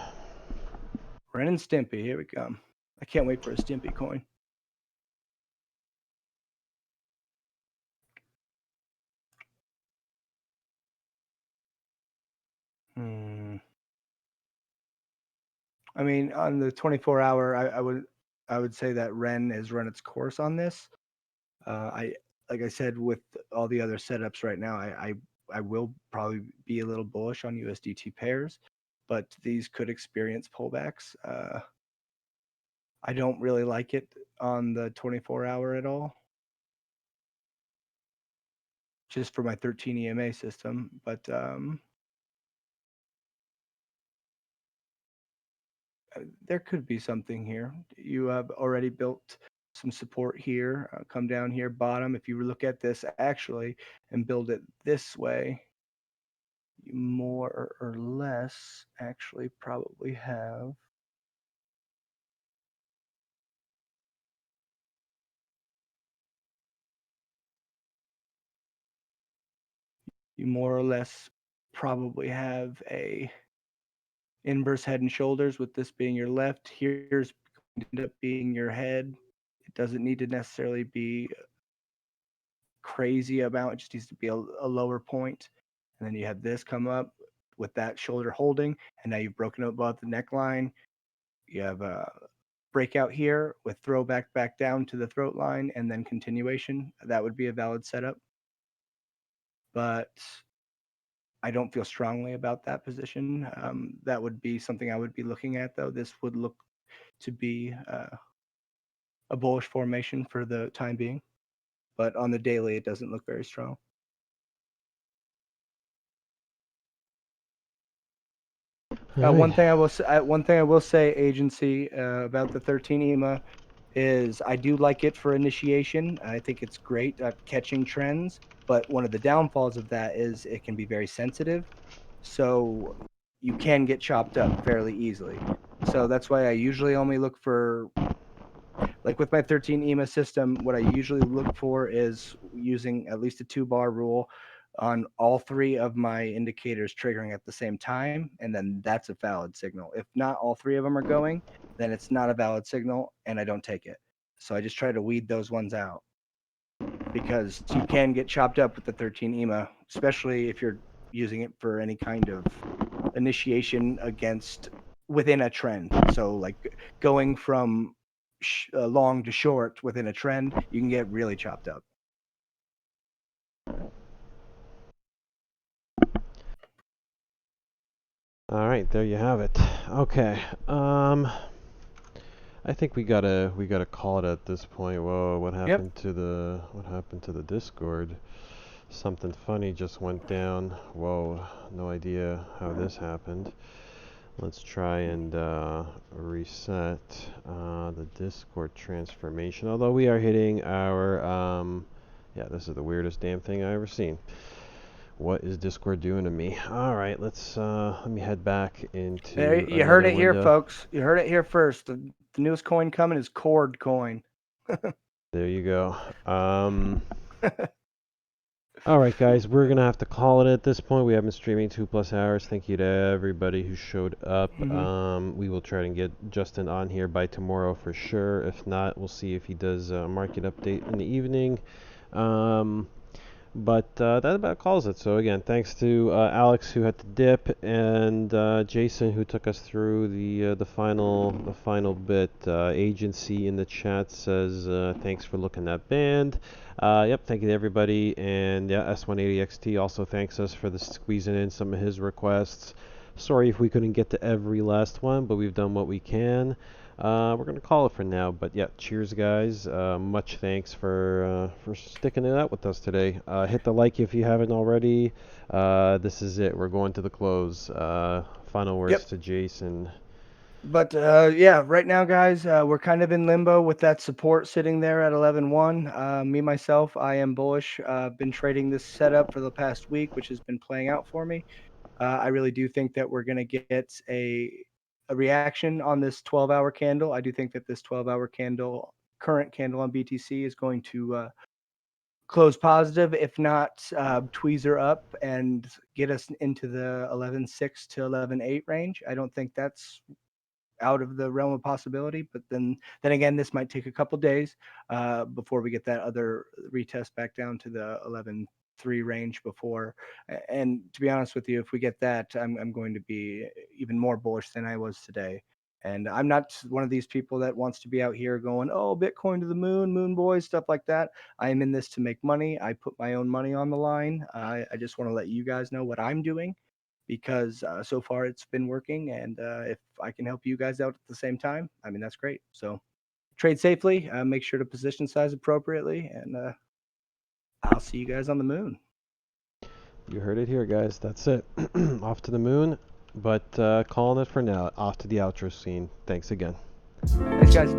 Ren and Stimpy, here we come. I can't wait for a Stimpy coin. I mean, on the 24-hour, I would say that Ren has run its course on this. I like I said with all the other setups right now, I will probably be a little bullish on USDT pairs, but these could experience pullbacks. I don't really like it on the 24-hour at all, just for my 13 EMA system. But there could be something here. You have already built some support here. Come down here, bottom. If you look at this actually and build it this way, you more or less actually probably have a inverse head and shoulders with this being your left. Here's going to end up being your head. It doesn't need to necessarily be crazy amount. It just needs to be a lower point. And then you have this come up with that shoulder holding, and now you've broken up above the neckline. You have a breakout here with throwback back down to the throat line and then continuation. That would be a valid setup. But I don't feel strongly about that position. That would be something I would be looking at, though. This would look to be a bullish formation for the time being. But on the daily, it doesn't look very strong. All One right. thing I will say, agency, about the 13 EMA is I do like it for initiation. I think it's great at catching trends, but one of the downfalls of that is it can be very sensitive. So you can get chopped up fairly easily. So that's why I usually only look for, like with my 13 EMA system, what I usually look for is using at least a 2-bar rule on all 3 of my indicators triggering at the same time, and then that's a valid signal. If not all 3 of them are going, then it's not a valid signal, and I don't take it. So I just try to weed those ones out because you can get chopped up with the 13 EMA, especially if you're using it for any kind of initiation against within a trend. So like going from long to short within a trend, you can get really chopped up. All right, there you have it. Okay. I think we gotta call it at this point. Whoa, what Yep. happened to the Discord? Something funny just went down. Whoa, no idea how this happened. Let's try and reset the Discord transformation. Although we are hitting our yeah, this is the weirdest damn thing I ever seen. What is Discord doing to me? All right, let me head back into You heard another it here, window. folks. You heard it here first. The newest coin coming is Cord coin. There you go. All right, guys, we're gonna have to call it at this point. We have been streaming 2+ hours. Thank you to everybody who showed up. Hmm. We will try and get Justin on here by tomorrow for sure. If not, we'll see if he does a market update in the evening. Um, But that about calls it. So again, thanks to Alex who had to dip, and Jason who took us through the final bit. Agency in the chat says thanks for looking at band. Yep, thank you to everybody, and yeah, S180XT also thanks us for the squeezing in some of his requests. Sorry if we couldn't get to every last one, but we've done what we can. We're gonna call it for now, but yeah, cheers, guys. Much thanks for sticking it out with us today. Hit the like if you haven't already. This is it. We're going to the close. Final words Yep. to Jason. But yeah, right now, guys, we're kind of in limbo with that support sitting there at 11.1. Me myself, I am bullish. Been trading this setup for the past week, which has been playing out for me. I really do think that we're going to get a reaction on this 12-hour candle. I do think that this 12-hour candle, current candle on BTC, is going to close positive, if not tweezer up and get us into the 11.6 to 11.8 range. I don't think that's out of the realm of possibility. But then again, this might take a couple days before we get that other retest back down to the 11.3 range before. And to be honest with you, if we get that, I'm going to be even more bullish than I was today. And I'm not one of these people that wants to be out here going, oh, Bitcoin to the moon, moon boys, stuff like that. I am in this to make money. I put my own money on the line. I just want to let you guys know what I'm doing because so far it's been working. And if I can help you guys out at the same time, I mean, that's great. So trade safely, make sure to position size appropriately, and I'll see you guys on the moon. You heard it here, guys. That's it. Off to the moon. But calling it for now. Off to the outro scene. Thanks again. Thanks, guys.